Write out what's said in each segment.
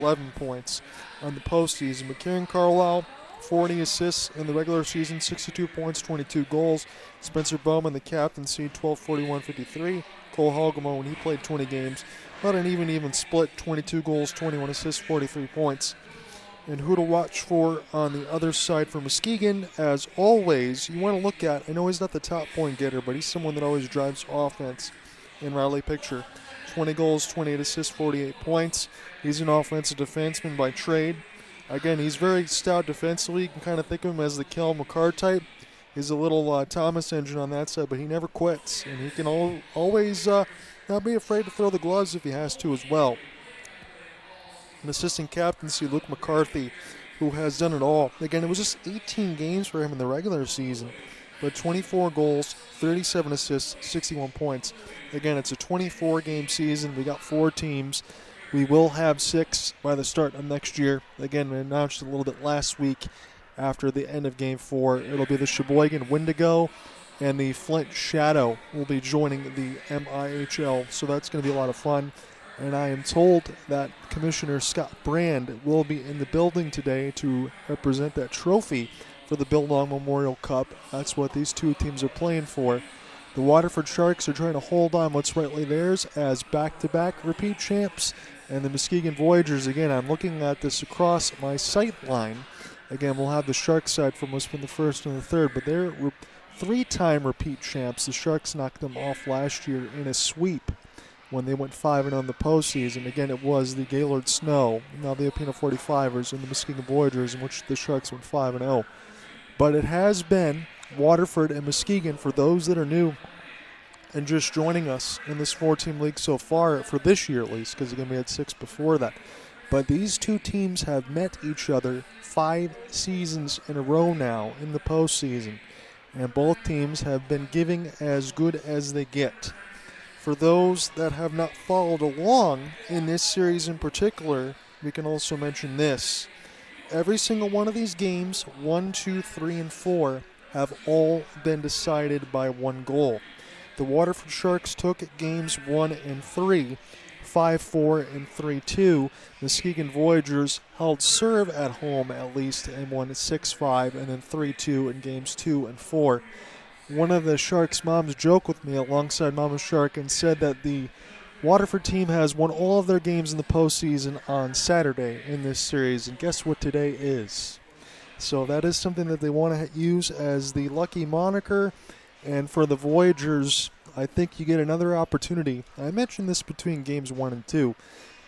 11 points on the postseason. But Kieran Carlisle, 40 assists in the regular season, 62 points, 22 goals. Spencer Bowman, the captaincy, 12, 41, 53. Cole Hogemo, when he played 20 games, about an even split, 22 goals, 21 assists, 43 points. And who to watch for on the other side for Muskegon, as always, you want to look at, I know he's not the top point getter, but he's someone that always drives offense in Riley Picture. 20 goals, 28 assists, 48 points. He's an offensive defenseman by trade. Again, he's very stout defensively. You can kind of think of him as the Kel McCarr type. He's a little Thomas engine on that side, but he never quits. And he can always not be afraid to throw the gloves if he has to as well. An assistant captaincy, Luke McCarthy, who has done it all. Again, it was just 18 games for him in the regular season, but 24 goals, 37 assists, 61 points. Again, it's a 24-game season. We got 4 teams. We will have 6 by the start of next year. Again, we announced a little bit last week after the end of Game 4. It'll be the Sheboygan Wendigo and the Flint Shadow will be joining the MIHL, so that's going to be a lot of fun. And I am told that Commissioner Scott Brand will be in the building today to represent that trophy for the Bill Long Memorial Cup. That's what these two teams are playing for. The Waterford Sharks are trying to hold on what's rightly theirs as back-to-back repeat champs. And the Muskegon Voyagers, again, I'm looking at this across my sight line. Again, we'll have the Sharks side from what's been the first and the third, but they're 3-time repeat champs. The Sharks knocked them off last year in a sweep when they went 5-0 in the postseason. Again, it was the Gaylord Snow, now the Alpena 45ers, and the Muskegon Voyagers, in which the Sharks went 5-0. But it has been Waterford and Muskegon, for those that are new and just joining us in this 4-team league so far, for this year at least, because again, we had 6 before that. But these two teams have met each other 5 seasons in a row now in the postseason, and both teams have been giving as good as they get. For those that have not followed along in this series in particular, we can also mention this. Every single one of these games, 1, 2, 3, and 4, have all been decided by 1 goal. The Waterford Sharks took games 1 and 3, 5-4 and 3-2. Muskegon Voyagers held serve at home at least and won 6-5 and then 3-2 in games 2 and 4. One of the Sharks' moms joked with me alongside Mama Shark and said that the Waterford team has won all of their games in the postseason on Saturday in this series, and guess what today is? So that is something that they want to use as the lucky moniker, and for the Voyagers, I think you get another opportunity. I mentioned this between games 1 and 2,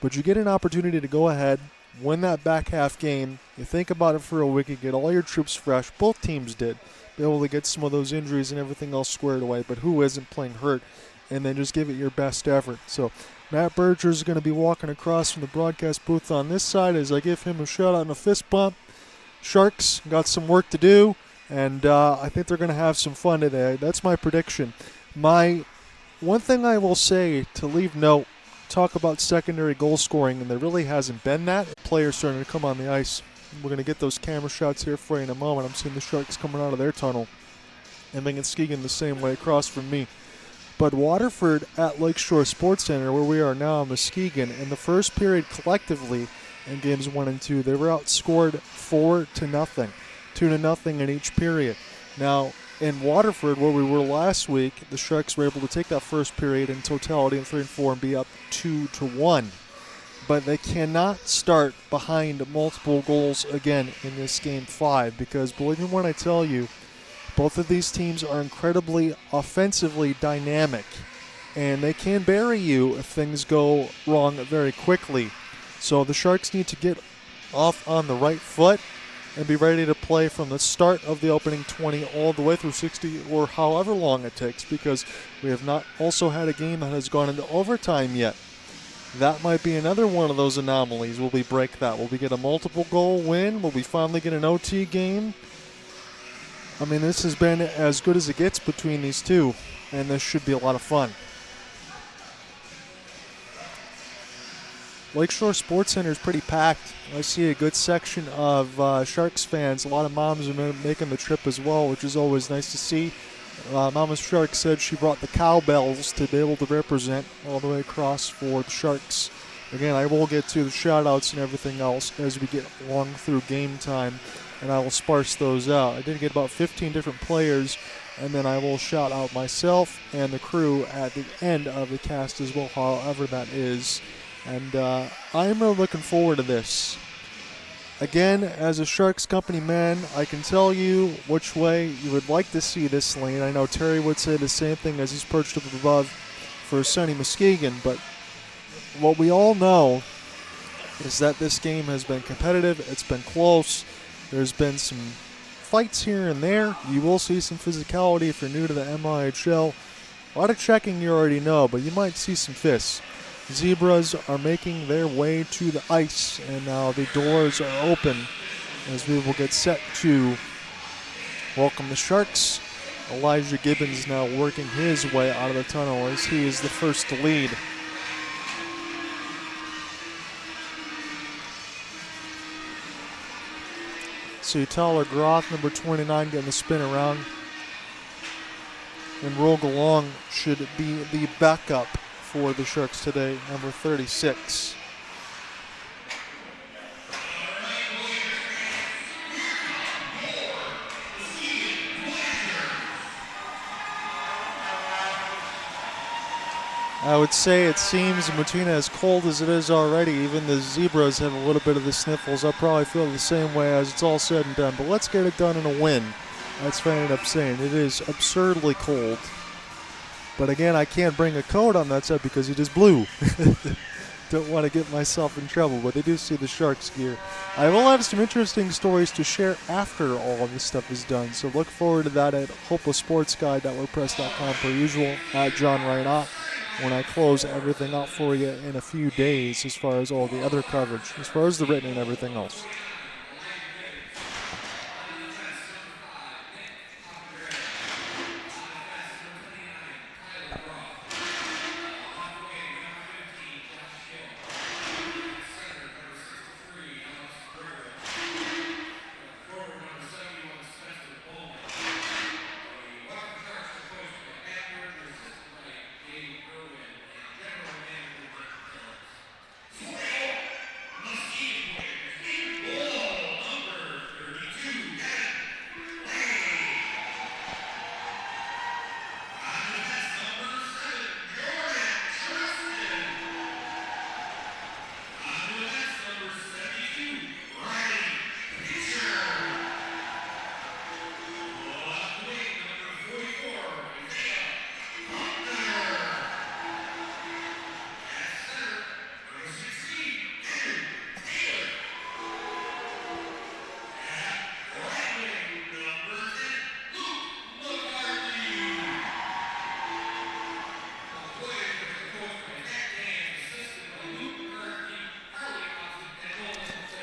but you get an opportunity to go ahead, win that back half game. You think about it for a week, you get all your troops fresh. Both teams did. Be able to get some of those injuries and everything else squared away, but who isn't playing hurt? And then just give it your best effort. So Matt Berger is going to be walking across from the broadcast booth on this side as I give him a shout out and a fist bump. Sharks got some work to do, and I think they're going to have some fun today. That's my prediction. My one thing I will say to leave note, talk about secondary goal scoring, and there really hasn't been that. Players starting to come on the ice. We're going to get those camera shots here for you in a moment. I'm seeing the Sharks coming out of their tunnel, and Muskegon the same way across from me. But Waterford at Lakeshore Sports Center, where we are now in Muskegon, in the first period collectively in games 1 and 2, they were outscored 4-0, 2-0 in each period. Now, in Waterford, where we were last week, the Sharks were able to take that first period in totality in 3 and 4 and be up 2-1. But they cannot start behind multiple goals again in this Game 5, because believe me when I tell you, both of these teams are incredibly offensively dynamic, and they can bury you if things go wrong very quickly. So the Sharks need to get off on the right foot and be ready to play from the start of the opening 20 all the way through 60 or however long it takes, because we have not also had a game that has gone into overtime yet. That might be another one of those anomalies. Will we break that? Will we get a multiple goal win? Will we finally get an OT game? I mean, this has been as good as it gets between these two, and this should be a lot of fun. Lakeshore Sports Center is pretty packed. I see a good section of Sharks fans. A lot of moms are making the trip as well, which is always nice to see. Mama Shark said she brought the cowbells to be able to represent all the way across for the Sharks Again, I will get to the shout-outs and everything else as we get along through game time, and I will sparse those out. I did get about 15 different players, and then I will shout out myself and the crew at the end of the cast as well, however that is. And I'm really looking forward to this. Again, as a Sharks company man, I can tell you which way you would like to see this lane. I know Terry would say the same thing as he's perched up above for sunny Muskegon, but what we all know is that this game has been competitive. It's been close. There's been some fights here and there. You will see some physicality if you're new to the MIHL. A lot of checking you already know, but you might see some fists. Zebras are making their way to the ice, and now the doors are open as we will get set to welcome the Sharks. Elijah Gibbons now working his way out of the tunnel as he is the first to lead. See Tyler Groth, number 29, getting the spin around. And Rogal Long should be the backup for the Sharks today, number 36. I would say it seems Martina, as cold as it is already, even the Zebras have a little bit of the sniffles. I'll probably feel the same way as it's all said and done, but let's get it done in a win. That's what I ended up saying. It is absurdly cold. But again, I can't bring a coat on that set because it is blue. Don't want to get myself in trouble, but they do see the Sharks gear. I will have some interesting stories to share after all of this stuff is done, so look forward to that at hopelesssportsguide.wordpress.com per usual, at John Reinott, when I close everything out for you in a few days as far as all the other coverage, as far as the written and everything else.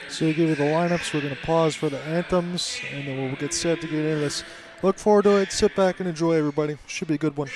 So we give you the lineups. We're going to pause for the anthems, and then we'll get set to get into this. Look forward to it. Sit back and enjoy, everybody. Should be a good one.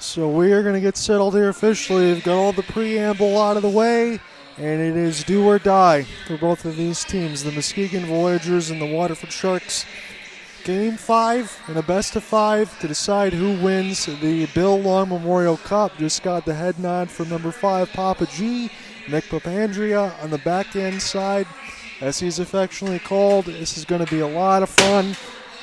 So we are going to get settled here officially. We've got all the preamble out of the way, and it is do or die for both of these teams, the Muskegon Voyagers and the Waterford Sharks. Game 5 and a best of 5 to decide who wins the Bill Long Memorial Cup. Just got the head nod from number 5, Papa G, Nick Papandrea on the back end side, as he's affectionately called. This is going to be a lot of fun.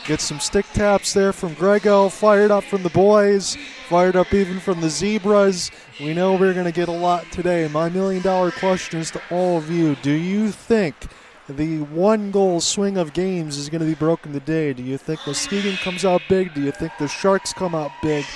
Get some stick taps there from Grego, fired up from the boys, fired up even from the Zebras. We know we're going to get a lot today. My $1 million question is to all of you. Do you think the one-goal swing of games is going to be broken today? Do you think Muskegon comes out big? Do you think the Sharks come out big?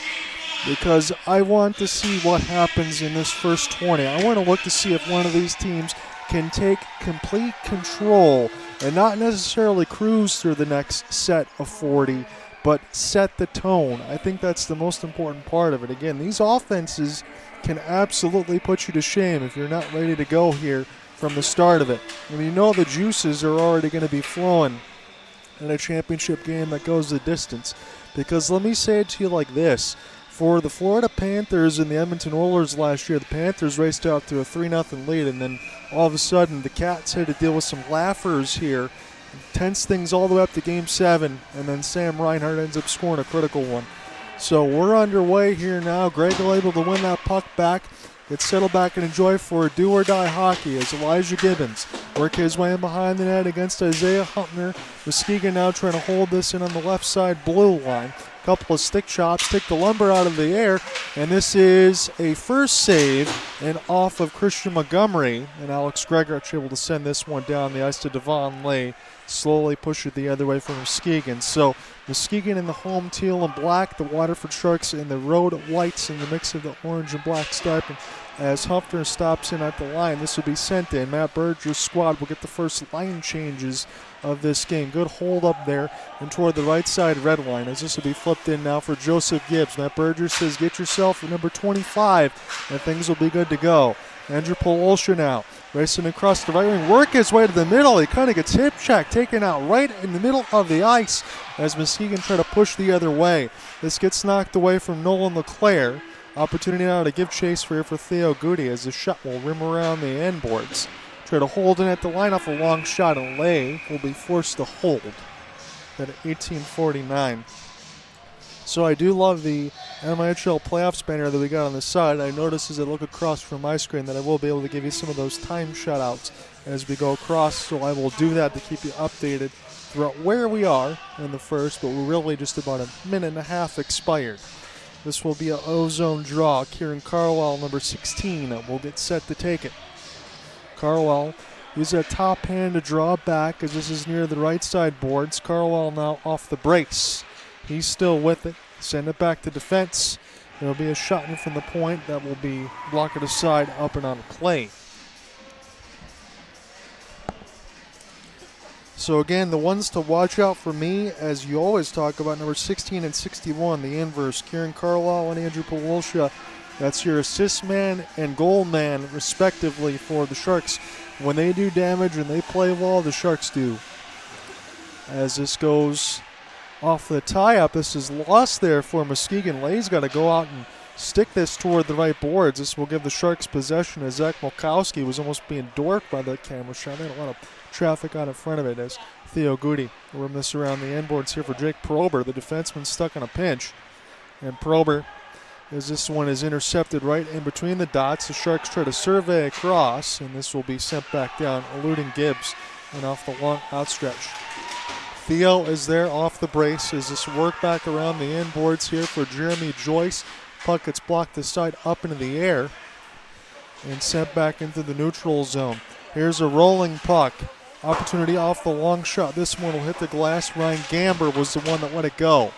Because I want to see what happens in this first 20. I want to look to see if one of these teams can take complete control and not necessarily cruise through the next set of 40, but set the tone. I think that's the most important part of it. Again, these offenses can absolutely put you to shame if you're not ready to go here from the start of it. And you know the juices are already going to be flowing in a championship game that goes the distance. Because let me say it to you like this. For the Florida Panthers and the Edmonton Oilers last year, the Panthers raced out to a 3-0 lead, and then all of a sudden the Cats had to deal with some laughers here, tense things all the way up to Game 7, and then Sam Reinhart ends up scoring a critical one. So we're underway here now. Grego able to win that puck back, get settled back and enjoy for do-or-die hockey as Elijah Gibbons work his way in behind the net against Isaiah Humpner. Muskegon now trying to hold this in on the left side blue line. Couple of stick chops, take the lumber out of the air, and this is a first save and off of Christian Montgomery, and Alex Gregorich able to send this one down the ice to Devon Lay, slowly push it the other way for Muskegon. So Muskegon in the home teal and black, the Waterford Sharks in the road whites in the mix of the orange and black striping. As Humpner stops in at the line, this will be sent in. Matt Berger's squad will get the first line changes of this game. Good hold up there and toward the right side red line as this will be flipped in now for Joseph Gibbs. Matt Berger says get yourself a number 25 and things will be good to go. Andrew Polosha now racing across the right wing, work his way to the middle. He kind of gets hip check taken out right in the middle of the ice as Muskegon try to push the other way. This gets knocked away from Nolan LeClaire. Opportunity now to give chase for Theo Goody as the shot will rim around the end boards. Try to hold in at the line off a long shot, and Lay will be forced to hold at 18:49. So I do love the MIHL playoffs banner that we got on the side. I notice as I look across from my screen that I will be able to give you some of those time shutouts as we go across. So I will do that to keep you updated throughout where we are in the first, but we're really just about a minute and a half expired. This will be an O-zone draw. Kieran Carwell, number 16, will get set to take it. Carwell uses a top hand to draw back as this is near the right side boards. Carwell now off the brace. He's still with it. Send it back to defense. There will be a shot in from the point that will be blocked aside up and on play. So again, the ones to watch out for me, as you always talk about, number 16 and 61, the inverse, Kieran Carlisle and Andrew Polosha. That's your assist man and goal man, respectively, for the Sharks. When they do damage and they play well, the Sharks do. As this goes off the tie-up, this is lost there for Muskegon. Lay's got to go out and stick this toward the right boards. This will give the Sharks possession as Zach Mulkowski was almost being dorked by the camera shot. They had a lot of traffic on in front of it as Theo Goody will rim this around the end boards here for Jake Prober. The defenseman stuck on a pinch. And Prober, as this one is intercepted right in between the dots, the Sharks try to survey across, and this will be sent back down, eluding Gibbs and off the long outstretch. Theo is there off the brace as this work back around the end boards here for Jeremy Joyce. Puck gets blocked this side up into the air and sent back into the neutral zone. Here's a rolling puck. Opportunity off the long shot. This one will hit the glass. Ryan Gamber was the one that let it go.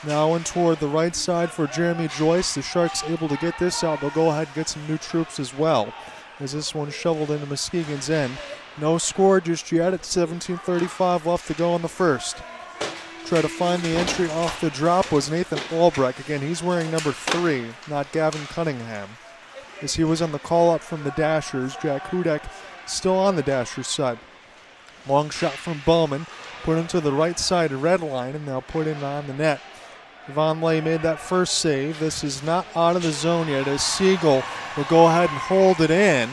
Now in toward the right side for Jeremy Joyce. The Sharks able to get this out. They'll go ahead and get some new troops as well as this one shoveled into Muskegon's end. No score just yet at 17:35 left to go in the first. Try to find the entry off the drop was Nathan Albrecht. Again, he's wearing number 3, not Gavin Cunningham, as he was on the call-up from the Dashers. Jack Hudek still on the Dashers side. Long shot from Bowman, put him to the right side red line, and now put in on the net Vonleh made that first save. This is not out of the zone yet as Siegel will go ahead and hold it in.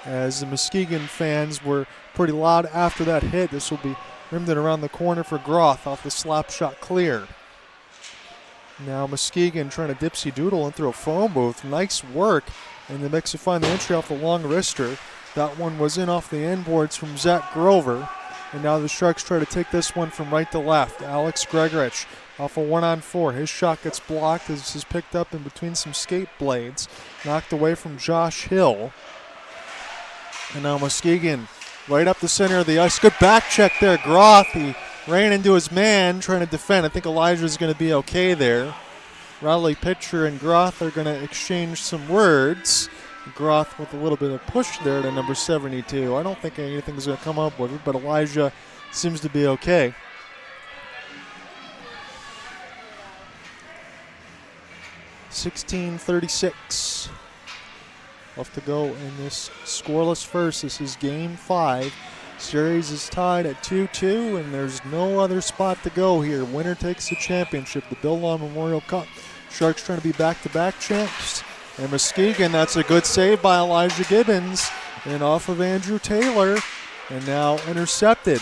As the Muskegon fans were pretty loud after that hit. This will be rimmed it around the corner for Groth off the slap shot clear. Now Muskegon trying to dipsy doodle and throw a phone booth. Nice work in the mix to find the entry off the long wrister. That one was in off the end boards from Zach Grover. And now the Sharks try to take this one from right to left. Alex Gregorich off a 1-on-4. His shot gets blocked as this is picked up in between some skate blades. Knocked away from Josh Hill. And now Muskegon right up the center of the ice. Good back check there. Groth, he ran into his man trying to defend. I think Elijah's going to be okay there. Riley Pitcher and Groth are going to exchange some words. Groth with a little bit of push there to number 72. I don't think anything's going to come up with it, but Elijah seems to be okay. .36 left to go in this scoreless first. This is game 5. Series is tied at 2-2, and there's no other spot to go here. Winner takes the championship, the Bill Law Memorial Cup. Sharks trying to be back-to-back champs. And Muskegon, that's a good save by Elijah Gibbons. And off of Andrew Taylor. And now intercepted.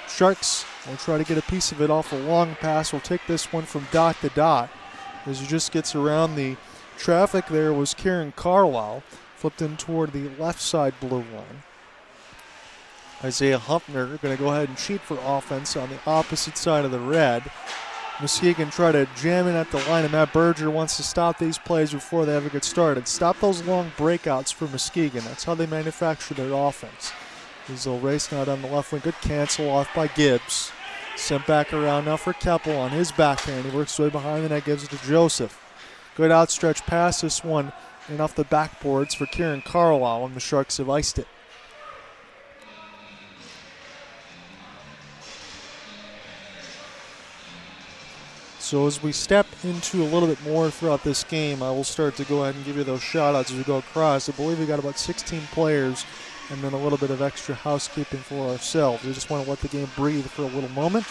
Sharks will try to get a piece of it off a long pass. We'll take this one from dot to dot. As he just gets around the traffic there was Kieran Carlisle. Flipped in toward the left side blue line. Isaiah Humpner going to go ahead and cheat for offense on the opposite side of the red. Muskegon try to jam in at the line, and Matt Berger wants to stop these plays before they ever get started. Stop those long breakouts for Muskegon. That's how they manufacture their offense. They'll race now down the left wing. Good cancel off by Gibbs. Sent back around now for Keppel on his backhand. He works way behind the net, gives it to Joseph. Good outstretched pass, this one, and off the backboards for Kieran Carlisle, and the Sharks have iced it. So as we step into a little bit more throughout this game, I will start to go ahead and give you those shout-outs as we go across. I believe we got about 16 players and then a little bit of extra housekeeping for ourselves. We just want to let the game breathe for a little moment.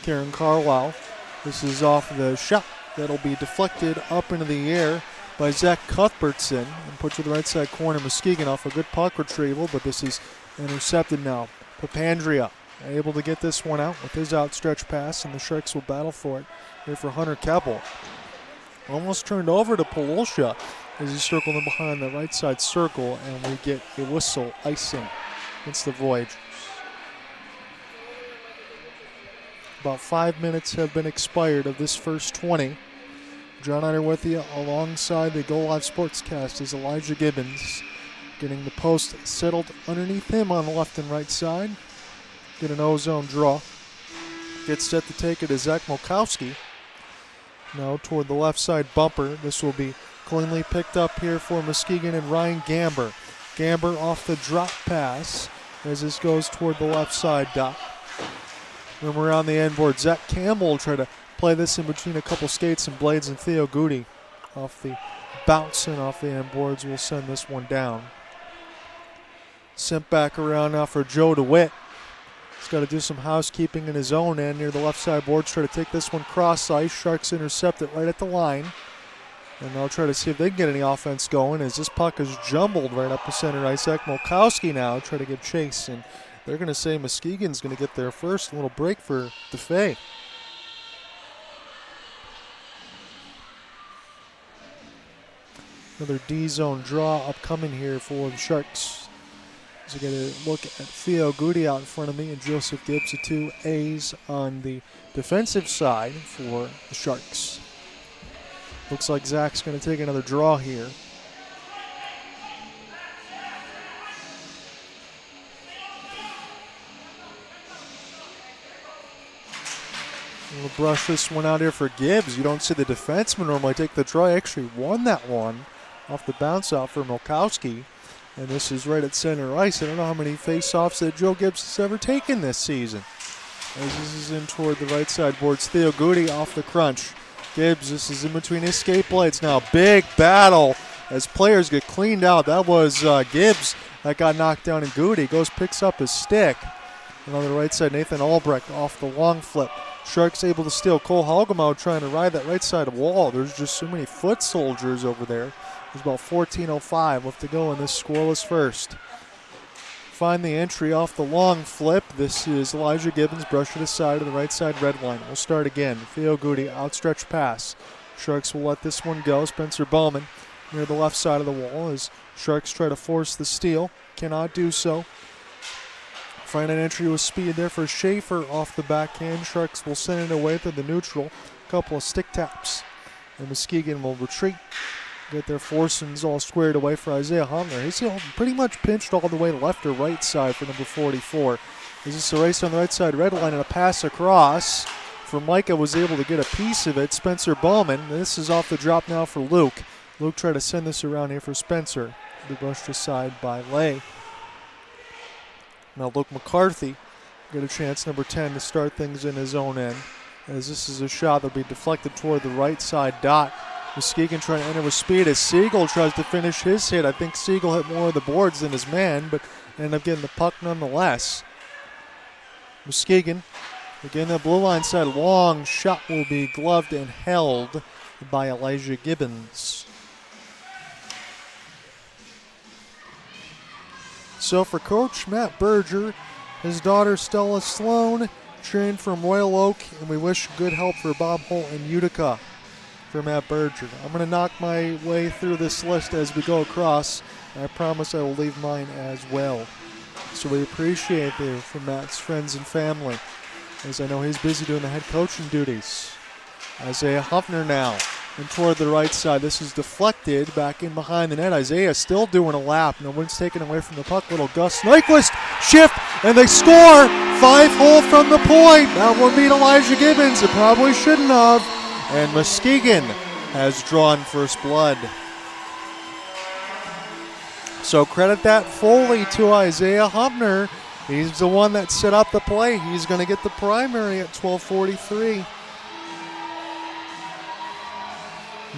Kieran Carlisle, this is off the shot that'll be deflected up into the air by Zach Cuthbertson and put to the right side corner. Muskegon off a good puck retrieval, but this is intercepted now. Papandrea able to get this one out with his outstretched pass, and the Sharks will battle for it here for Hunter Keppel. Almost turned over to Polosha as he circled in behind the right side circle, and we get a whistle icing against the Voyagers. About 5 minutes have been expired of this first 20. John Eider with you alongside the Go Live Sportscast is Elijah Gibbons, getting the post settled underneath him on the left and right side. Get an O-zone draw. Gets set to take it as Zach Molkowski. Now toward the left side bumper. This will be cleanly picked up here for Muskegon and Ryan Gamber. Gamber off the drop pass as this goes toward the left side dot. Then around the end board. Zach Campbell will try to play this in between a couple skates and blades, and Theo Goody off the bounce and off the end boards will send this one down. Sent back around now for Joe DeWitt. He's got to do some housekeeping in his own end near the left side boards. Try to take this one cross ice. Sharks intercept it right at the line. And they'll try to see if they can get any offense going as this puck is jumbled right up the center ice. Zach Molkowski now try to give chase. And they're going to say Muskegon's going to get there first. A little break for DeFay. Another D-zone draw upcoming here for the Sharks. So get a look at Theo Goody out in front of me and Joseph Gibbs, the two A's on the defensive side for the Sharks. Looks like Zach's going to take another draw here. We'll brush this one out here for Gibbs. You don't see the defenseman normally take the draw. He actually won that one off the bounce out for Molkowski. And this is right at center ice. I don't know how many face-offs that Joe Gibbs has ever taken this season. As this is in toward the right side boards. Theo Goody off the crunch. Gibbs, this is in between his skate blades now. Big battle as players get cleaned out. That was Gibbs that got knocked down, and Goody picks up his stick. And on the right side, Nathan Albrecht off the long flip. Sharks able to steal. Cole Halgamo trying to ride that right side wall. There's just so many foot soldiers over there. There's about 14:05 left to go in this scoreless first. Find the entry off the long flip. This is Elijah Gibbons. Brush it aside to the right side red line. We'll start again. Theo Goody, outstretched pass. Sharks will let this one go. Spencer Bowman near the left side of the wall as Sharks try to force the steal. Cannot do so. Find an entry with speed there for Schaefer off the backhand. Sharks will send it away through the neutral. Couple of stick taps. And Muskegon will retreat. Get their foursons all squared away for Isaiah Homler. He's pretty much pinched all the way left or right side for number 44. Is this a race on the right side red line and a pass across? For Micah was able to get a piece of it. Spencer Bowman. This is off the drop now for Luke. Luke tried to send this around here for Spencer. Be brushed aside by Lay. Now Luke McCarthy get a chance, number 10, to start things in his own end. As this is a shot that will be deflected toward the right side dot. Muskegon trying to enter with speed as Siegel tries to finish his hit. I think Siegel hit more of the boards than his man, but ended up getting the puck nonetheless. Muskegon, again, the blue line side, long shot will be gloved and held by Elijah Gibbons. So for Coach Matt Berger, his daughter Stella Sloan, cheering from Royal Oak, and we wish good help for Bob Holt in Utica for Matt Berger. I'm going to knock my way through this list as we go across. I promise I will leave mine as well. So we appreciate it from Matt's friends and family, as I know he's busy doing the head coaching duties. Isaiah Huffner now. And toward the right side, this is deflected back in behind the net. Isaiah still doing a lap. No one's taken away from the puck. Little Gus Nyquist shift, and they score. 5-hole from the point. That one beat Elijah Gibbons. It probably shouldn't have. And Muskegon has drawn first blood. So credit that fully to Isaiah Huffner. He's the one that set up the play. He's going to get the primary at 12:43.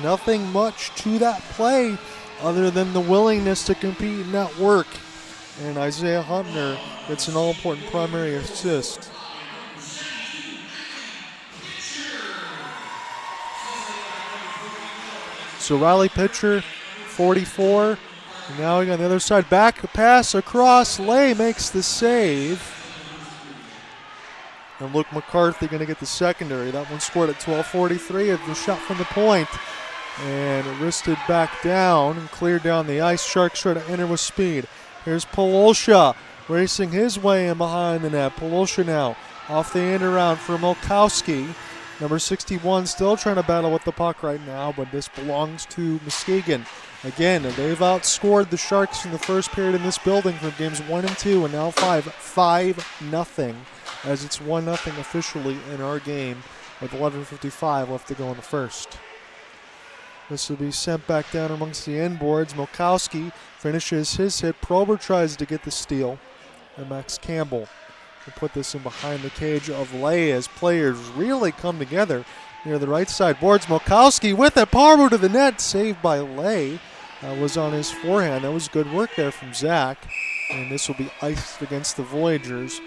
Nothing much to that play other than the willingness to compete and not work. And Isaiah Huntner gets an all-important primary assist. So Riley Pitcher, 44. And now we got the other side. Back pass across. Lay makes the save. And Luke McCarthy going to get the secondary. That one scored at 12:43 of the shot from the point. And wristed back down and cleared down the ice. Sharks try to enter with speed. Here's Polosha racing his way in behind the net. Polosha now off the end around for Molkowski. Number 61 still trying to battle with the puck right now, but this belongs to Muskegon. Again, they've outscored the Sharks in the first period in this building from games 1 and 2 and now 5-0, as it's 1-0 officially in our game with 11:55 left to go in the first. This will be sent back down amongst the end boards. Molkowski finishes his hit. Prober tries to get the steal. And Max Campbell will put this in behind the cage of Lay as players really come together near the right side boards. Molkowski with it. Parvo to the net. Saved by Lay. Was on his forehand. That was good work there from Zach. And this will be iced against the Voyagers.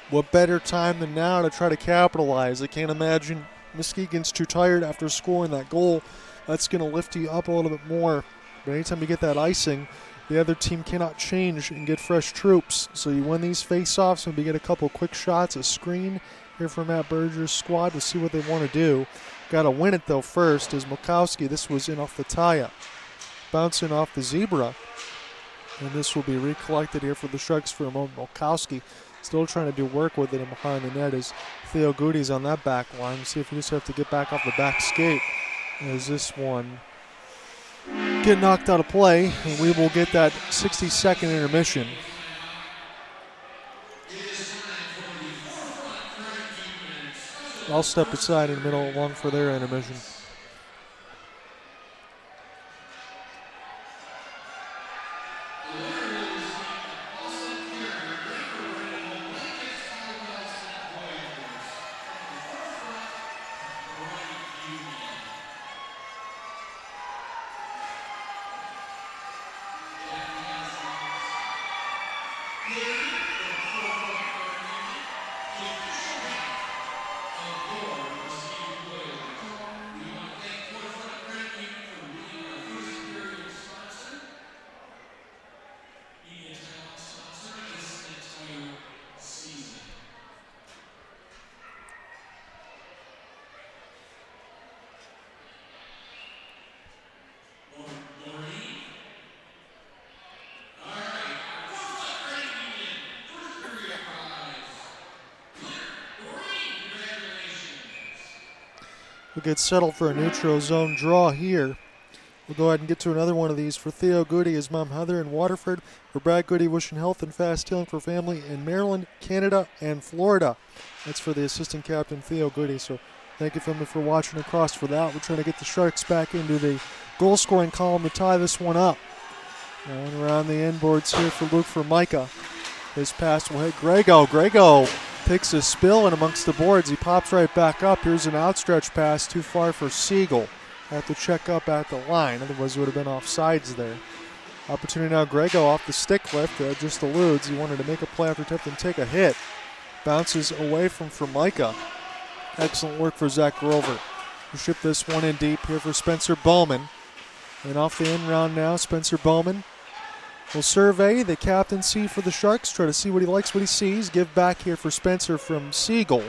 What better time than now to try to capitalize? I can't imagine Muskegon's too tired after scoring that goal. That's going to lift you up a little bit more. But anytime you get that icing, the other team cannot change and get fresh troops. So you win these face-offs, maybe get a couple quick shots, a screen here from Matt Berger's squad to see what they want to do. Got to win it, though, first, as Molkowski. This was in off the tie-up. Bouncing off the zebra. And this will be recollected here for the Sharks for a moment. Molkowski still trying to do work with it and behind the net as Theo Goody's on that back line. See if he just have to get back off the back skate. As this one get knocked out of play, and we will get that 60-second intermission. I'll step aside in the middle along for their intermission. We'll get settled for a neutral zone draw here. We'll go ahead and get to another one of these. For Theo Goody, his mom Heather in Waterford. For Brad Goody, wishing health and fast healing for family in Maryland, Canada, and Florida. That's for the assistant captain, Theo Goody. So thank you, family, for watching across for that. We're trying to get the Sharks back into the goal-scoring column to tie this one up. And around the inboards here for Luke Formica. His pass will hit Grego. Grego takes a spill in amongst the boards. He pops right back up. Here's an outstretched pass too far for Siegel. Have to check up at the line, otherwise it would have been offsides there. Opportunity now, Grego off the stick lift, just eludes. He wanted to make a play after attempt and take a hit. Bounces away from Formica. Excellent work for Zach Grover. Who shipped this one in deep here for Spencer Bowman. And off the end round now, Spencer Bowman will survey the captaincy for the Sharks, try to see what he likes, what he sees. Give back here for Spencer from Siegel.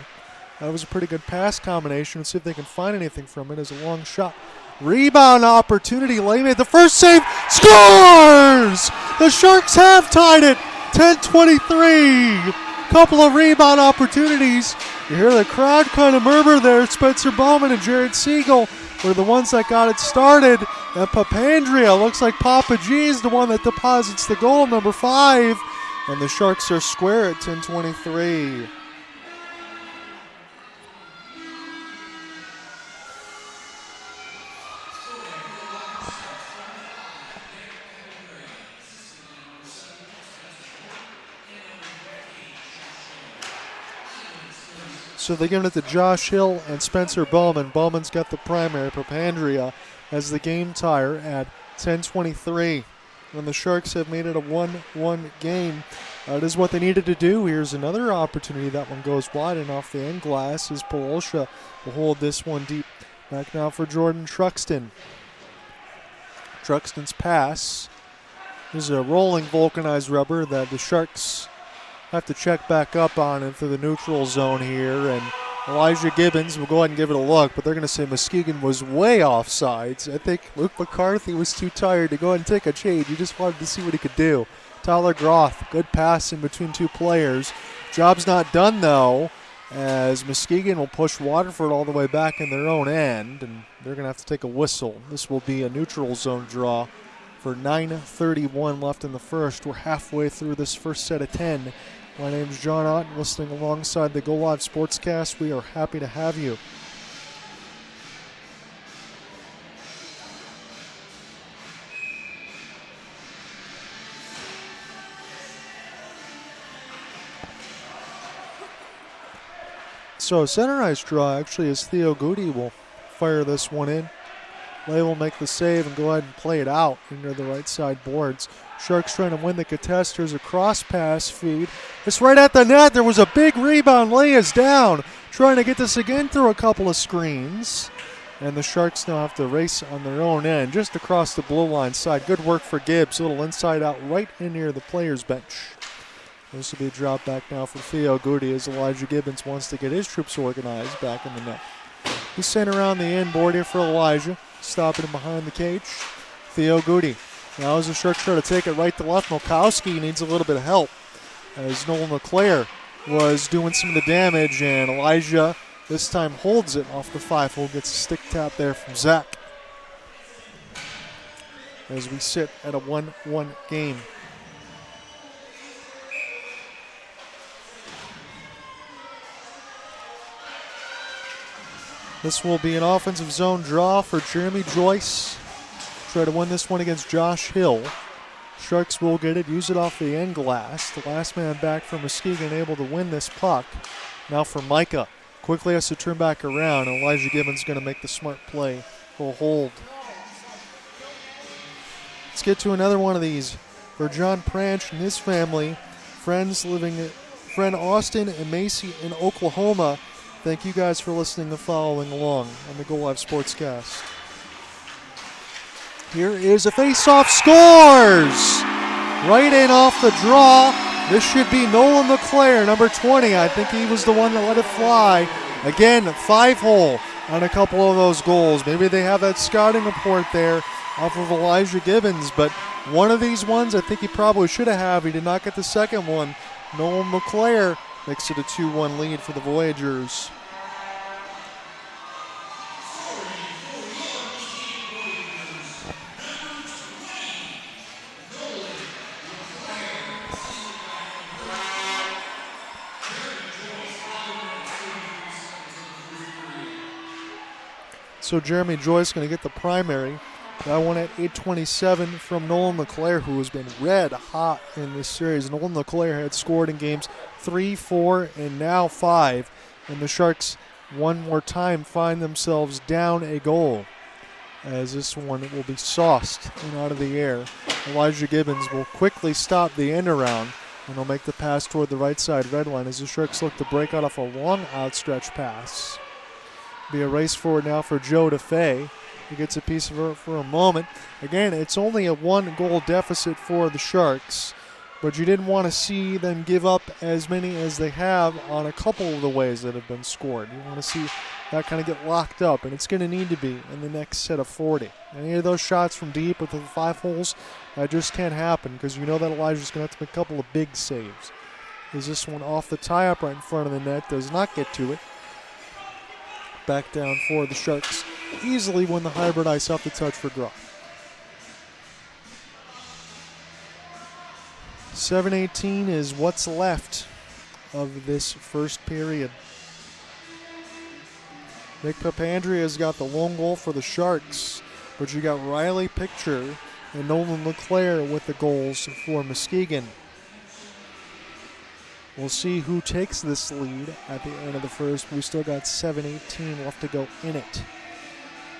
That was a pretty good pass combination. Let's see if they can find anything from it as a long shot. Rebound opportunity. Lay made the first save. Scores! The Sharks have tied it. 10-23. Couple of rebound opportunities. You hear the crowd kind of murmur there. Spencer Bowman and Jared Siegel were the ones that got it started. And Papandrea looks like Papa G is the one that deposits the goal, number 5. And the Sharks are square at 10-23. So they're giving it to Josh Hill and Spencer Bowman. Bowman's got the primary. Papandrea as the game tire at 10-23. And the Sharks have made it a 1-1 game. That is what they needed to do. Here's another opportunity. That one goes wide and off the end glass as Polosha will hold this one deep. Back now for Jordan Truxton. Truxton's pass is a rolling vulcanized rubber that the Sharks have to check back up on into the neutral zone here, and Elijah Gibbons will go ahead and give it a look, but they're going to say Muskegon was way offsides. I think Luke McCarthy was too tired to go ahead and take a change. He just wanted to see what he could do. Tyler Groth, good pass in between two players. Job's not done, though, as Muskegon will push Waterford all the way back in their own end, and they're going to have to take a whistle. This will be a neutral zone draw for 9:31 left in the first. We're halfway through this first set of 10. My name is John Ott, listening alongside the Go Live Sportscast. We are happy to have you. So center ice draw actually is Theo Goody will fire this one in. Lay will make the save and go ahead and play it out into the right side boards. Sharks trying to win the contest. Here's a cross pass feed. It's right at the net. There was a big rebound. Lay is down. Trying to get this again through a couple of screens. And the Sharks now have to race on their own end just across the blue line side. Good work for Gibbs. A little inside out right in near the players' bench. This will be a drop back now for Theo Goody as Elijah Gibbons wants to get his troops organized back in the net. He's sent around the inboard here for Elijah. Stopping him behind the cage. Theo Goody. Now as the Sharks try to take it right to left, Milkowski needs a little bit of help as Nolan LeClaire was doing some of the damage, and Elijah this time holds it off the 5-hole. Gets a stick tap there from Zach as we sit at a 1-1 game. This will be an offensive zone draw for Jeremy Joyce. Try to win this one against Josh Hill. Sharks will get it, use it off the end glass. The last man back for Muskegon able to win this puck. Now for Micah. Quickly has to turn back around. Elijah Gibbons going to make the smart play. He'll hold. Let's get to another one of these. For John Pranch and his family, friend Austin and Macy in Oklahoma. Thank you guys for listening and following along on the Go Live Sportscast. Here is a face-off, scores! Right in off the draw. This should be Nolan LeClaire, number 20. I think he was the one that let it fly. Again, 5-hole on a couple of those goals. Maybe they have that scouting report there off of Elijah Gibbons, but one of these ones I think he probably should have. He did not get the second one. Nolan LeClaire makes it a 2-1 lead for the Voyagers. So Jeremy Joyce going to get the primary. That one at 8:27 from Nolan LeClaire, who has been red hot in this series. Nolan LeClaire had scored in games 3, 4, and now 5. And the Sharks one more time find themselves down a goal, as this one will be sauced and out of the air. Elijah Gibbons will quickly stop the end around, and he'll make the pass toward the right side red line as the Sharks look to break out off a long outstretched pass. Be a race forward now for Joe DeFay. He gets a piece of it for a moment. Again, it's only a 1-goal deficit for the Sharks, but you didn't want to see them give up as many as they have on a couple of the ways that have been scored. You want to see that kind of get locked up, and it's going to need to be in the next set of 40. Any of those shots from deep with the 5 holes, that just can't happen, because you know that Elijah's going to have to make a couple of big saves. Is this one off the tie-up right in front of the net, does not get to it. Back down for the Sharks. Easily win the hybrid ice off the touch for Groff. 7:18 is what's left of this first period. Nick Papandrea's got the lone goal for the Sharks, but you got Riley Picture and Nolan LeClaire with the goals for Muskegon. We'll see who takes this lead at the end of the first. We still got 7:18 left to go in it.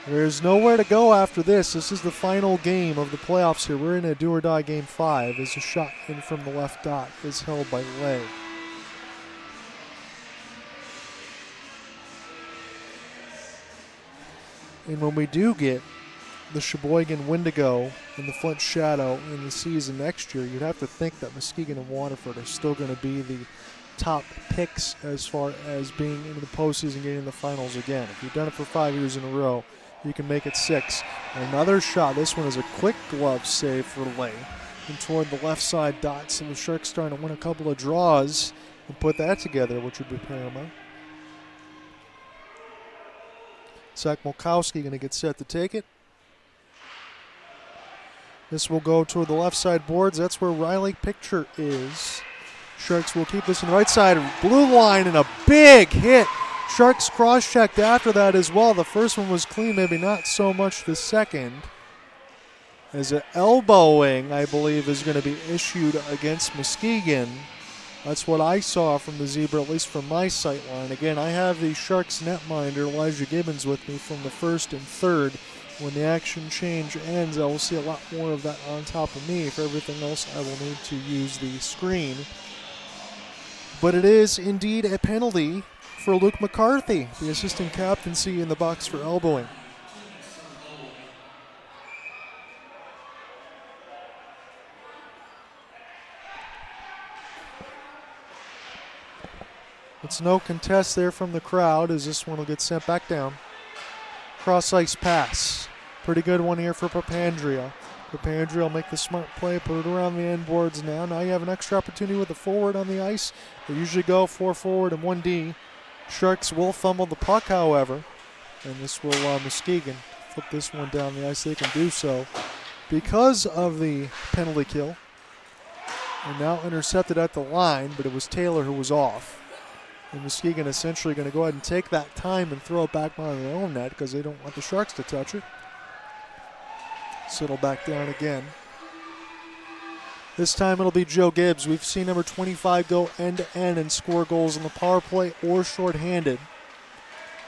There's nowhere to go after this. This is the final game of the playoffs here. We're in a do-or-die game 5 as a shot in from the left dot is held by Lay. And when we do get the Sheboygan Wendigo and the Flint Shadow in the season next year, you'd have to think that Muskegon and Waterford are still going to be the top picks as far as being into the postseason, getting in the finals again. If you've done it for 5 years in a row, you can make it 6. Another shot. This one is a quick glove save for Lay. And toward the left side dot, so the Sharks starting to win a couple of draws and put that together, which would be paramount. Zach Mulkowski going to get set to take it. This will go toward the left side boards. That's where Riley Picture is. Sharks will keep this on the right side. Blue line and a big hit. Sharks cross-checked after that as well. The first one was clean, maybe not so much the second. As an elbowing, I believe, is going to be issued against Muskegon. That's what I saw from the Zebra, at least from my sight line. Again, I have the Sharks netminder, Elijah Gibbons, with me from the first and third. When the action change ends, I will see a lot more of that on top of me. For everything else, I will need to use the screen. But it is indeed a penalty for Luke McCarthy, the assistant captaincy in the box for elbowing. It's no contest there from the crowd as this one will get sent back down. Cross-ice pass. Pretty good one here for Papandrea. Papandrea will make the smart play, put it around the end boards now. Now you have an extra opportunity with a forward on the ice. They usually go 4 forward and 1 D. Sharks will fumble the puck, however, and this will Muskegon flip this one down the ice. They can do so because of the penalty kill. And now intercepted at the line, but it was Taylor who was off. And Muskegon essentially going to go ahead and take that time and throw it back on their own net because they don't want the Sharks to touch it. Settle back down again. This time it'll be Joe Gibbs. We've seen number 25 go end-to-end and score goals on the power play or shorthanded.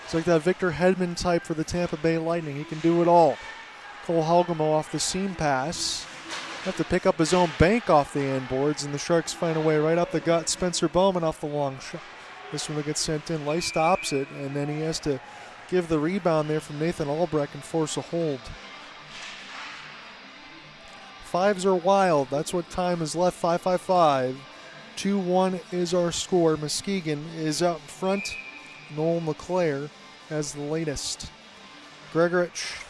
It's like that Victor Hedman type for the Tampa Bay Lightning. He can do it all. Cole Halgamo off the seam pass. Have to pick up his own bank off the end boards, and the Sharks find a way right up the gut. Spencer Bowman off the long shot. This one will get sent in. Lay stops it, and then he has to give the rebound there from Nathan Albrecht and force a hold. Fives are wild. That's what time is left. 5-5-5. 2-1 is our score. Muskegon is out in front. Nolan LeClaire has the latest. Gregorich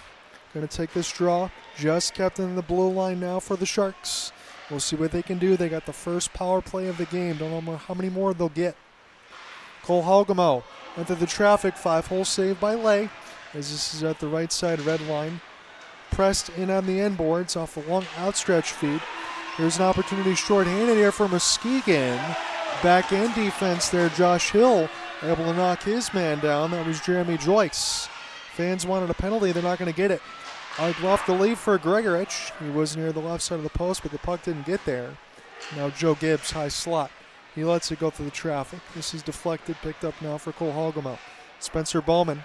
going to take this draw. Just kept in the blue line now for the Sharks. We'll see what they can do. They got the first power play of the game. Don't know how many more they'll get. Cole Halgamo into the traffic. 5-hole save by Lay as this is at the right side red line. Pressed in on the end boards off the long outstretched feed. Here's an opportunity shorthanded here for Muskegon. Back end defense there. Josh Hill able to knock his man down. That was Jeremy Joyce. Fans wanted a penalty. They're not going to get it. Off the lead for Gregorich. He was near the left side of the post, but the puck didn't get there. Now Joe Gibbs, high slot. He lets it go through the traffic. This is deflected, picked up now for Cole Hogemo. Spencer Bowman.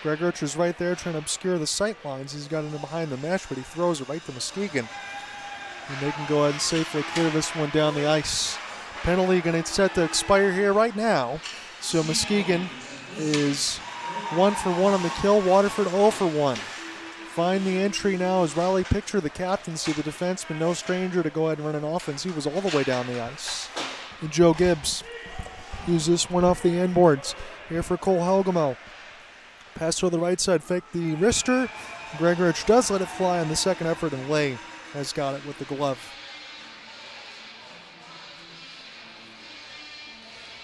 Gregorich is right there trying to obscure the sight lines. He's got it in behind the mesh, but he throws it right to Muskegon. And they can go ahead and safely clear this one down the ice. Penalty going to set to expire here right now. So Muskegon is 1 for 1 on the kill. Waterford 0 for 1. Find the entry now as Riley Picture, the captaincy, the defenseman, no stranger to go ahead and run an offense. He was all the way down the ice. And Joe Gibbs used this one off the end boards. Here for Cole Hogemo. Pass to the right side, fake the wrister. Gregorich does let it fly on the second effort, and Lay has got it with the glove.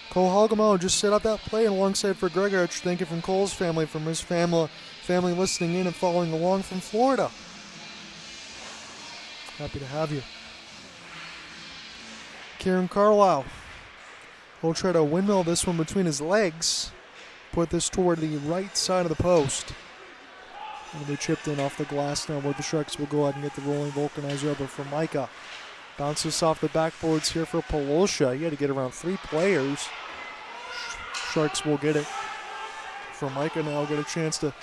Cole Hogemo just set up that play alongside for Gregorich. Thank you from Cole's family, from his family listening in and following along from Florida. Happy to have you. Kieran Carlisle will try to windmill this one between his legs. Put this toward the right side of the post. It'll be chipped in off the glass now, where the Sharks will go ahead and get the rolling vulcanizer over for Micah. Bounces off the backboards here for Polosha. He had to get around 3 players. Sharks will get it. For Micah now, get a chance to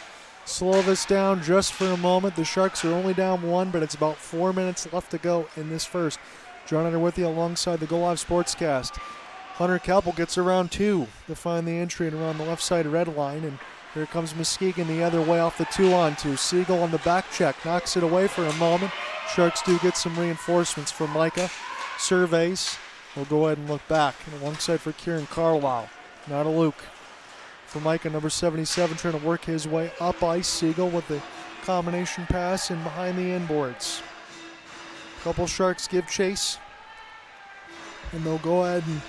slow this down just for a moment. The Sharks are only down 1, but it's about 4 minutes left to go in this first. John Hunter with you alongside the Go Live Sportscast. Hunter Kelpel gets around 2 to find the entry and around the left side red line. And here comes Muskegon the other way off the 2-on-2. Siegel on the back check, knocks it away for a moment. Sharks do get some reinforcements from Micah. Surveys. We'll go ahead and look back. And alongside for Kieran Carlisle. Not a Luke. For Micah, number 77, trying to work his way up ice. Siegel with the combination pass and behind the inboards. Couple Sharks give chase. And they'll go ahead and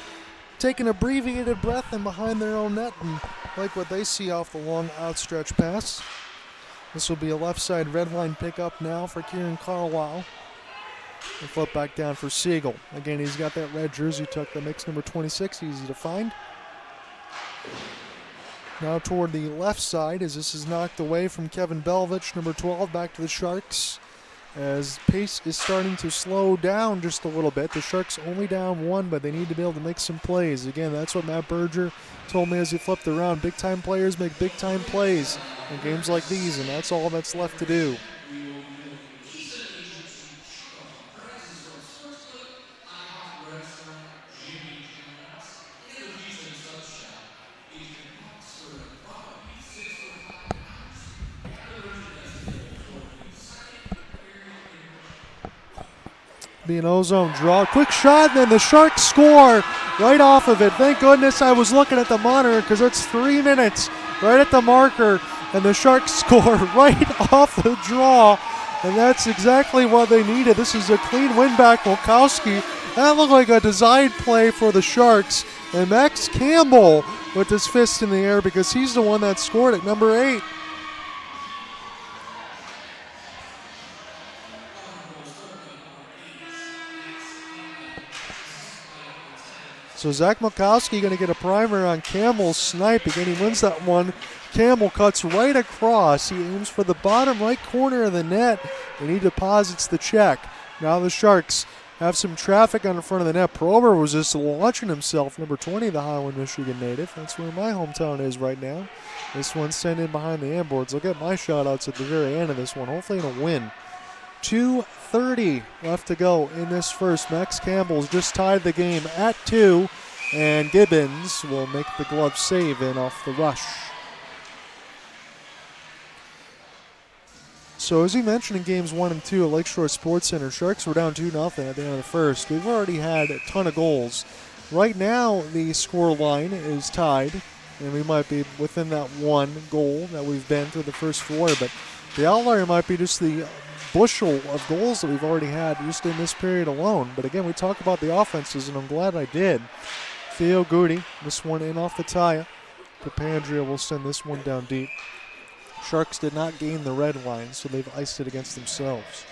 take an abbreviated breath and behind their own net and like what they see off the long outstretched pass. This will be a left side red line pickup now for Kieran Carlisle. And flip back down for Siegel. Again, he's got that red jersey tuck that makes number 26 easy to find. Now toward the left side as this is knocked away from Kevin Belvich, number 12, back to the Sharks. As pace is starting to slow down just a little bit. The Sharks only down 1, but they need to be able to make some plays. Again, that's what Matt Berger told me as he flipped around. Big-time players make big-time plays in games like these, and that's all that's left to do. Being ozone draw. Quick shot, and then the Sharks score right off of it. Thank goodness I was looking at the monitor because it's 3 minutes right at the marker, and the Sharks score right off the draw, and that's exactly what they needed. This is a clean win back. Wilkowski. That looked like a designed play for the Sharks, and Max Campbell with his fist in the air because he's the one that scored at number 8. So Zach Mikowski going to get a primer on Campbell's snipe. Again, he wins that one. Campbell cuts right across. He aims for the bottom right corner of the net, and he deposits the check. Now the Sharks have some traffic on the front of the net. Prober was just launching himself, number 20, the Highland, Michigan native. That's where my hometown is right now. This one's sent in behind the inboards. Look at my shout-outs at the very end of this one. Hopefully in a win. 2:30 left to go in this first. Max Campbell's just tied the game at 2, and Gibbons will make the glove save in off the rush. So as we mentioned in games 1 and 2 at Lakeshore Sports Center, Sharks were down 2-0 at the end of the first. We've already had a ton of goals. Right now the score line is tied, and we might be within that 1 goal that we've been through the first 4, but the outlier might be just the bushel of goals that we've already had just in this period alone. But again, we talk about the offenses, and I'm glad I did. Theo Goody, this one in off the tie. Papandrea will send this one down deep. Sharks did not gain the red line, so they've iced it against themselves.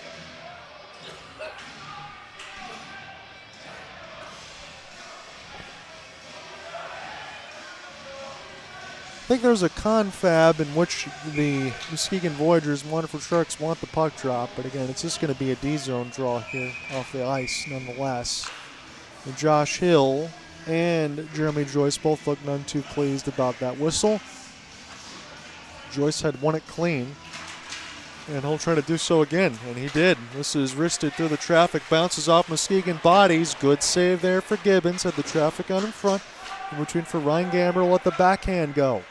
I think there's a confab in which the Muskegon Voyagers and Waterford Sharks want the puck drop, but again, it's just going to be a D-zone draw here off the ice nonetheless. And Josh Hill and Jeremy Joyce both look none too pleased about that whistle. Joyce had won it clean, and he'll try to do so again, and he did. This is wristed through the traffic, bounces off Muskegon bodies. Good save there for Gibbons, had the traffic on in front. In between for Ryan Gamber, let the backhand go.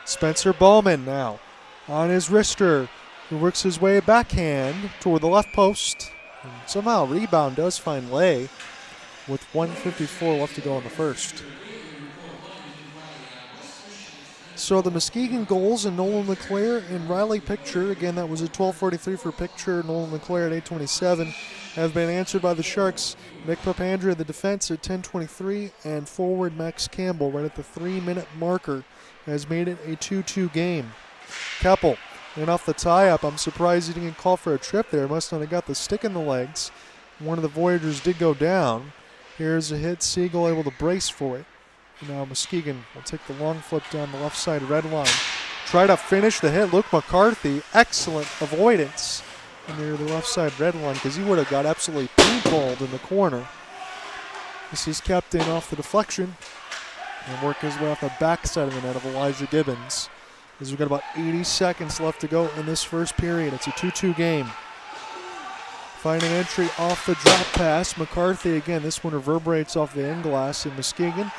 Spencer Bowman now on his wrister, who works his way backhand toward the left post. And somehow rebound does find Lay with 1:54 left to go in the first. So the Muskegon goals and Nolan LeClaire and Riley Picture, again that was a 12:43 for Picture, Nolan LeClaire at 8:27, have been answered by the Sharks. Nick Papandrea, the defense, at 10:23, and forward Max Campbell right at the 3-minute marker has made it a 2-2 game. Keppel, and off the tie-up, I'm surprised he didn't get called for a trip there. Must not have got the stick in the legs. One of the Voyagers did go down. Here's a hit, Siegel able to brace for it. Now Muskegon will take the long flip down the left side red line. Try to finish the hit. Luke McCarthy, excellent avoidance near the left side red line because he would have got absolutely paintballed in the corner. This is kept in off the deflection and work his way off the backside of the net of Elijah Gibbons. As we've got about 80 seconds left to go in this first period. It's a 2-2 game. Finding entry off the drop pass. McCarthy again. This one reverberates off the end glass in Muskegon.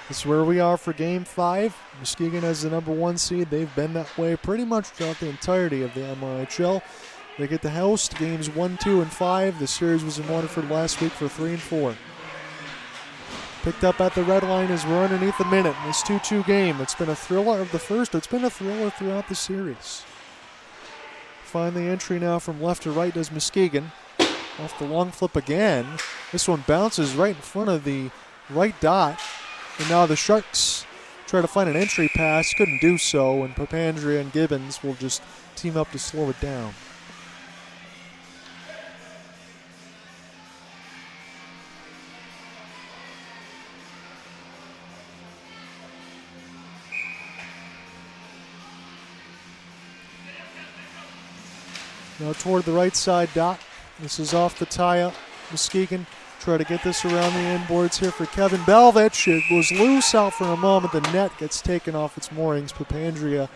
This is where we are for Game 5. Muskegon has the #1 seed. They've been that way pretty much throughout the entirety of the MIHL. They get to host Games 1, 2, and 5. The series was in Waterford last week for 3 and 4. Picked up at the red line as we're underneath a minute in this 2-2 game. It's been a thriller of the first. It's been a thriller throughout the series. Find the entry now from left to right does Muskegon. Off the long flip again. This one bounces right in front of the right dot. And now the Sharks try to find an entry pass. Couldn't do so. And Papandrea and Gibbons will just team up to slow it down. Now toward the right side dot. This is off the tie-up. Muskegon try to get this around the inboards here for Kevin Belvich. It was loose out for a moment. The net gets taken off its moorings. Papandrea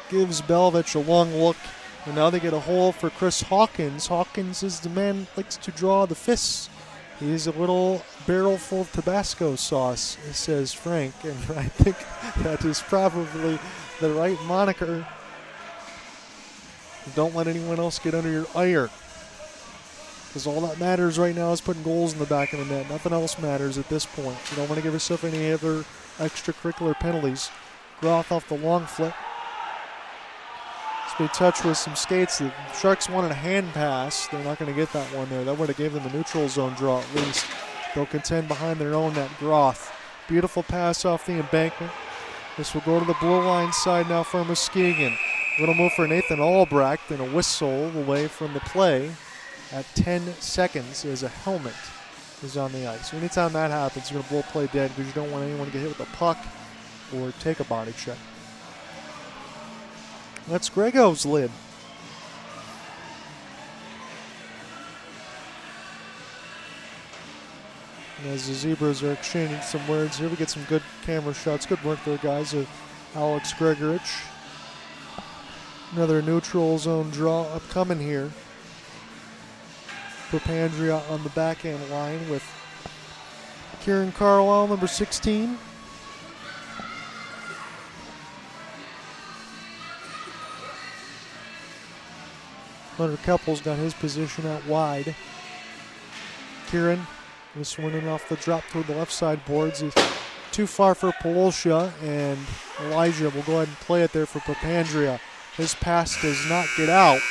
gives Belvich a long look. And now they get a hole for Chris Hawkins. Hawkins is the man who likes to draw the fists. He's a little barrel full of Tabasco sauce, says Frank. And I think that is probably the right moniker. Don't let anyone else get under your ire. Because all that matters right now is putting goals in the back of the net. Nothing else matters at this point. You don't want to give yourself any other extracurricular penalties. Groth off the long flip. It's been touched with some skates. The Sharks wanted a hand pass. They're not going to get that one there. That would have gave them a neutral zone draw at least. They'll contend behind their own net. Groth. Beautiful pass off the embankment. This will go to the blue line side now for Muskegon. Little move for Nathan Albrecht and a whistle away from the play at 10 seconds as a helmet is on the ice. So anytime that happens, you're going to blow play dead because you don't want anyone to get hit with a puck or take a body check. That's Grego's lid. And as the Zebras are exchanging some words here, we get some good camera shots. Good work there, guys, of Alex Gregorich. Another neutral zone draw upcoming here. Papandrea on the backhand line with Kieran Carlisle, number 16. Hunter Keppel's got his position out wide. Kieran, this one in off the drop toward the left side boards. He's too far for Polosha, and Elijah will go ahead and play it there for Papandrea. His pass does not get out,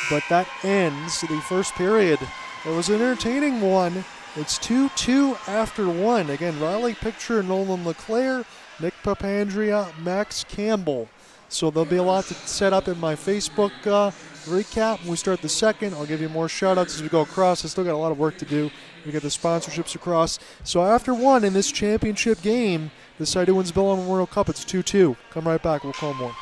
but that ends the first period. It was an entertaining one. It's 2-2 after one. Again, Riley Picture, Nolan LeClaire, Nick Papandrea, Max Campbell. So there'll be a lot to set up in my Facebook recap. When we start the second, I'll give you more shout-outs as we go across. I still got a lot of work to do. We get the sponsorships across. So after one in this championship game, The side who wins Belmont Memorial Cup. It's 2-2. Come right back. We'll call more.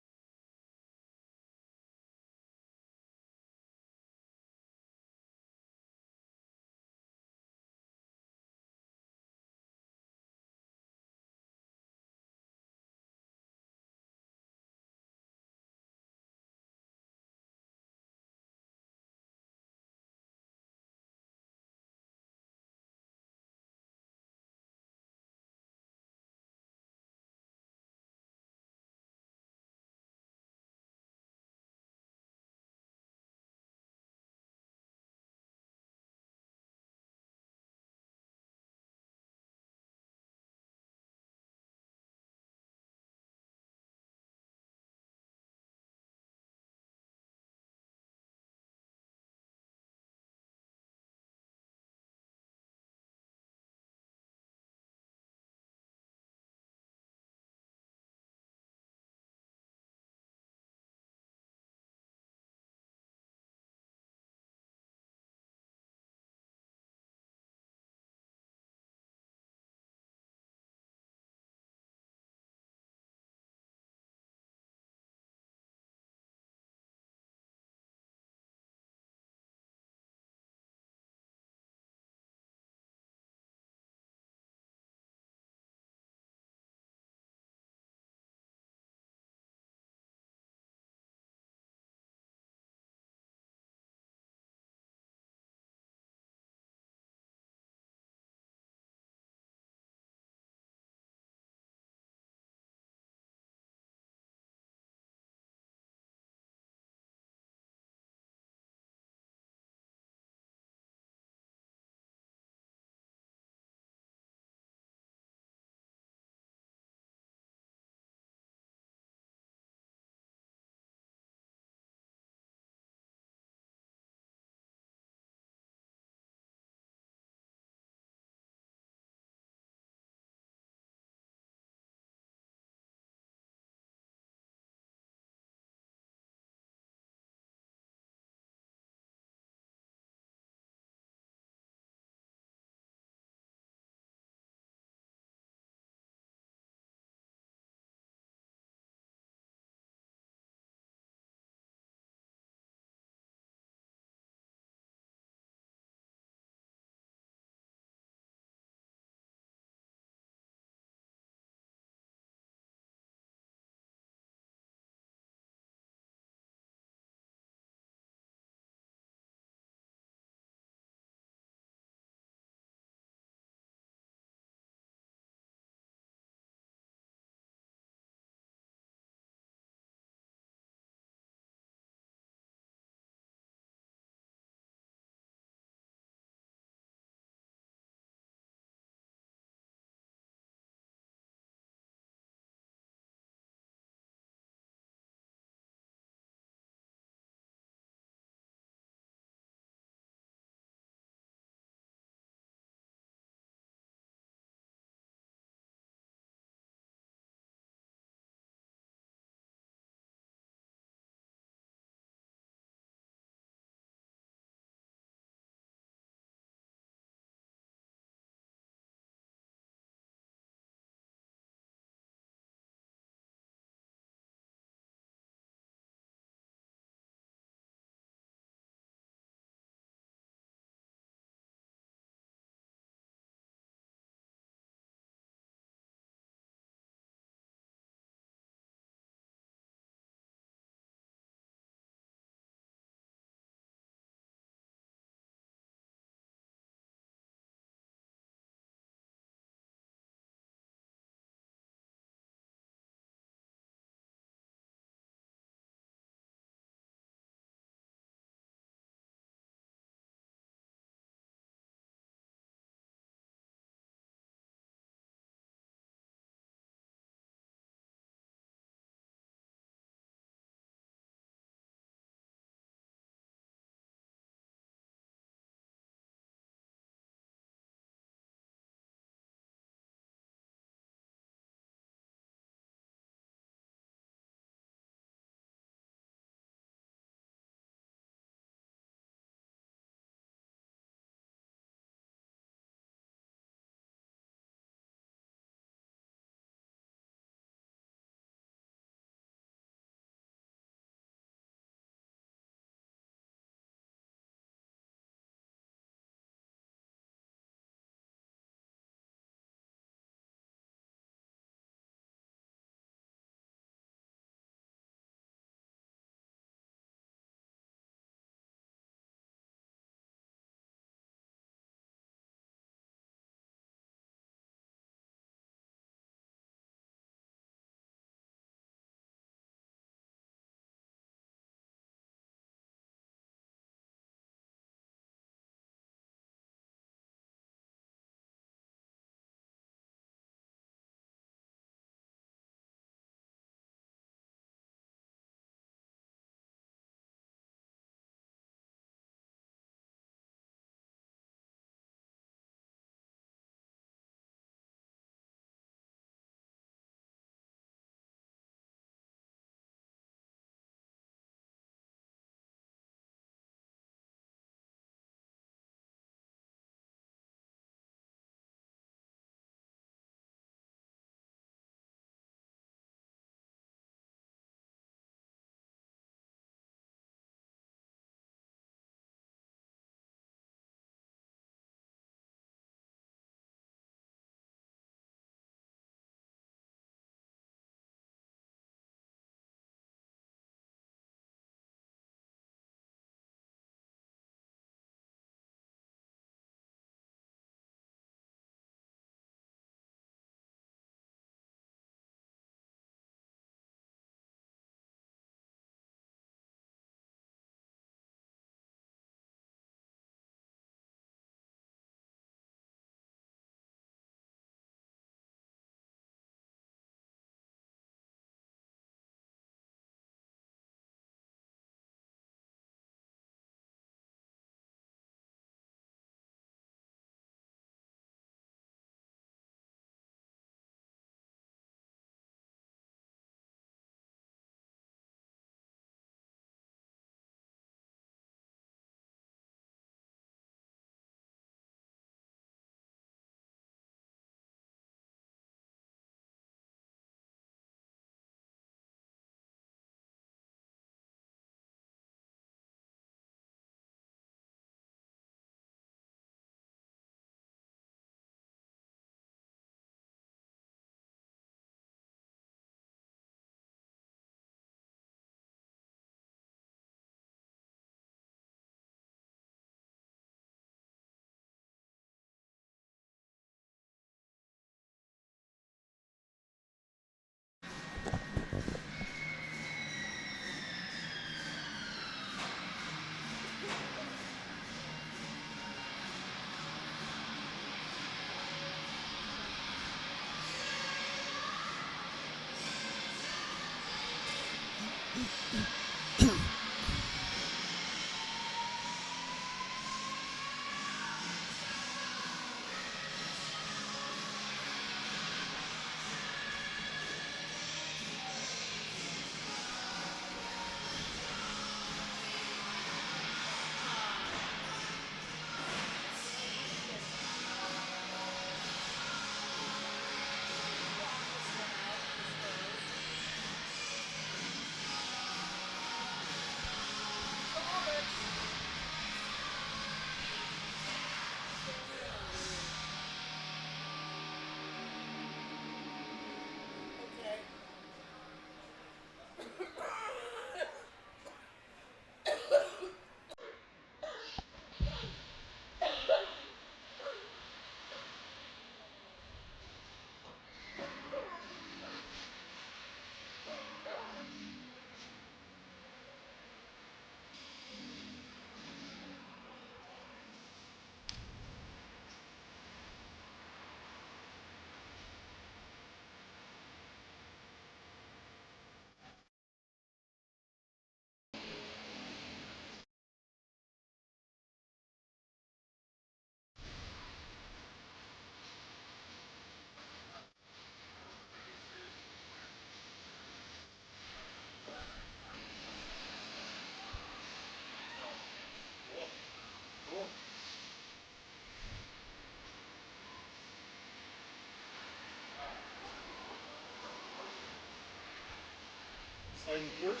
Sliding first.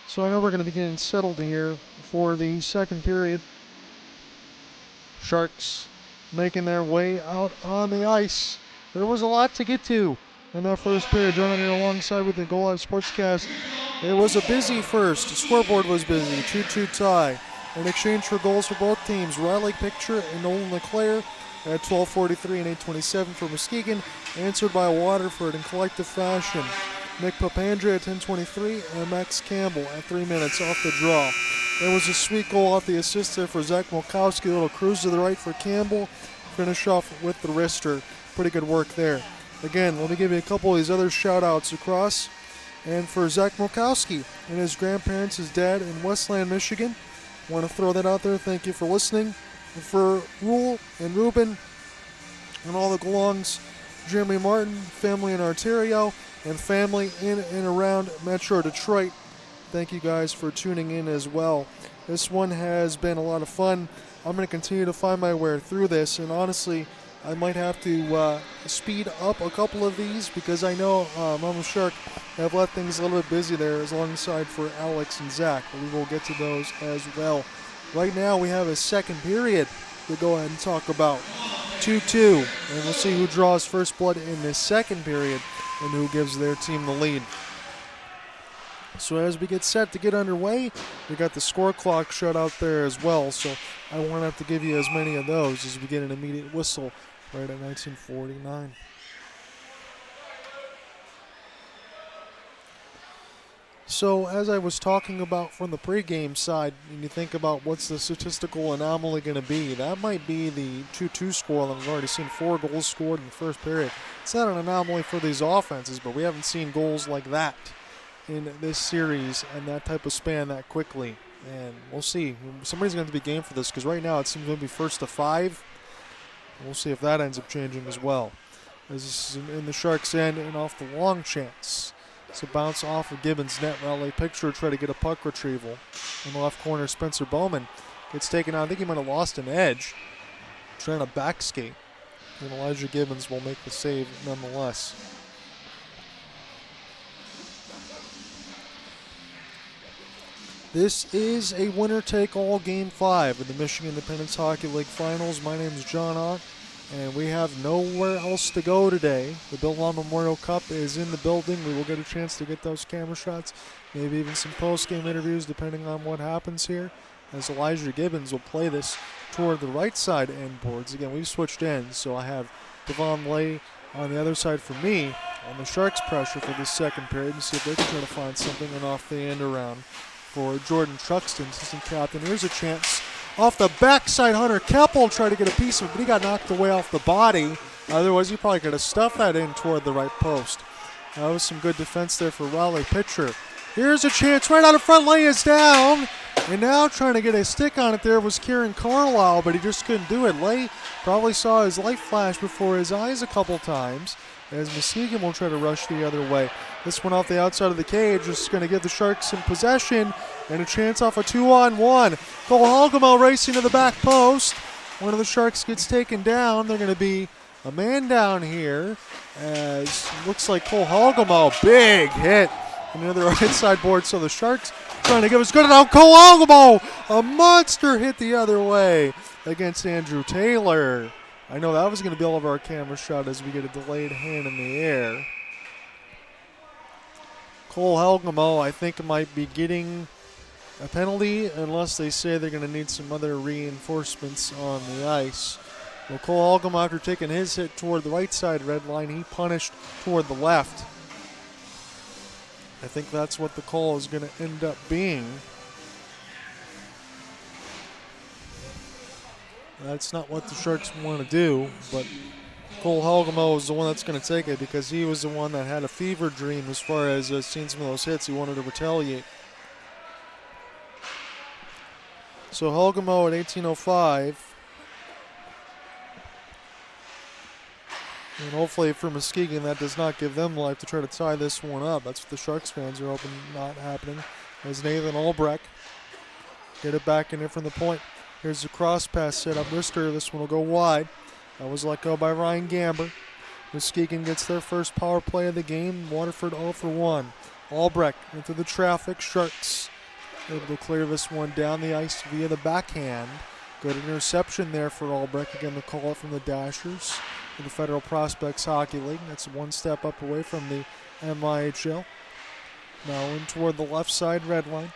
So I know we're going to be getting settled here for the second period. Sharks making their way out on the ice. There was a lot to get to in that first period. Joining here alongside with the Goal Live Sportscast. It was a busy first. The scoreboard was busy. 2-2 tie. In exchange for goals for both teams, Riley Picture and Nolan LeClaire at 12:43 and 8:27 for Muskegon, answered by Waterford in collective fashion. Nick Papandrea at 10:23 and Max Campbell at 3 minutes off the draw. There was a sweet goal off the assist there for Zach Molkowski. A little cruise to the right for Campbell. Finish off with the wrister. Pretty good work there. Again, let me give you a couple of these other shout-outs across. And for Zach Molkowski and his grandparents, his dad in Westland, Michigan. Want to throw that out there. Thank you for listening. And for Rule and Ruben and all the Glongs, Jeremy Martin, family in Ontario, and family in and around Metro Detroit. Thank you guys for tuning in as well. This one has been a lot of fun. I'm going to continue to find my way through this, and honestly, I might have to speed up a couple of these because I know Mama Shark have left things a little bit busy there alongside for Alex and Zach. But we will get to those as well. Right now we have a second period to go ahead and talk about. 2-2. And we'll see who draws first blood in this second period and who gives their team the lead. So as we get set to get underway, we got the score clock shut out there as well. So I won't have to give you as many of those as we get an immediate whistle right at 1949. So as I was talking about from the pregame side, when you think about what's the statistical anomaly going to be, that might be the 2-2 score that we've already seen 4 goals scored in the first period. It's not an anomaly for these offenses, but we haven't seen goals like that in this series and that type of span that quickly. And we'll see. Somebody's going to be game for this because right now it seems to be first to 5. We'll see if that ends up changing as well. As this is in the Sharks' end and off the long chance. So bounce off of Gibbons' net. Raleigh picture try to get a puck retrieval. In the left corner, Spencer Bowman gets taken out. I think he might have lost an edge. Trying to back skate. And Elijah Gibbons will make the save nonetheless. This is a winner-take-all Game 5 of the Michigan Independence Hockey League Finals. My name is John Ott, and we have nowhere else to go today. The Bill Long Memorial Cup is in the building. We will get a chance to get those camera shots, maybe even some post-game interviews depending on what happens here, as Elijah Gibbons will play this toward the right side end boards. Again, we've switched ends, so I have Devon Lay on the other side for me on the Sharks pressure for this second period and see if they can try to find something and off the end around for Jordan Truxton, assistant captain. Here's a chance off the backside. Hunter Keppel tried to get a piece of it, but he got knocked away off the body. Otherwise, he probably could have stuffed that in toward the right post. That was some good defense there for Raleigh pitcher. Here's a chance right out of front. Lay is down. And now trying to get a stick on it there was Kieran Carlisle, but he just couldn't do it. Lay probably saw his light flash before his eyes a couple times as Muskegon will try to rush the other way. This one off the outside of the cage is going to give the Sharks some possession and a chance off a 2-on-1. Cole Halgamo racing to the back post. One of the Sharks gets taken down. They're going to be a man down here as looks like Cole Halgamo, big hit into the right side board. So the Sharks trying to give us good enough. Cole Halgamo, a monster hit the other way against Andrew Taylor. I know that was going to be all of our camera shot as we get a delayed hand in the air. Cole Halgamo, I think, might be getting a penalty unless they say they're going to need some other reinforcements on the ice. Well, Cole Halgamo, after taking his hit toward the right side red line, he punished toward the left. I think that's what the call is going to end up being. That's not what the Sharks want to do, but Cole Halgamo is the one that's going to take it because he was the one that had a fever dream as far as seeing some of those hits. He wanted to retaliate. So Halgamo at 18:05. And hopefully for Muskegon that does not give them life to try to tie this one up. That's what the Sharks fans are hoping not happening. As Nathan Albrecht get it back in there from the point. Here's the cross pass set up. Rister, this one will go wide. That was let go by Ryan Gamber. Muskegon gets their first power play of the game. Waterford 0 for 1. Albrecht into the traffic. Sharks able to clear this one down the ice via the backhand. Good interception there for Albrecht. Again, the call from the Dashers in the Federal Prospects Hockey League. That's one step up away from the MIHL. Now in toward the left side red line.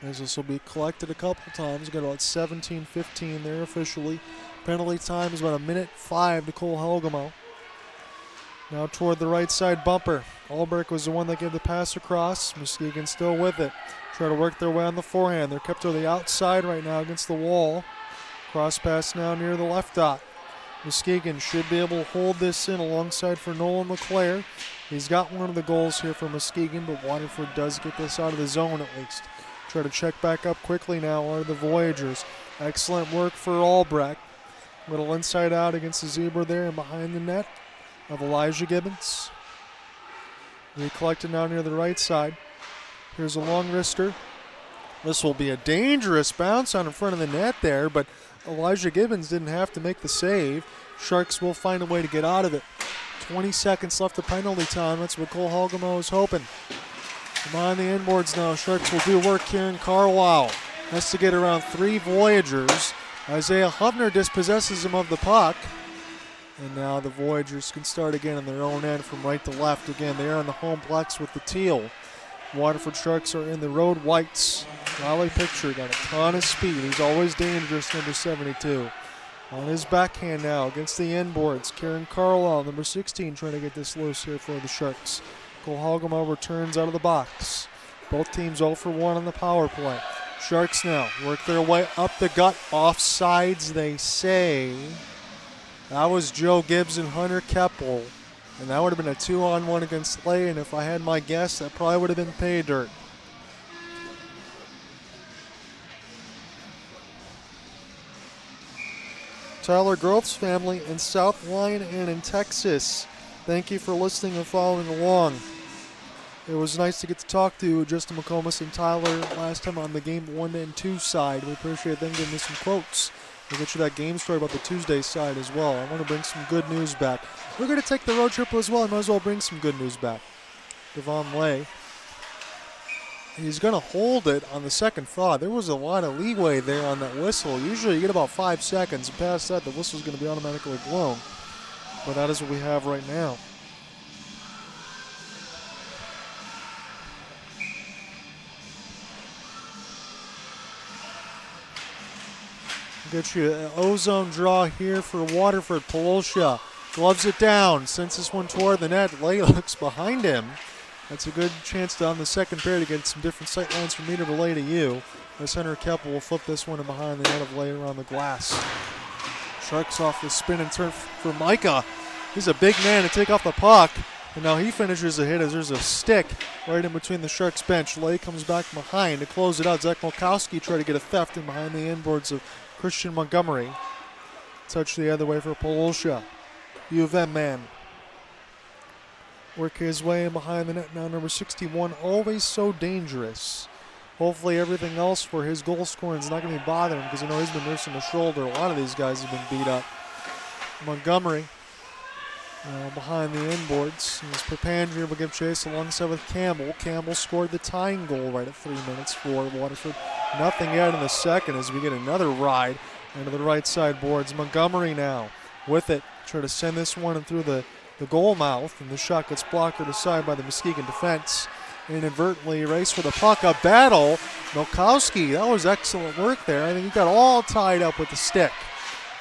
As this will be collected a couple times. Got about 17-15 there officially. Penalty time is about 1:05 to Cole Halgamo. Now toward the right side bumper. Albrecht was the one that gave the pass across. Muskegon still with it. Try to work their way on the forehand. They're kept to the outside right now against the wall. Cross pass now near the left dot. Muskegon should be able to hold this in alongside for Nolan LeClaire. He's got one of the goals here for Muskegon, but Waterford does get this out of the zone at least. Try to check back up quickly now are the Voyagers. Excellent work for Albrecht. Little inside out against the zebra there and behind the net of Elijah Gibbons. Recollected now near the right side. Here's a long wrister. This will be a dangerous bounce on in front of the net there, but Elijah Gibbons didn't have to make the save. Sharks will find a way to get out of it. 20 seconds left of penalty time. That's what Cole Halgamo is hoping. Behind the inboards now. Sharks will do work here in Carlisle. Has to get around 3 Voyagers Isaiah Huffner dispossesses him of the puck. And now the Voyagers can start again on their own end from right to left. Again, they are on the home plex with the teal. Waterford Sharks are in the road whites. Riley Picture got a ton of speed. He's always dangerous, number 72. On his backhand now against the end boards. Kieran Carlisle, number 16, trying to get this loose here for the Sharks. Cole Hogemo returns out of the box. Both teams 0 for 1 on the power play. Sharks now work their way up the gut. Offsides, they say. That was Joe Gibbs and Hunter Keppel. And that would have been a 2-on-1 against Lay, and if I had my guess, that probably would have been pay dirt. Tyler Groth's family in South Lyon and in Texas, thank you for listening and following along. It was nice to get to talk to Justin McComas and Tyler last time on the game 1 and 2 side. We appreciate them giving me some quotes. We'll get you that game story about the Tuesday side as well. I want to bring some good news back. We're going to take the road trip as well. I might as well bring some good news back. Devon Lay. He's going to hold it on the second thaw. There was a lot of leeway there on that whistle. Usually you get about 5 seconds. And past that, the whistle's going to be automatically blown. But that is what we have right now. Get you an ozone draw here for Waterford. Polosha gloves it down, sends this one toward the net. Lay looks behind him. That's a good chance to, on the second pair, to get some different sight lines from me to Lay to you. As Hunter Keppel will flip this one in behind the net of Lay around the glass. Sharks off the spin and turn for Micah. He's a big man to take off the puck. And now he finishes the hit as there's a stick right in between the Sharks bench. Lay comes back behind to close it out. Zach Molkowski tried to get a theft in behind the inboards of Christian Montgomery. Touch the other way for Polosha. U of M man. Work his way in behind the net now, number 61. Always so dangerous. Hopefully everything else for his goal scoring is not going to be bothering him, because I know he's been nursing the shoulder. A lot of these guys have been beat up. Montgomery behind the inboards. As Papandrea will give chase alongside with Campbell. Campbell scored the tying goal right at 3 minutes for Waterford. Nothing yet in the second as we get another ride into the right side boards. Montgomery now with it. Try to send this one through the goal mouth, and the shot gets blocked aside by the Muskegon defense. Inadvertently race for the puck. A battle. Milkowski, that was excellent work there. I think he got all tied up with the stick.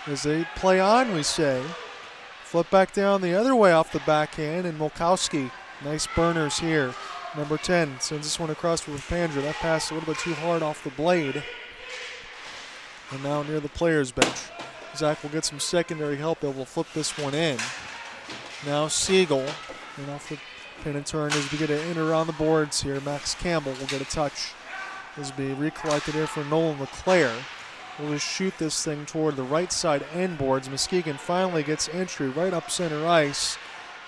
As they play on, we say. Flip back down the other way off the backhand, and Milkowski, nice burners here. Number 10 sends this one across with Pandra. That pass a little bit too hard off the blade. And now near the players' bench. Zach will get some secondary help. They will flip this one in. Now Siegel, and off the pin and turn as we get an in around the boards here. Max Campbell will get a touch. This will be recollected here for Nolan LeClaire. We'll just shoot this thing toward the right side end boards. Muskegon finally gets entry right up center ice.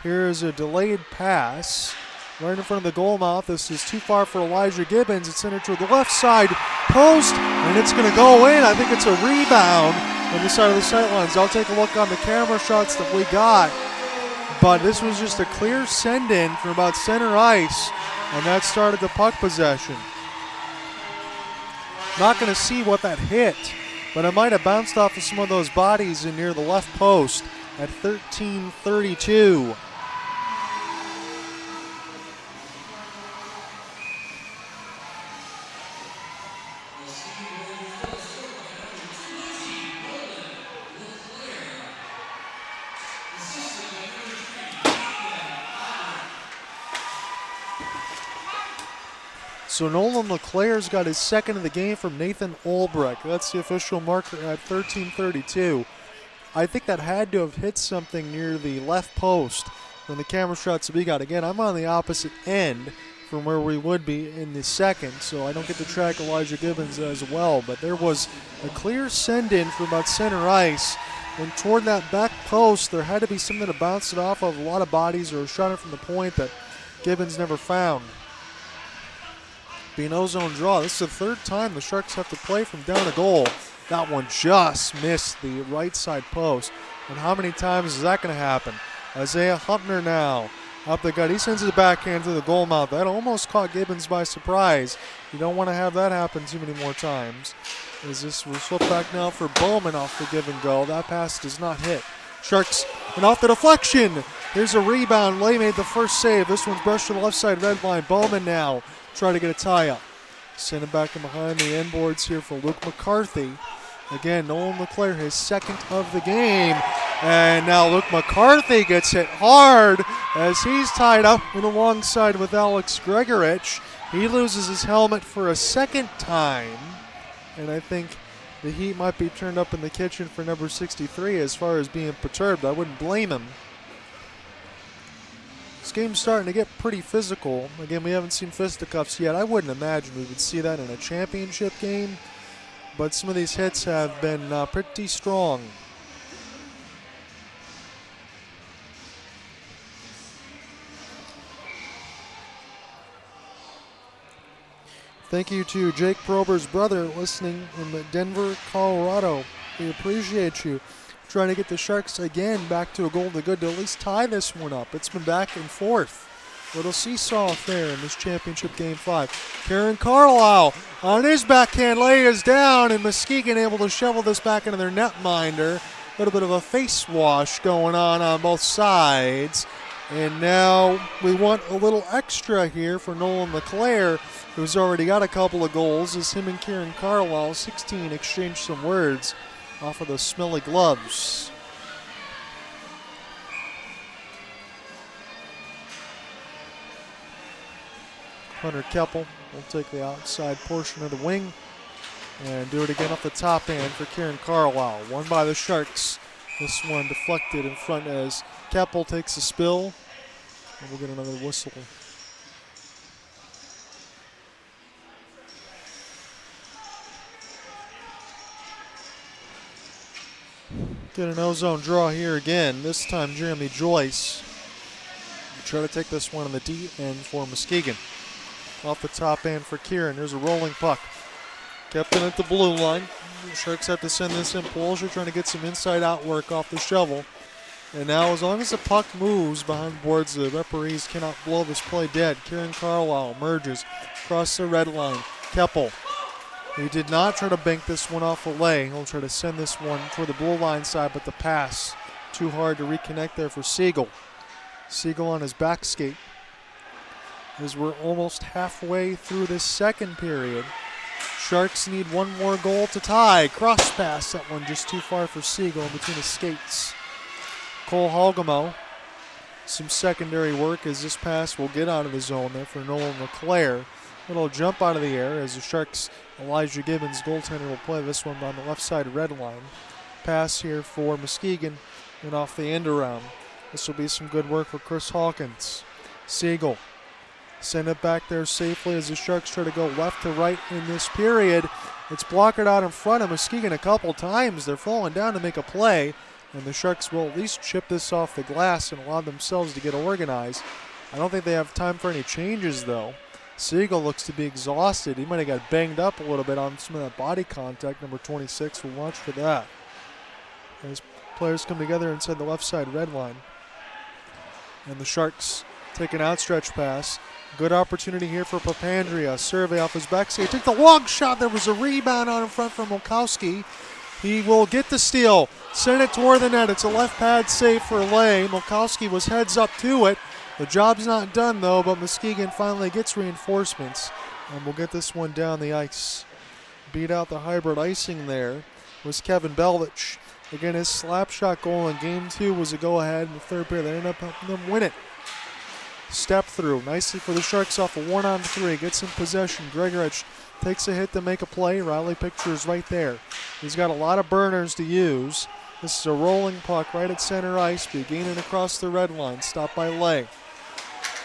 Here's a delayed pass right in front of the goal mouth. This is too far for Elijah Gibbons. It's centered toward the left side post, and it's going to go in. I think it's a rebound on the side of the sightlines. I'll take a look on the camera shots that we got. But this was just a clear send-in from about center ice, and that started the puck possession. Not going to see what that hit, but it might have bounced off of some of those bodies in near the left post at 13:32. So Nolan LeClaire's got his second of the game from Nathan Olbrecht. That's the official marker at 13:32. I think that had to have hit something near the left post from the camera shots that we got. Again, I'm on the opposite end from where we would be in the second, so I don't get to track Elijah Gibbons as well. But there was a clear send-in from about center ice, and toward that back post, there had to be something to bounce it off of. A lot of bodies, or a shot it from the point that Gibbons never found. Being ozone draw. This is the third time the Sharks have to play from down a goal. That one just missed the right side post. And how many times is that going to happen? Isaiah Humpner now Up the gut. He sends his backhand to the goal mouth. That almost caught Gibbons by surprise. You don't want to have that happen too many more times. As this will flip back now for Bowman off the give and go. That pass does not hit. Sharks, and off the deflection. Here's a rebound. Lay made the first save. This one's brushed to the left side red line. Bowman now try to get a tie up. Send it back in behind the end boards here for Luke McCarthy. Again, Nolan LeClaire, his second of the game. And now Luke McCarthy gets hit hard as he's tied up in alongside with Alex Gregorich. He loses his helmet for a second time. And I think the heat might be turned up in the kitchen for number 63 as far as being perturbed. I wouldn't blame him. This game's starting to get pretty physical. Again, we haven't seen fisticuffs yet. I wouldn't imagine we would see that in a championship game. But some of these hits have been pretty strong. Thank you to Jake Prober's brother listening in Denver, Colorado. We appreciate you. Trying to get the Sharks again back to a goal to good to at least tie this one up. It's been back and forth. Little seesaw affair in this championship game 5. Karen Carlisle on his backhand lay is down, and Muskegon able to shovel this back into their netminder. A little bit of a face wash going on both sides. And now we want a little extra here for Nolan LeClaire, who's already got a couple of goals, as him and Karen Carlisle, 16, exchange some words off of the smelly gloves. Hunter Keppel will take the outside portion of the wing and do it again off the top hand for Karen Carlisle. Won by the Sharks. This one deflected in front as Keppel takes a spill. And we'll get another whistle. Get an ozone draw here again. This time Jeremy Joyce will try to take this one on the D end for Muskegon. Off the top end for Kieran. There's a rolling puck. Kept in at the blue line. The Sharks have to send this in. Polsher trying to get some inside-out work off the shovel. And now, as long as the puck moves behind the boards, the referees cannot blow this play dead. Kieran Carlisle merges across the red line. Keppel. He did not try to bank this one off a lay. He'll try to send this one toward the blue line side, but the pass too hard to reconnect there for Siegel. Siegel on his back skate. As we're almost halfway through this second period. Sharks need one more goal to tie. Cross pass, that one just too far for Siegel in between his skates. Cole Halgamo, some secondary work as this pass will get out of the zone there for Nolan LeClaire. Little jump out of the air as the Sharks, Elijah Gibbons, goaltender, will play this one on the left side red line. Pass here for Muskegon and off the end around. This will be some good work for Chris Hawkins. Siegel. Send it back there safely as the Sharks try to go left to right in this period. It's blocked out in front of Muskegon a couple times. They're falling down to make a play, and the Sharks will at least chip this off the glass and allow themselves to get organized. I don't think they have time for any changes, though. Siegel looks to be exhausted. He might have got banged up a little bit on some of that body contact. Number 26, we'll watch for that. As players come together inside the left side red line. And the Sharks take an outstretched pass. Good opportunity here for Papandrea. Survey off his backside. Take the long shot. There was a rebound out in front from Mulkowski. He will get the steal. Send it toward the net. It's a left pad save for Lay. Mulkowski was heads up to it. The job's not done, though, but Muskegon finally gets reinforcements. And we'll get this one down the ice. Beat out the hybrid icing there was Kevin Belvich. Again, his slap shot goal in Game 2 was a go-ahead in the third period. They ended up helping them win it. Step through nicely for the Sharks off a 1-on-3. Gets in possession. Gregorich takes a hit to make a play. Riley picture is right there. He's got a lot of burners to use. This is a rolling puck right at center ice. Beginning across the red line. Stopped by Lay.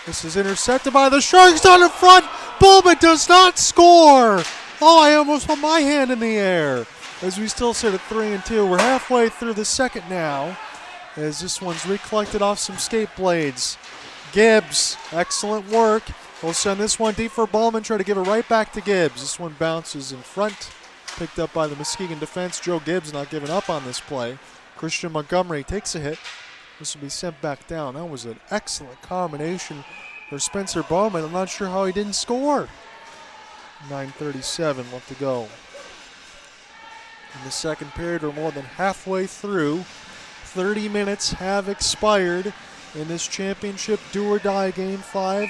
This is intercepted by the Sharks down in front. Bowman does not score. Oh, I almost put my hand in the air. As we still sit at 3-2. We're halfway through the second now. As this one's recollected off some skate blades. Gibbs, excellent work. We'll send this one deep for Bowman, try to give it right back to Gibbs. This one bounces in front, picked up by the Muskegon defense. Joe Gibbs not giving up on this play. Christian Montgomery takes a hit, This will be sent back down. That was an excellent combination for Spencer Bowman. I'm not sure how he didn't score. 9:37 left to go. In the second period, we're more than halfway through. 30 minutes have expired in this championship do-or-die Game 5.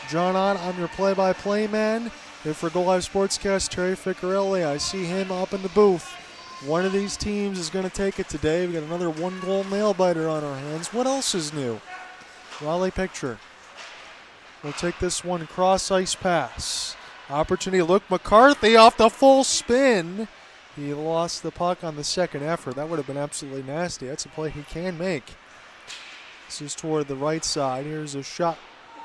John Ott, I'm your play-by-play man. Here for Go Live Sportscast, Terry Ficcarelli. I see him up in the booth. One of these teams is going to take it today. We've got another one-goal nail-biter on our hands. What else is new? Raleigh Picture. We'll take this one cross-ice pass. Opportunity, Luke McCarthy off the full spin. He lost the puck on the second effort. That would have been absolutely nasty. That's a play he can make. This is toward the right side. Here's a shot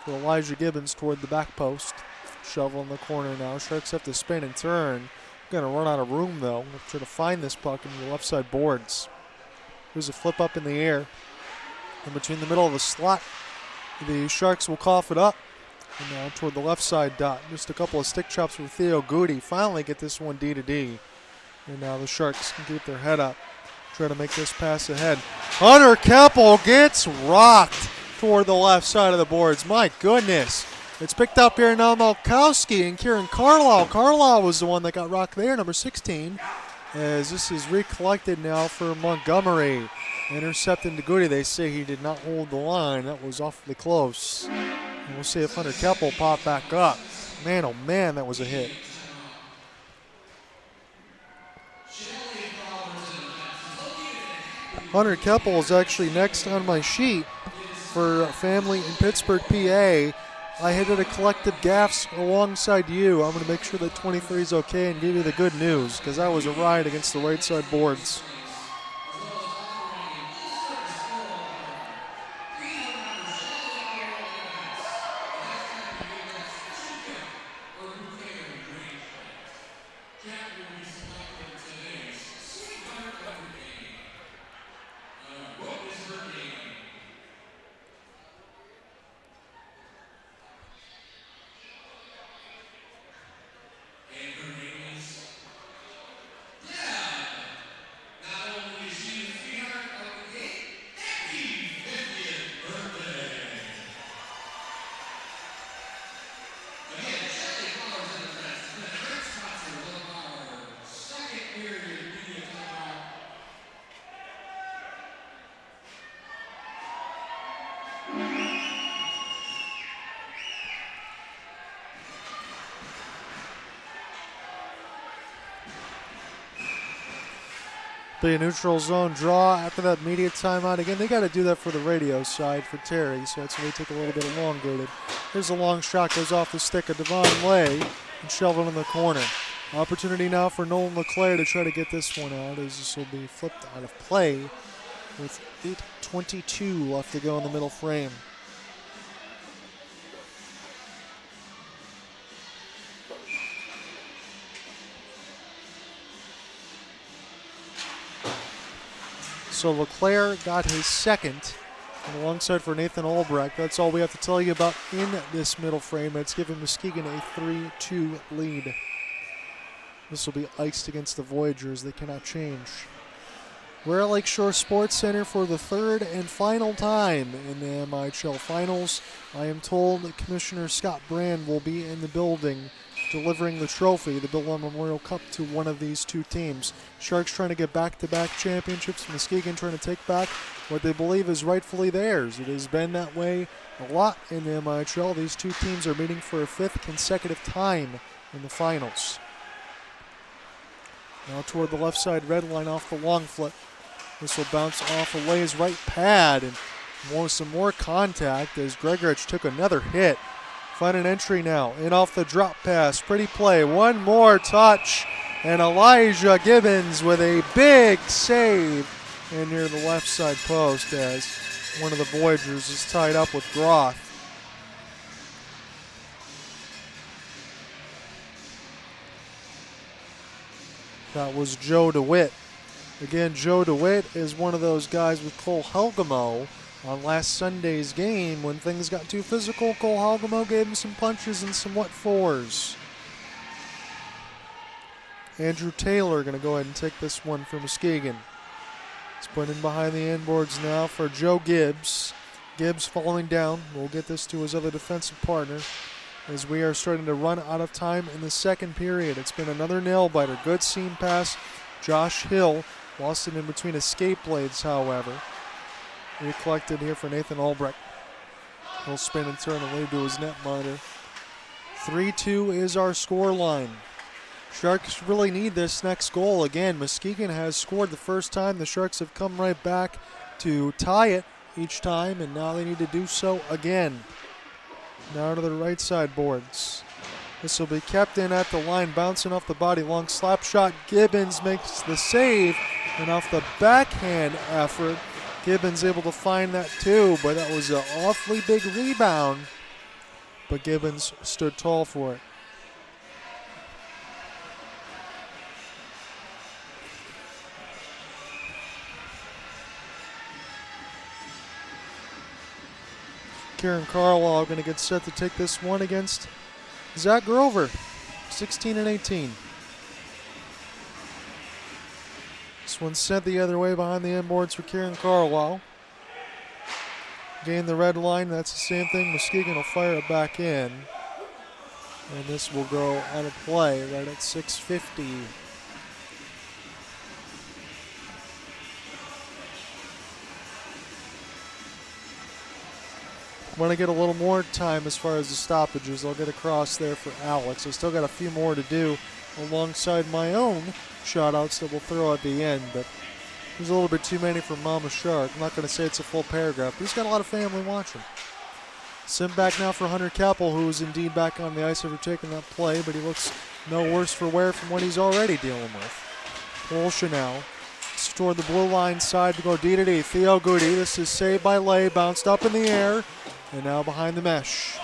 for Elijah Gibbons toward the back post. Shovel in the corner now. Sharks have to spin and turn. Going to run out of room, though. We'll try to find this puck in the left side boards. There's a flip up in the air. In between the middle of the slot, the Sharks will cough it up. And now toward the left side dot. Just a couple of stick chops for Theo Goody. Finally get this one D to D. And now the Sharks can keep their head up. Try to make this pass ahead. Hunter Keppel gets rocked toward the left side of the boards. My goodness. It's picked up here now, Malkowski and Kieran Carlisle. Carlisle was the one that got rocked there, number 16. As this is recollected now for Montgomery. Intercepting to Goody. They say he did not hold the line. That was awfully close. And we'll see if Hunter Keppel pop back up. Man, oh man, that was a hit. Hunter Keppel is actually next on my sheet for family in Pittsburgh, PA. I hit a collective gaffes alongside you. I'm going to make sure that 23 is okay and give you the good news, because that was a ride against the right side boards. Be a neutral zone draw after that immediate timeout. Again, they got to do that for the radio side for Terry, so that's why they take a little bit elongated. Here's a long shot, goes off the stick of Devon Lay and shoveled in the corner. Opportunity now for Nolan LeClaire to try to get this one out, as this will be flipped out of play with 8:22 left to go in the middle frame. So LeClaire got his second, and alongside for Nathan Albrecht. That's all we have to tell you about in this middle frame. It's given Muskegon a 3-2 lead. This will be iced against the Voyagers. They cannot change. We're at Lakeshore Sports Center for the third and final time in the MIHL Finals. I am told that Commissioner Scott Brand will be in the building delivering the trophy, the Bill Long Memorial Cup, to one of these two teams. Sharks trying to get back-to-back championships. Muskegon trying to take back what they believe is rightfully theirs. It has been that way a lot in the MIHL. These two teams are meeting for a fifth consecutive time in the finals. Now toward the left side red line off the long flip. This will bounce off of Lay's right pad and some more contact as Gregorich took another hit. Find an entry now, in off the drop pass, pretty play, one more touch, and Elijah Gibbons with a big save in near the left side post as one of the Voyagers is tied up with Groth. That was Joe DeWitt. Again, Joe DeWitt is one of those guys with Cole Helgamo. On last Sunday's game, when things got too physical, Cole Helgamo gave him some punches and some what fours. Andrew Taylor going to go ahead and take this one for Muskegon. It's put in behind the inboards now for Joe Gibbs. Gibbs falling down. We'll get this to his other defensive partner as we are starting to run out of time in the second period. It's been another nail-biter. Good seam pass. Josh Hill lost it in between escape blades, however. Recollected here for Nathan Albrecht. He'll spin and turn and lead to his net monitor. 3-2 is our score line. Sharks really need this next goal. Again, Muskegon has scored the first time. The Sharks have come right back to tie it each time, and now they need to do so again. Now to the right side boards. This will be kept in at the line, bouncing off the body. Long slap shot. Gibbons makes the save, and off the backhand effort, Gibbons able to find that too, but that was an awfully big rebound. But Gibbons stood tall for it. Kieran Carlisle going to get set to take this one against Zach Grover, 16 and 18. This one's sent the other way behind the inboards for Kieran Carlisle. Gain the red line, that's the same thing. Muskegon will fire it back in. And this will go out of play right at 6:50. Want to get a little more time as far as the stoppages. I'll get across there for Alex. I still got a few more to do alongside my own shout-outs that we'll throw at the end, but there's a little bit too many for Mama Shark. I'm not going to say it's a full paragraph, but he's got a lot of family watching. Sent back now for Hunter Kappel, who is indeed back on the ice after taking that play, but he looks no worse for wear from what he's already dealing with. Polsha now. It's toward the blue line side to go D-to-D. Theo Goody. This is saved by Lay. Bounced up in the air. And now behind the mesh.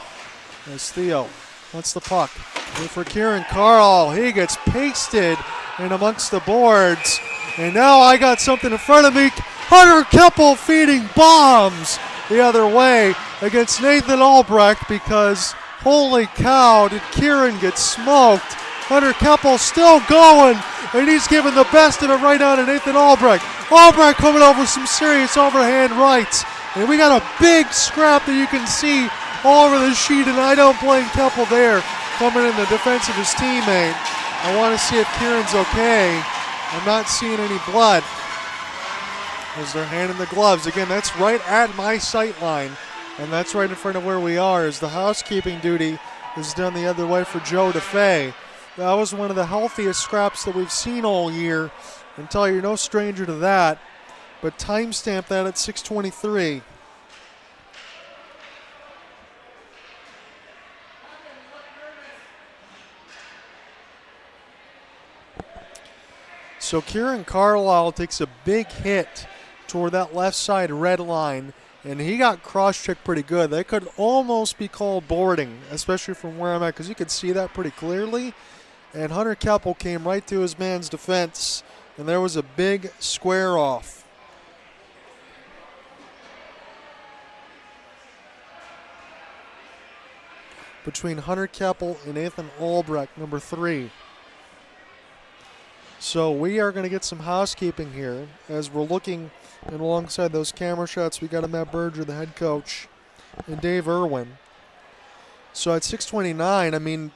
As Theo wants the puck. Here for Kieran Carl. He gets pasted in amongst the boards. And now I got something in front of me. Hunter Keppel feeding bombs the other way against Nathan Albrecht, because holy cow, did Kieran get smoked. Hunter Keppel still going, and he's giving the best of it right down to Nathan Albrecht. Albrecht coming over with some serious overhand rights. And we got a big scrap that you can see all over the sheet, and I don't blame Keppel there, coming in the defense of his teammate. I want to see if Kieran's okay. I'm not seeing any blood as they're handing the gloves. Again, that's right at my sight line, and that's right in front of where we are, as the housekeeping duty is done the other way for Joe DeFay. That was one of the healthiest scraps that we've seen all year, until you're no stranger to that. But timestamp that at 6:23. So Kieran Carlisle takes a big hit toward that left side red line, and he got cross-checked pretty good. That could almost be called boarding, especially from where I'm at, because you could see that pretty clearly. And Hunter Keppel came right to his man's defense, and there was a big square off. Between Hunter Keppel and Nathan Albrecht, number 3. So we are going to get some housekeeping here as we're looking, and alongside those camera shots, we got a Matt Berger, the head coach, and Dave Irwin. So at 6:29, I mean,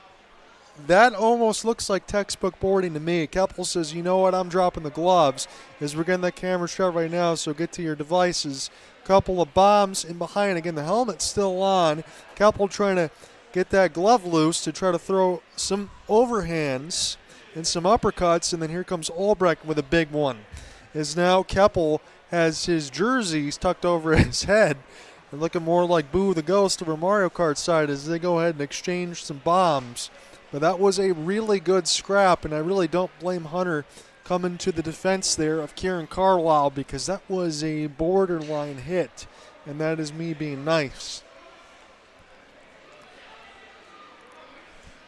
that almost looks like textbook boarding to me. Keppel says, you know what, I'm dropping the gloves, as we're getting that camera shot right now, so get to your devices. Couple of bombs in behind. Again, the helmet's still on. Keppel trying to get that glove loose to try to throw some overhands and some uppercuts, and then here comes Albrecht with a big one. As now Keppel has his jerseys tucked over his head and looking more like Boo the Ghost over Mario Kart side as they go ahead and exchange some bombs. But that was a really good scrap, and I really don't blame Hunter coming to the defense there of Kieran Carlisle, because that was a borderline hit, and that is me being nice.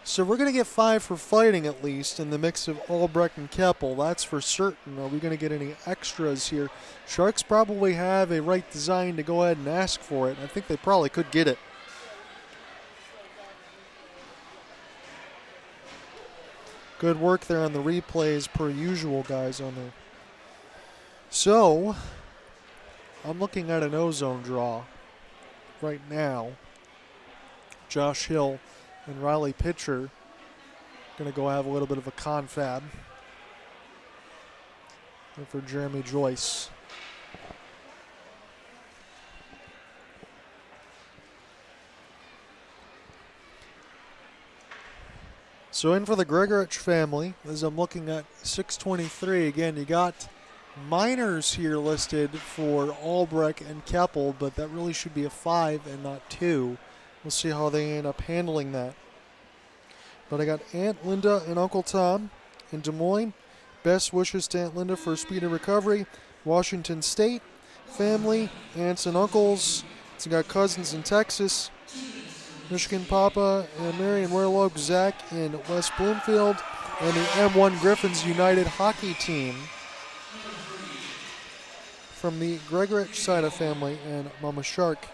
So we're going to get 5 for fighting at least in the mix of Albrecht and Keppel. That's for certain. Are we going to get any extras here? Sharks probably have a right design to go ahead and ask for it. I think they probably could get it. Good work there on the replays per usual, guys, on So, I'm looking at an ozone draw right now. Josh Hill and Riley Pitcher going to go have a little bit of a confab. And for Jeremy Joyce. So in for the Gregorich family, as I'm looking at 623, again, you got minors here listed for Albrecht and Keppel, but that really should be a 5 and not 2. We'll see how they end up handling that. But I got Aunt Linda and Uncle Tom in Des Moines. Best wishes to Aunt Linda for speedy recovery. Washington State family, aunts and uncles. So got cousins in Texas. Michigan Papa and Mary and Royal Oak Zach in West Bloomfield. And the M1 Griffins United hockey team from the Gregorich side of family and Mama Shark.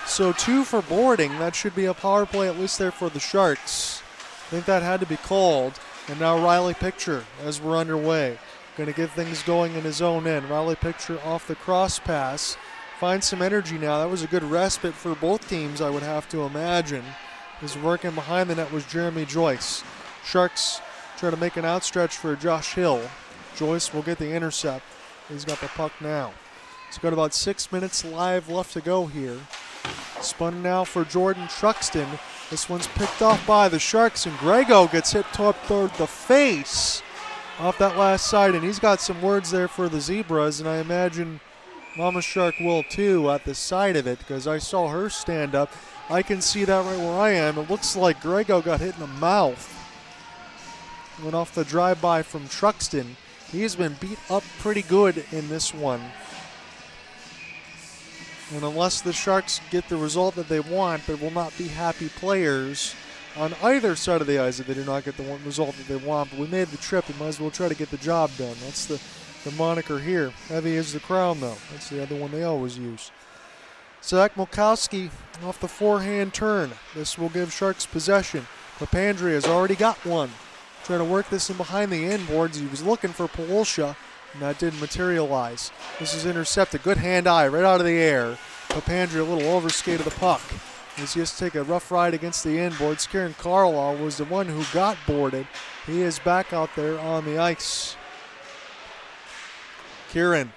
So 2 for boarding. That should be a power play at least there for the Sharks. I think that had to be called. And now Riley Pitcher as we're underway. Going to get things going in his own end. Riley Pitcher off the cross pass. Finds some energy now. That was a good respite for both teams, I would have to imagine. His working behind the net was Jeremy Joyce. Sharks try to make an outstretch for Josh Hill. Joyce will get the intercept. He's got the puck now. He's got about 6 minutes live left to go here. Spun now for Jordan Truxton. This one's picked off by the Sharks, and Grego gets hit toward the face off that last side, and he's got some words there for the Zebras, and I imagine Mama Shark will too at the side of it, because I saw her stand up. I can see that right where I am. It looks like Grego got hit in the mouth. Went off the drive-by from Truxton. He's been beat up pretty good in this one. And unless the Sharks get the result that they want, there will not be happy players on either side of the ice if they do not get the result that they want. But we made the trip. We might as well try to get the job done. That's the moniker here. Heavy is the crown, though. That's the other one they always use. Zach Mulkowski off the forehand turn. This will give Sharks possession. Papandrea has already got one. Trying to work this in behind the inboards. He was looking for Polsha, and that didn't materialize. This is intercepted. Good hand-eye right out of the air. Papandrea a little overskate of the puck. As he has to take a rough ride against the inboards. Kieran Carlisle was the one who got boarded. He is back out there on the ice. Kieran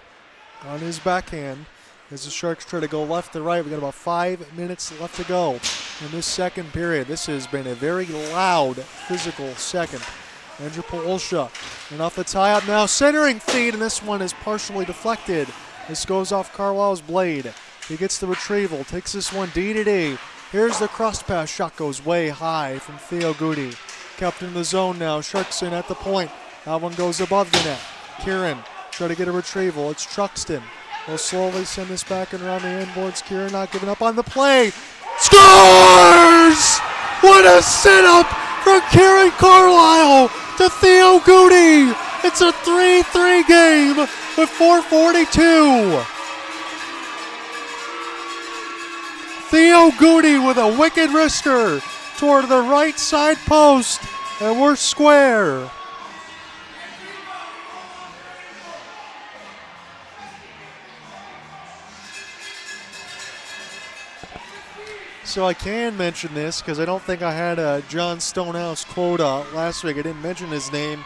on his backhand as the Sharks try to go left to right. We got about 5 minutes left to go in this second period. This has been a very loud, physical second. Andrew Polsha, and off the tie-up now, centering feed, and this one is partially deflected. This goes off Carlisle's blade. He gets the retrieval, takes this one D-to-D. Here's the cross pass. Shot goes way high from Theo Goody. Kept in the zone now. Sharks in at the point. That one goes above the net. Kieran try to get a retrieval. It's Truxton. We'll slowly send this back and around the inboards. Kieran not giving up on the play. Scores! What a setup from Kieran Carlisle to Theo Goody. It's a 3-3 game with 4:42. Theo Goody with a wicked wrister toward the right side post, and we're square. So I can mention this because I don't think I had a John Stonehouse quota last week. I didn't mention his name,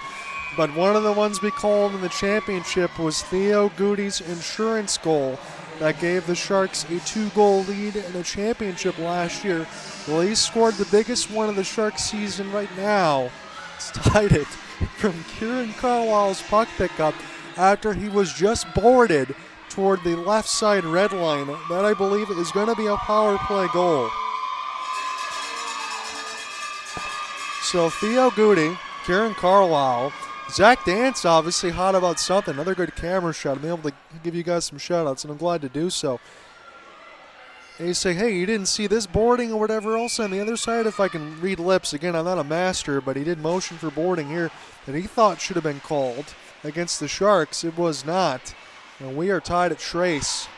but one of the ones we called in the championship was Theo Goody's insurance goal that gave the Sharks a 2-goal lead in the championship last year. Well, he scored the biggest one of the Sharks season right now. It's tied it from Kieran Carlisle's puck pickup after he was just boarded toward the left side red line. That, I believe, is going to be a power play goal. So Theo Goody, Kieran Carlisle, Zach Dance obviously hot about something. Another good camera shot. I'm able to give you guys some shout-outs, and I'm glad to do so. And you say, hey, you didn't see this boarding or whatever else on the other side? If I can read lips. Again, I'm not a master, but he did motion for boarding here that he thought should have been called against the Sharks. It was not. And we are tied at trace.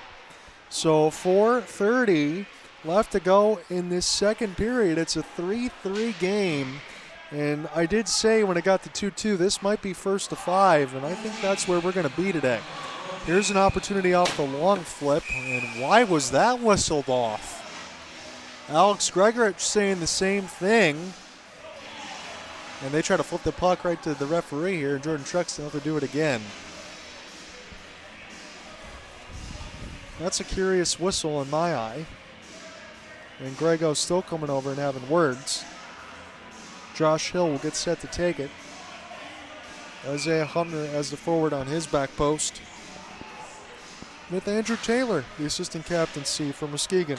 So 4:30 left to go in this second period. It's a 3-3 game. And I did say when it got to 2-2, this might be first to 5, and I think that's where we're going to be today. Here's an opportunity off the long flip, and why was that whistled off? Alex Gregorich saying the same thing. And they try to flip the puck right to the referee here. Jordan Truxton will have to do it again. That's a curious whistle in my eye. And Grego's still coming over and having words. Josh Hill will get set to take it. Isaiah Humner as the forward on his back post. With Andrew Taylor, the assistant captaincy for Muskegon.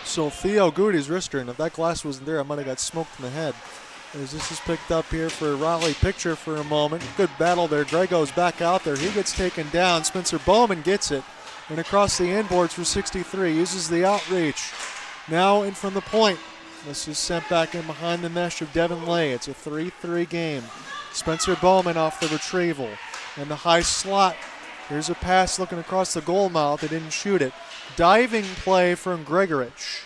So Theo Goody's wrister, and if that glass wasn't there, I might have got smoked in the head. As this is picked up here for a Raleigh picture for a moment. Good battle there. Grego's back out there. He gets taken down. Spencer Bowman gets it. And across the inboards for 63. Uses the outreach. Now in from the point. This is sent back in behind the mesh of Devin Lay. It's a 3-3 game. Spencer Bowman off the retrieval. And the high slot. Here's a pass looking across the goal mouth. They didn't shoot it. Diving play from Gregorich.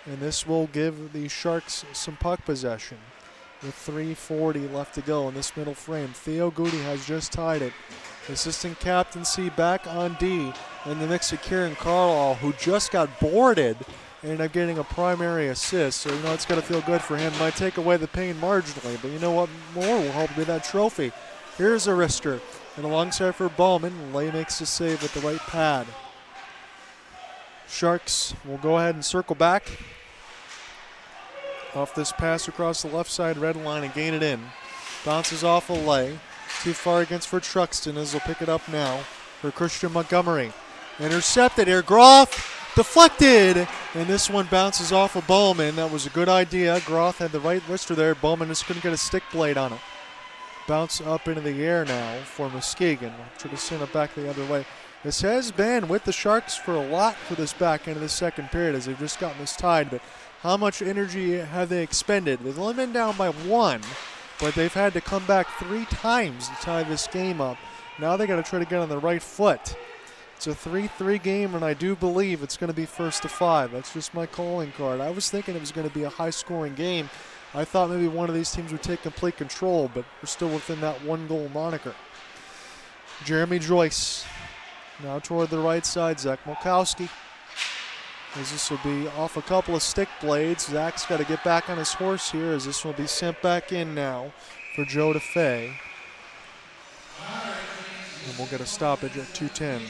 And this will give the Sharks some puck possession. With 3:40 left to go in this middle frame. Theo Goody has just tied it. Assistant captaincy back on D. In the mix of Kieran Carlisle, who just got boarded and ended up getting a primary assist. So, it's got to feel good for him. Might take away the pain marginally, but you know what more will help with that trophy. Here's a wrister. And alongside for Bowman, Lay makes the save with the right pad. Sharks will go ahead and circle back. Off this pass across the left side red line and gain it in. Bounces off a Lay. Too far against for Truxton as they'll pick it up now for Christian Montgomery. Intercepted here. Groff deflected. And this one bounces off of Bowman. That was a good idea. Groff had the right wrister there. Bowman just couldn't get a stick blade on it. Bounce up into the air now for Muskegon. Try to send it back the other way. This has been with the Sharks for a lot for this back end of the second period as they've just gotten this tied. But how much energy have they expended? They've only been down by 1, but they've had to come back 3 times to tie this game up. Now they got to try to get on the right foot. It's a 3-3 game, and I do believe it's going to be first to 5. That's just my calling card. I was thinking it was going to be a high-scoring game. I thought maybe one of these teams would take complete control, but we're still within that 1-goal moniker. Jeremy Joyce now toward the right side. Zach Mulkowski. As this will be off a couple of stick blades. Zach's got to get back on his horse here as this will be sent back in now for Joe DeFay. And we'll get a stoppage at 2:10.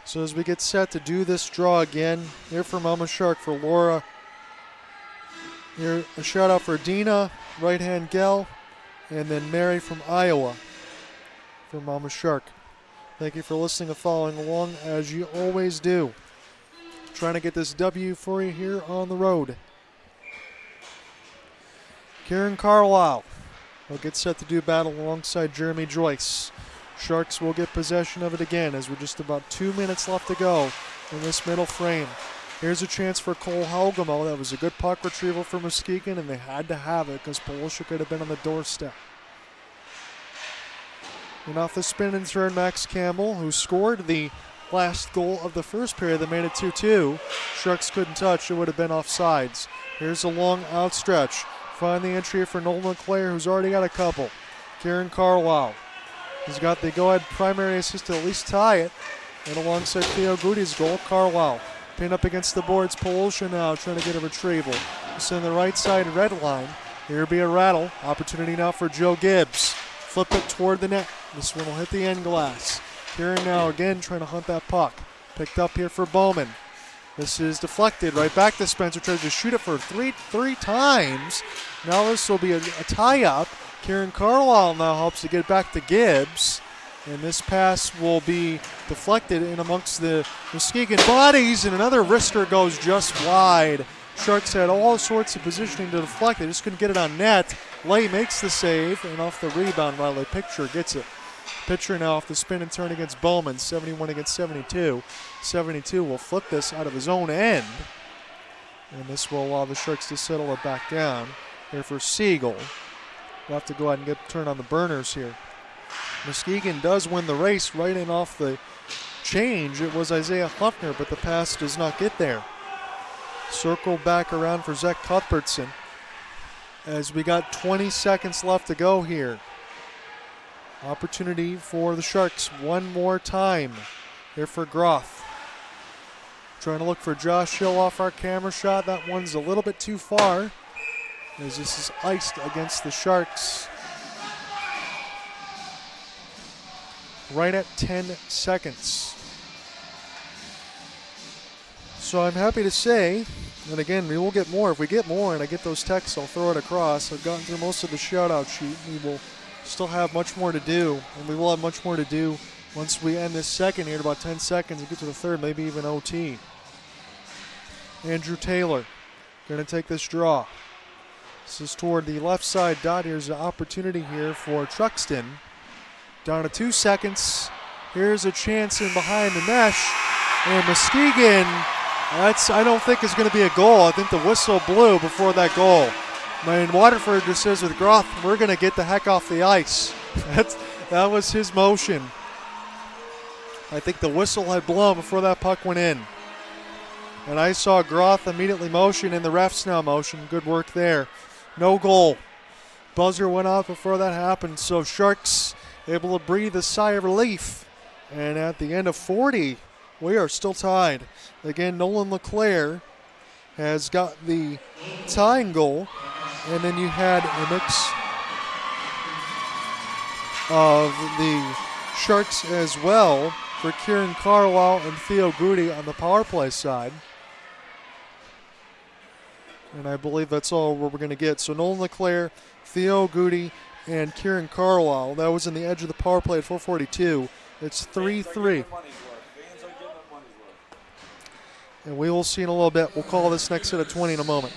So as we get set to do this draw again, here for Mama Shark for Laura. Here a shout out for Dina, right hand gal, and then Mary from Iowa for Mama Shark. Thank you for listening and following along as you always do. Trying to get this W for you here on the road. Kieran Carlisle will get set to do battle alongside Jeremy Joyce. Sharks will get possession of it again as we're just about 2 minutes left to go in this middle frame. Here's a chance for Cole Helgamo. That was a good puck retrieval for Muskegon, and they had to have it because Polosha could have been on the doorstep. And off the spin and turn, Max Campbell, who scored the last goal of the first period that made it 2-2. Sharks couldn't touch. It would have been offsides. Here's a long outstretch. Find the entry for Nolan LeClaire, who's already got a couple. Kieran Carlisle. He's got the go-ahead primary assist to at least tie it. And alongside Theo Goody's goal, Carlisle. Pinned up against the boards, Polosha now trying to get a retrieval. It's on the right side red line. Here be a rattle. Opportunity now for Joe Gibbs. Flip it toward the net. This one will hit the end glass. Kieran now again trying to hunt that puck. Picked up here for Bowman. This is deflected right back to Spencer. Tries to shoot it for three times. Now this will be a tie-up. Kieran Carlisle now helps to get back to Gibbs. And this pass will be deflected in amongst the Muskegon bodies. And another wrister goes just wide. Sharks had all sorts of positioning to deflect. They just couldn't get it on net. Lay makes the save. And off the rebound, Riley Picture gets it. Pitcher now off the spin and turn against Bowman, 71 against 72. 72 will flip this out of his own end. And this will allow the Sharks to settle it back down. Here for Siegel. We'll have to go ahead and get the turn on the burners here. Muskegon does win the race right in off the change. It was Isaiah Huffner, but the pass does not get there. Circle back around for Zach Cuthbertson as we got 20 seconds left to go here. Opportunity for the Sharks one more time. Here for Groth. Trying to look for Josh Hill off our camera shot. That one's a little bit too far as this is iced against the Sharks. Right at 10 seconds. So I'm happy to say, and again, we will get more. If we get more and I get those texts, I'll throw it across. I've gotten through most of the shout-out sheet. We will still have much more to do, and we will have much more to do once we end this second here in about 10 seconds and get to the third, maybe even OT. Andrew Taylor going to take this draw. This is toward the left side dot. Here's an opportunity here for Truxton. Down to 2 seconds. Here's a chance in behind the mesh. And Muskegon, I don't think is going to be a goal. I think the whistle blew before that goal. And Waterford just says with Groth, we're going to get the heck off the ice. That was his motion. I think the whistle had blown before that puck went in. And I saw Groth immediately motion and the refs now motion. Good work there. No goal. Buzzer went off before that happened. So Sharks able to breathe a sigh of relief. And at the end of 40, we are still tied. Again, Nolan LeClaire has got the tying goal. And then you had a mix of the Sharks as well for Kieran Carlisle and Theo Goody on the power play side. And I believe that's all we're going to get. So Nolan LeClaire, Theo Goody, and Kieran Carlisle. That was in the edge of the power play at 4:42. It's 3-3. And we will see in a little bit. We'll call this next set of 20 in a moment.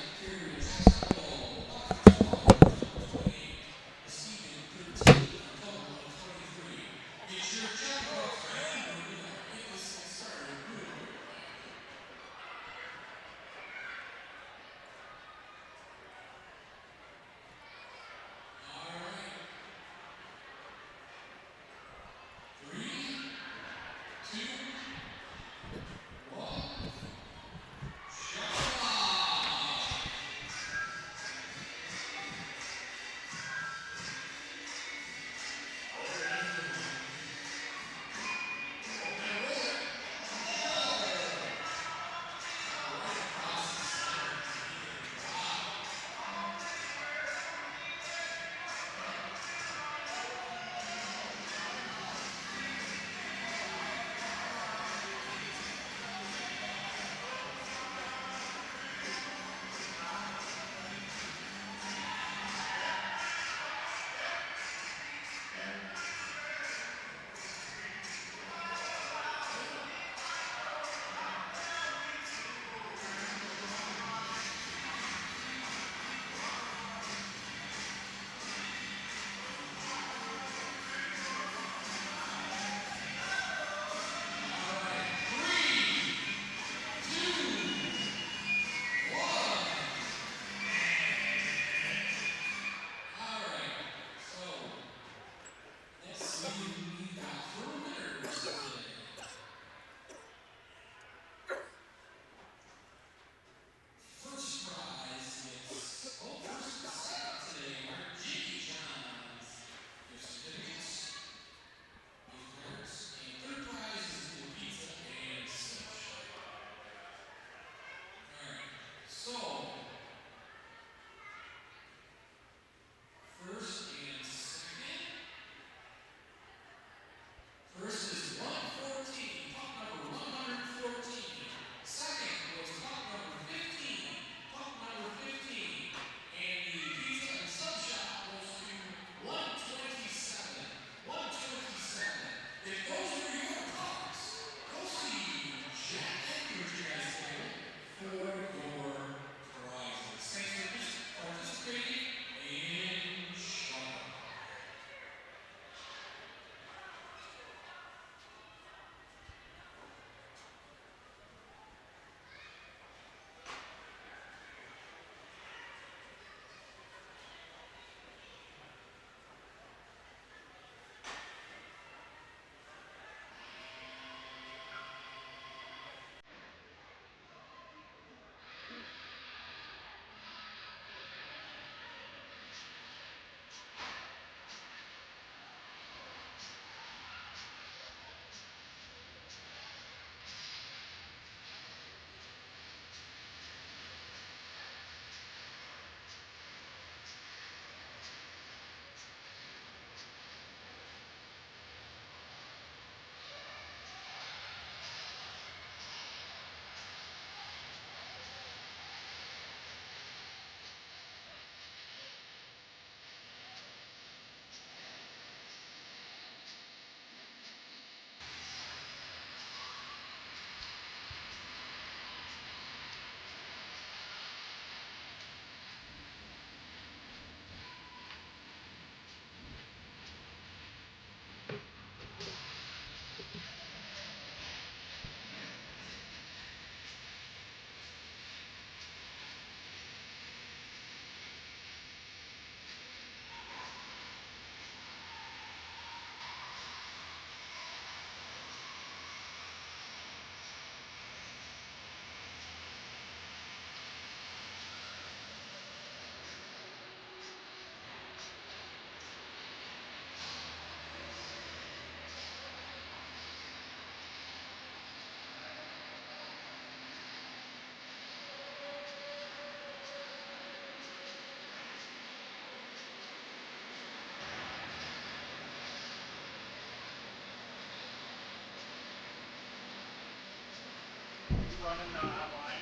You running online?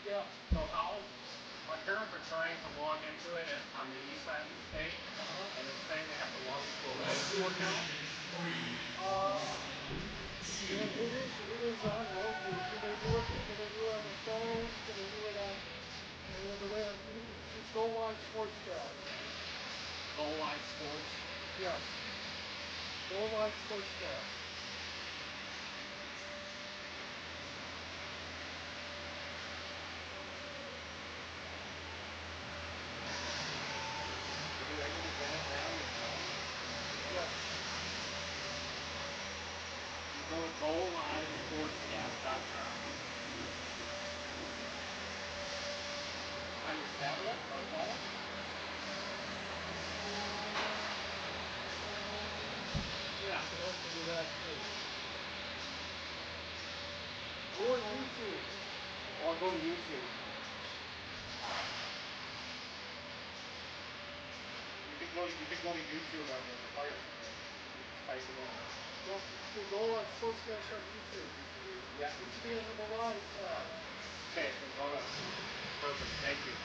Yeah. So how? My parents are trying to log into it on the east side of the state, and it's saying they have to log into a Roku account. It is on Roku. Can they do it? Can they do it on their phone? Can they do it on the way? It's Go Live Sportscast. Go Live Sports. Yes. Go Live Sportscast. Are you able to get it there on your phone? Yes. You go to GoLiveSportscast.com. On your tablet or phone? Yeah. You can also do that too. Or YouTube. Or go to YouTube. You can go to YouTube on your Fire Stick. You just type it in. Go Live Sportscast on YouTube. Yeah. It should be under the live tab. Okay, so go to. Perfect. Thank you.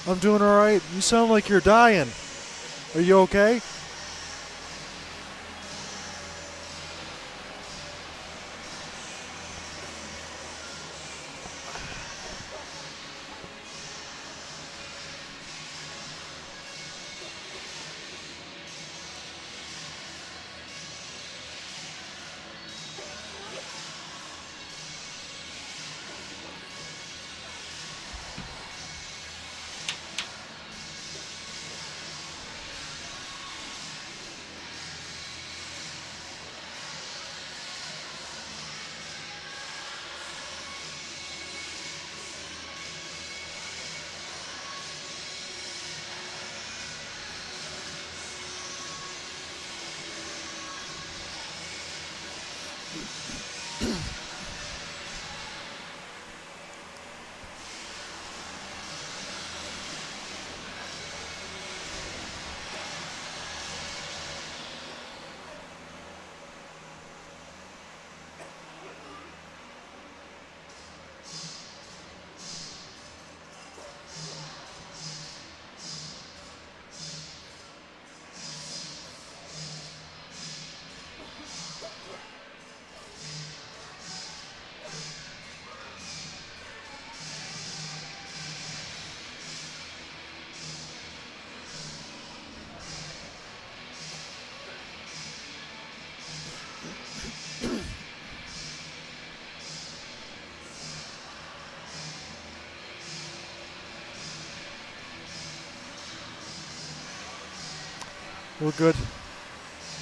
I'm doing all right. You sound like you're dying. Are you okay? We're good.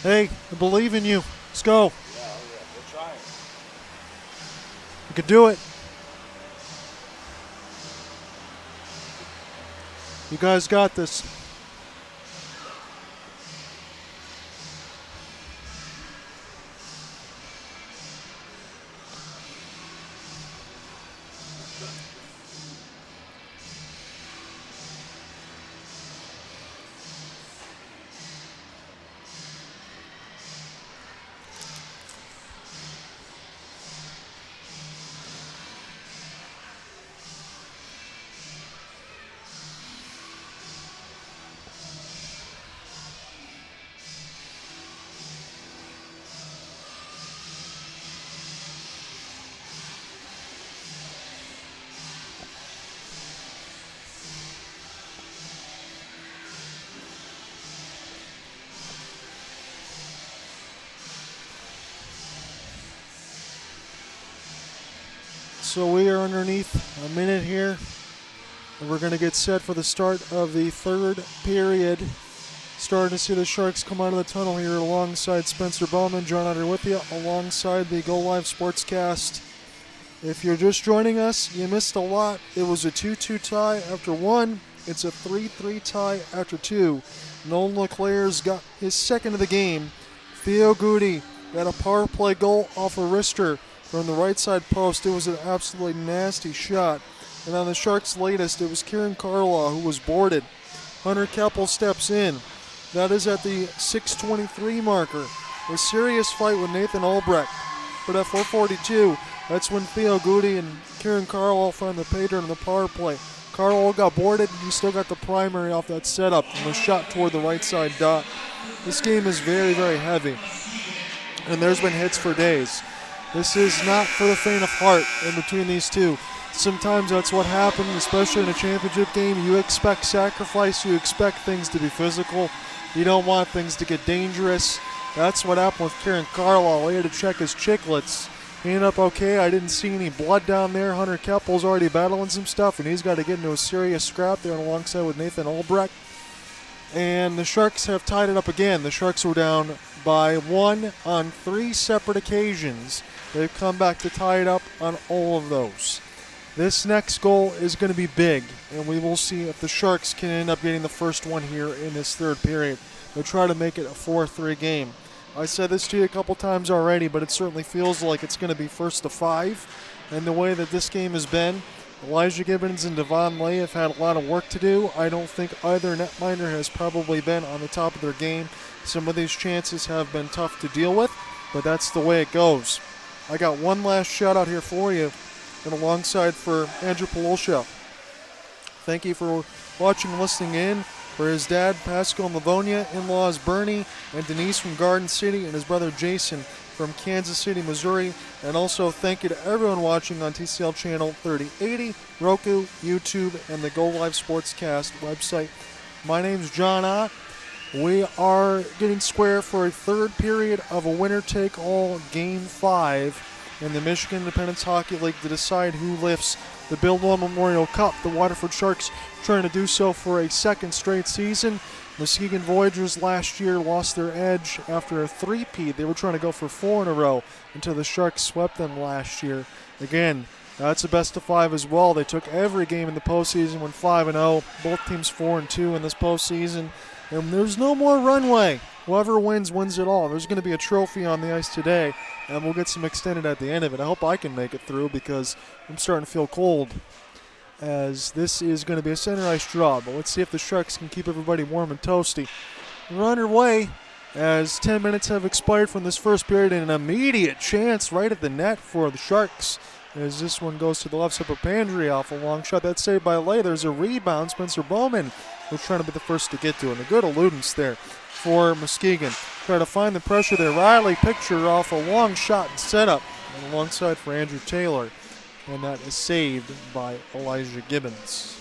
Hey, I believe in you. Let's go. Yeah, we're trying. You can do it. You guys got this. So we are underneath a minute here, and we're going to get set for the start of the third period. Starting to see the Sharks come out of the tunnel here alongside Spencer Bowman. John Utter with you alongside the Go Live Sportscast. If you're just joining us, you missed a lot. It was a 2-2 tie after one. It's a 3-3 tie after two. Nolan LeClaire's got his second of the game. Theo Goody got a power play goal off a wrister from the right side post. It was an absolutely nasty shot. And on the Sharks' latest, it was Kieran Carlaw who was boarded. Hunter Keppel steps in. That is at the 6:23 marker. A serious fight with Nathan Albrecht. But at 4:42, that's when Theo Goody and Kieran Carlaw find the pay dirt on the power play. Carlaw got boarded, and he still got the primary off that setup and was shot toward the right side dot. This game is very, very heavy. And there's been hits for days. This is not for the faint of heart in between these two. Sometimes that's what happens, especially in a championship game. You expect sacrifice. You expect things to be physical. You don't want things to get dangerous. That's what happened with Kieran Carlaw. He had to check his chiclets. He ended up okay. I didn't see any blood down there. Hunter Keppel's already battling some stuff, and he's got to get into a serious scrap there alongside with Nathan Albrecht. And the Sharks have tied it up again. The Sharks were down by one on 3 separate occasions. They've come back to tie it up on all of those. This next goal is going to be big, and we will see if the Sharks can end up getting the first one here in this third period. They'll try to make it a 4-3 game. I said this to you a couple times already, but it certainly feels like it's going to be first to 5. And the way that this game has been, Elijah Gibbons and Devon Lay have had a lot of work to do. I don't think either netminder has probably been on the top of their game. Some of these chances have been tough to deal with, but that's the way it goes. I got one last shout out here for you, and alongside for Andrew Polosha. Thank you for watching and listening in. For his dad, Pascal and Livonia, in-laws Bernie and Denise from Garden City, and his brother Jason from Kansas City, Missouri. And also thank you to everyone watching on TCL Channel 3080, Roku, YouTube, and the Go Live Sportscast website. My name's John Ott. We are getting square for a third period of a winner-take-all Game 5 in the Michigan Independence Hockey League to decide who lifts the Bill Law Memorial Cup. The Waterford Sharks trying to do so for a second straight season. Muskegon Voyagers last year lost their edge after a three-peat. They were trying to go for 4 in a row until the Sharks swept them last year. Again, that's a best of 5 as well. They took every game in the postseason, went 5-0. Both teams 4-2 in this postseason. And there's no more runway. Whoever wins, wins it all. There's going to be a trophy on the ice today, and we'll get some extended at the end of it. I hope I can make it through because I'm starting to feel cold, as this is going to be a center ice draw. But let's see if the Sharks can keep everybody warm and toasty. We're underway as 10 minutes have expired from this first period, and an immediate chance right at the net for the Sharks as this one goes to the left side of Pandry off a long shot. That's saved by Lay. There's a rebound. Spencer Bowman was trying to be the first to get to it. And a good eludence there for Muskegon. Try to find the pressure there. Riley Picture off a long shot and setup and alongside for Andrew Taylor. And that is saved by Elijah Gibbons.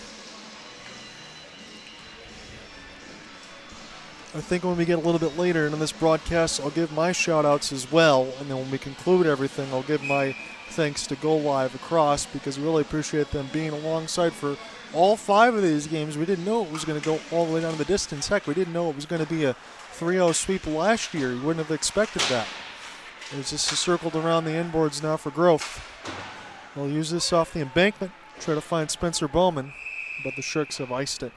I think when we get a little bit later in this broadcast, I'll give my shout-outs as well. And then when we conclude everything, I'll give my thanks to Go Live across because we really appreciate them being alongside for all 5 of these games. We didn't know it was going to go all the way down to the distance. Heck, we didn't know it was going to be a 3-0 sweep last year. You wouldn't have expected that. It's just circled around the inboards now for growth. We'll use this off the embankment, try to find Spencer Bowman, but the Sharks have iced it.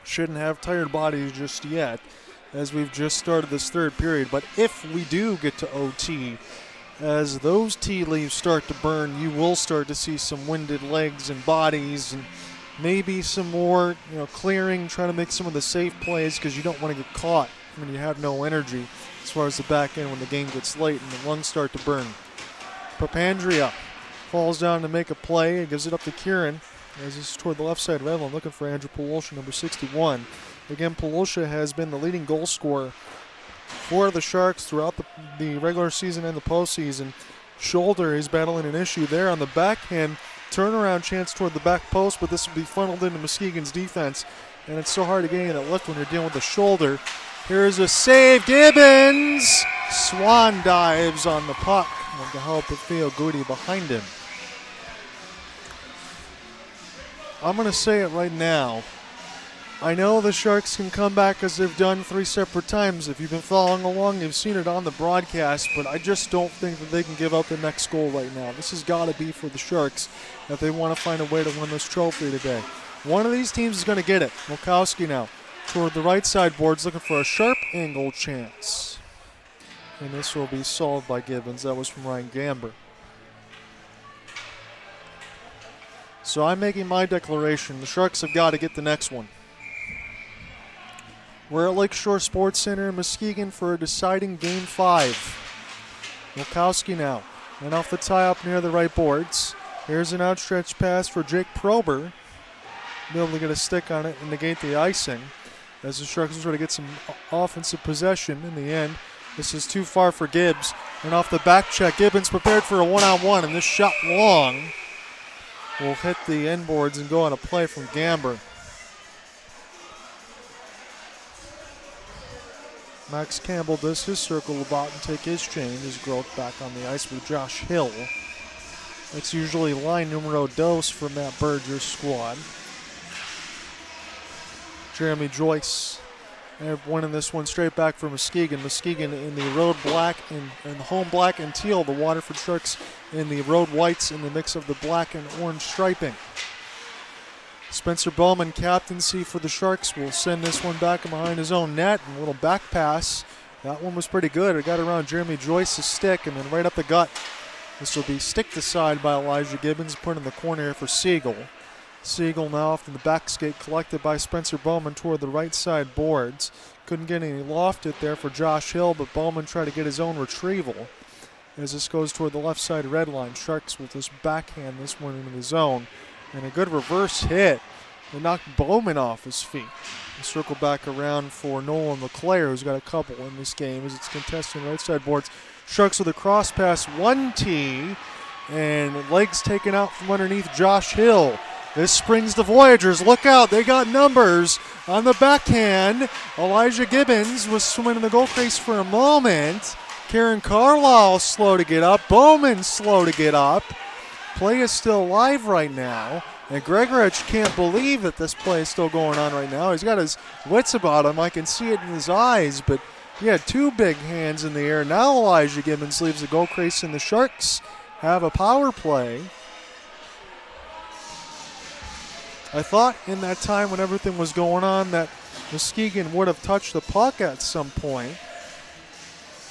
Shouldn't have tired bodies just yet as we've just started this third period, but if we do get to OT, as those tea leaves start to burn, you will start to see some winded legs and bodies and maybe some more clearing, trying to make some of the safe plays because you don't want to get caught when you have no energy as far as the back end when the game gets late and the lungs start to burn. Papandrea falls down to make a play and gives it up to Kieran as this is toward the left side of Evelyn, looking for Andrew Polosha, number 61. Again, Polosha has been the leading goal scorer for the Sharks throughout the regular season and the postseason. Shoulder is battling an issue there on the backhand. Turnaround chance toward the back post, but this will be funneled into Muskegon's defense. And it's so hard to get that lift when you're dealing with the shoulder. Here's a save. Gibbons swan dives on the puck to help Theo Goody behind him. I'm going to say it right now. I know the Sharks can come back as they've done 3 separate times. If you've been following along, you've seen it on the broadcast, but I just don't think that they can give up the next goal right now. This has got to be for the Sharks if they want to find a way to win this trophy today. One of these teams is going to get it. Milkowski now toward the right side boards looking for a sharp angle chance. And this will be solved by Gibbons. That was from Ryan Gamber. So I'm making my declaration. The Sharks have got to get the next one. We're at Lakeshore Sports Center in Muskegon for a deciding Game 5. Milkowski now. And off the tie up near the right boards. Here's an outstretched pass for Jake Prober. Be able to get a stick on it and negate the icing. As the Sharks try to get some offensive possession in the end. This is too far for Gibbs. And off the back check, Gibbons prepared for a one-on-one. And this shot long will hit the end boards and go on a play from Gamber. Max Campbell does his circle about and take his change, his growth back on the ice with Josh Hill. It's usually line numero dos for Matt Berger's squad. Jeremy Joyce winning this one straight back for Muskegon. Muskegon in the road black and the home black and teal. The Waterford Sharks in the road whites in the mix of the black and orange striping. Spencer Bowman, captaincy for the Sharks, will send this one back behind his own net. And a little back pass. That one was pretty good. It got around Jeremy Joyce's stick and then right up the gut. This will be sticked aside by Elijah Gibbons, put in the corner here for Siegel. Siegel now off in the back skate, collected by Spencer Bowman toward the right side boards. Couldn't get any lofted there for Josh Hill, but Bowman tried to get his own retrieval. As this goes toward the left side red line, Sharks will just backhand this one into the zone. And a good reverse hit They knocked Bowman off his feet. They circle back around for Nolan LeClaire, who's got a couple in this game as it's contesting right side boards. Sharks with a cross pass, 1T, and legs taken out from underneath Josh Hill. This springs the Voyagers. Look out, they got numbers on the backhand. Elijah Gibbons was swimming in the goal crease for a moment. Karen Carlisle slow to get up. Bowman slow to get up. Play is still live right now. And Gregorich can't believe that this play is still going on right now. He's got his wits about him. I can see it in his eyes, but he had two big hands in the air. Now Elijah Gibbons leaves the goal crease, and the Sharks have a power play. I thought in that time when everything was going on that Muskegon would have touched the puck at some point.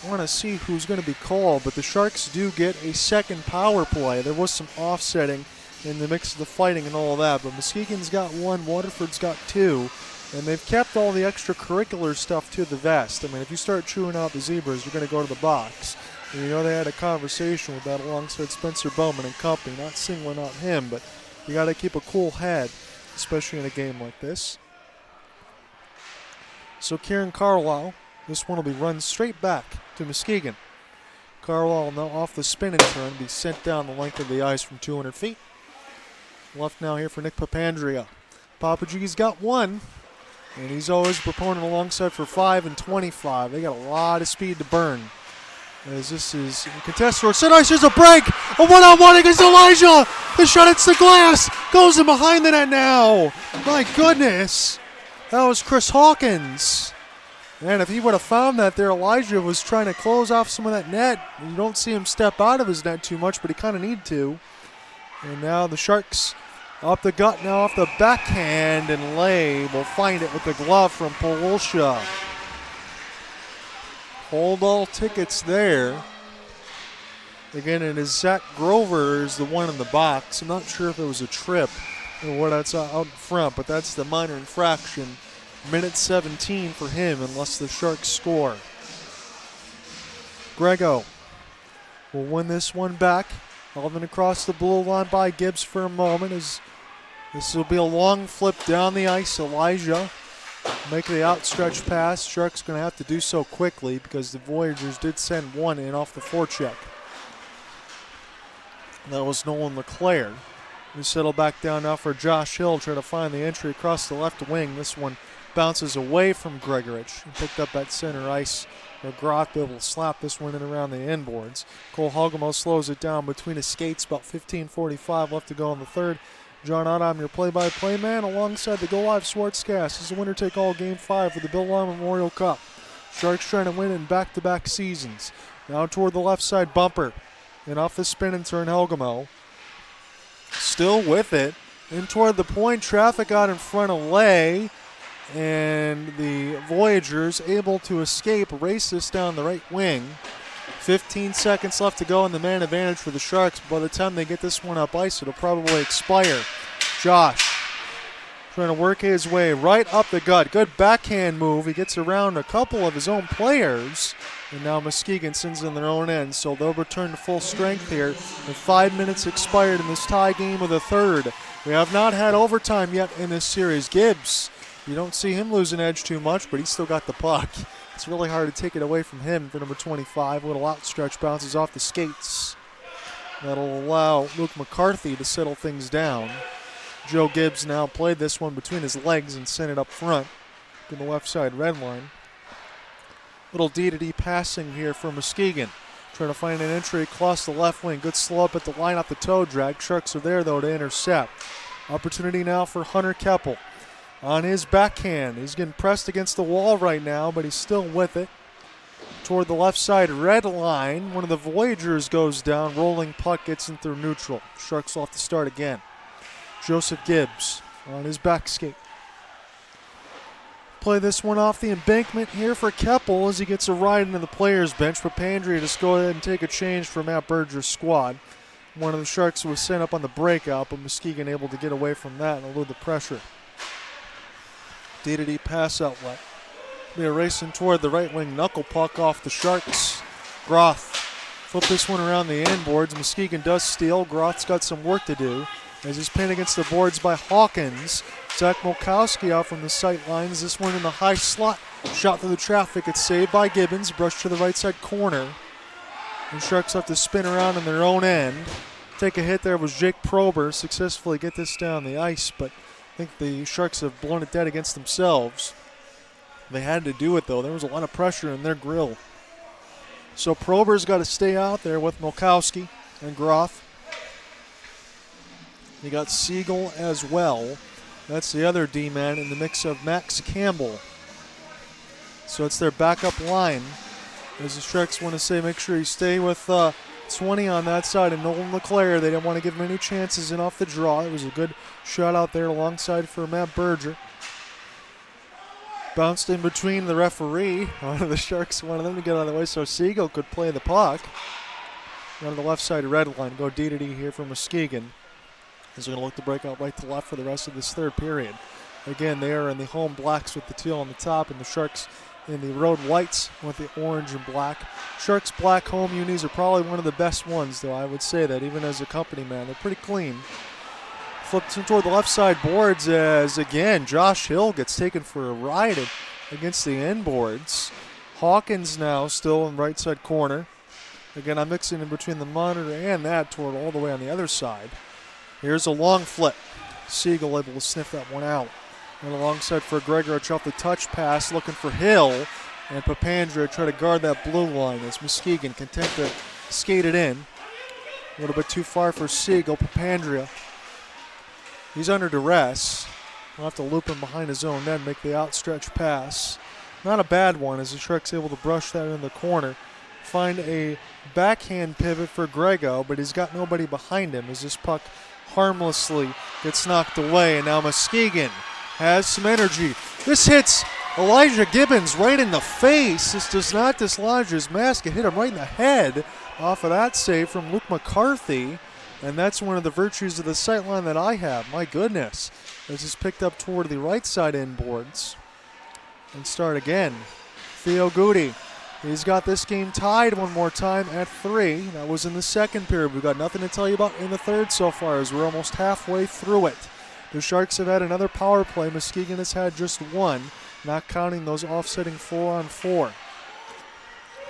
I want to see who's going to be called, but the Sharks do get a second power play. There was some offsetting in the mix of the fighting and all of that, but Muskegon's got one, Waterford's got two, and they've kept all the extracurricular stuff to the vest. I mean, if you start chewing out the zebras, you're going to go to the box. And you know they had a conversation with that alongside Spencer Bowman and company, not singling out him, but you got to keep a cool head, especially in a game like this. So Karen Carlisle, this one will be run straight back to Muskegon. Carlisle now off the spin and turn, be sent down the length of the ice from 200 feet. Left now here for Nick Papandrea. Papagi's got one, and he's always a proponent alongside for 5 and 25. They got a lot of speed to burn. As this is contested, set ice, here's a break, a one-on-one against Elijah. The shot hits the glass, goes in behind the net now. My goodness, that was Chris Hawkins. And if he would have found that there, Elijah was trying to close off some of that net. You don't see him step out of his net too much, but he kind of need to. And now the Sharks up the gut now off the backhand, and Lay will find it with the glove from Polsha. Hold all tickets there. Again, it is Zach Grover is the one in the box. I'm not sure if it was a trip or what that's out in front, but that's the minor infraction. Minute 17 for him unless the Sharks score. Grego will win this one back. Elvin across the blue line by Gibbs for a moment. As this will be a long flip down the ice. Elijah make the outstretched pass. Sharks going to have to do so quickly because the Voyagers did send one in off the forecheck. That was Nolan LeClaire. We settle back down now for Josh Hill, trying to find the entry across the left wing. This one bounces away from Gregorich. He picked up at center ice. Groth able to slap this one in around the inboards. Cole Hogemo slows it down between his skates. About 15:45 left to go in the third. John Adam, your play-by-play man, alongside the Go Live Sportscast. This is a winner-take-all Game 5 for the Bill Long Memorial Cup. Sharks trying to win in back-to-back seasons. Now toward the left side bumper. And off the spin and turn, Hogemo. Still with it. In toward the point, traffic out in front of Lay. And the Voyagers able to escape, race this down the right wing. 15 seconds left to go in the man advantage for the Sharks. By the time they get this one up ice, it'll probably expire. Josh trying to work his way right up the gut. Good backhand move. He gets around a couple of his own players. And now Muskegon sends in their own end. So they'll return to full strength here. And 5 minutes expired in this tie game of the third. We have not had overtime yet in this series. Gibbs, you don't see him losing edge too much, but he's still got the puck. It's really hard to take it away from him for number 25. A little outstretch bounces off the skates. That'll allow Luke McCarthy to settle things down. Joe Gibbs now played this one between his legs and sent it up front to the left side red line. Little D-to-D passing here for Muskegon. Trying to find an entry across the left wing. Good slow up at the line off the toe drag. Sharks are there, though, to intercept. Opportunity now for Hunter Keppel. On his backhand. He's getting pressed against the wall right now, but he's still with it. Toward the left side red line. One of the Voyagers goes down. Rolling puck gets in through neutral. Sharks will have to start again. Joseph Gibbs on his back skate. Play this one off the embankment here for Keppel as he gets a ride into the players' bench. Papandrea just go ahead and take a change for Matt Berger's squad. One of the Sharks was sent up on the breakout, but Muskegon able to get away from that and elude the pressure. D-to-D pass outlet. They're racing toward the right wing knuckle puck off the Sharks. Groth flip this one around the inboards. Muskegon does steal. Groth's got some work to do. as he's pinned against the boards by Hawkins. Zach Molkowski out from the sight lines. This one in the high slot. Shot through the traffic. It's saved by Gibbons. Brushed to the right side corner. And Sharks have to spin around in their own end. Take a hit there was Jake Prober. Successfully get this down the ice, but I think the Sharks have blown it dead against themselves. They had to do it, though. There was a lot of pressure in their grill. So Prober's got to stay out there with Molkowski and Groff. You got Siegel as well. That's the other D-man in the mix of Max Campbell. So it's their backup line. As the Sharks want to say, make sure you stay with 20 on that side and Nolan LeClaire. They didn't want to give him any chances in off the draw. It was a good shot out there alongside for Matt Berger. Bounced in between the referee. One of the Sharks wanted them to get out of the way so Siegel could play the puck. On the left side red line. Go D-to-D here for Muskegon. As they're going to look to break out right to left for the rest of this third period. Again, they are in the home blacks with the teal on the top, and the Sharks in the road whites with the orange and black. Sharks black home unis are probably one of the best ones, though I would say that even as a company man. They're pretty clean. Flips toward the left side boards as, again, Josh Hill gets taken for a ride against the end boards. Hawkins now still in right side corner. Again, I'm mixing in between the monitor and that toward all the way on the other side. Here's a long flip. Siegel able to sniff that one out. And alongside for Gregorich off the touch pass, looking for Hill. And Papandrea try to guard that blue line as Muskegon content to skate it in. A little bit too far for Siegel. Papandrea. He's under duress. We'll have to loop him behind his own net and make the outstretched pass. Not a bad one as the Sharks able to brush that in the corner. Find a backhand pivot for Grego, but he's got nobody behind him as this puck harmlessly gets knocked away. And now Muskegon has some energy. This hits Elijah Gibbons right in the face. This does not dislodge his mask. It hit him right in the head off of that save from Luke McCarthy. And that's one of the virtues of the sightline that I have. My goodness. This is picked up toward the right side end boards. And start again. Theo Goody. He's got this game tied one more time at 3. That was in the second period. We've got nothing to tell you about in the third so far as we're almost halfway through it. The Sharks have had another power play. Muskegon has had just one, not counting those offsetting 4-on-4.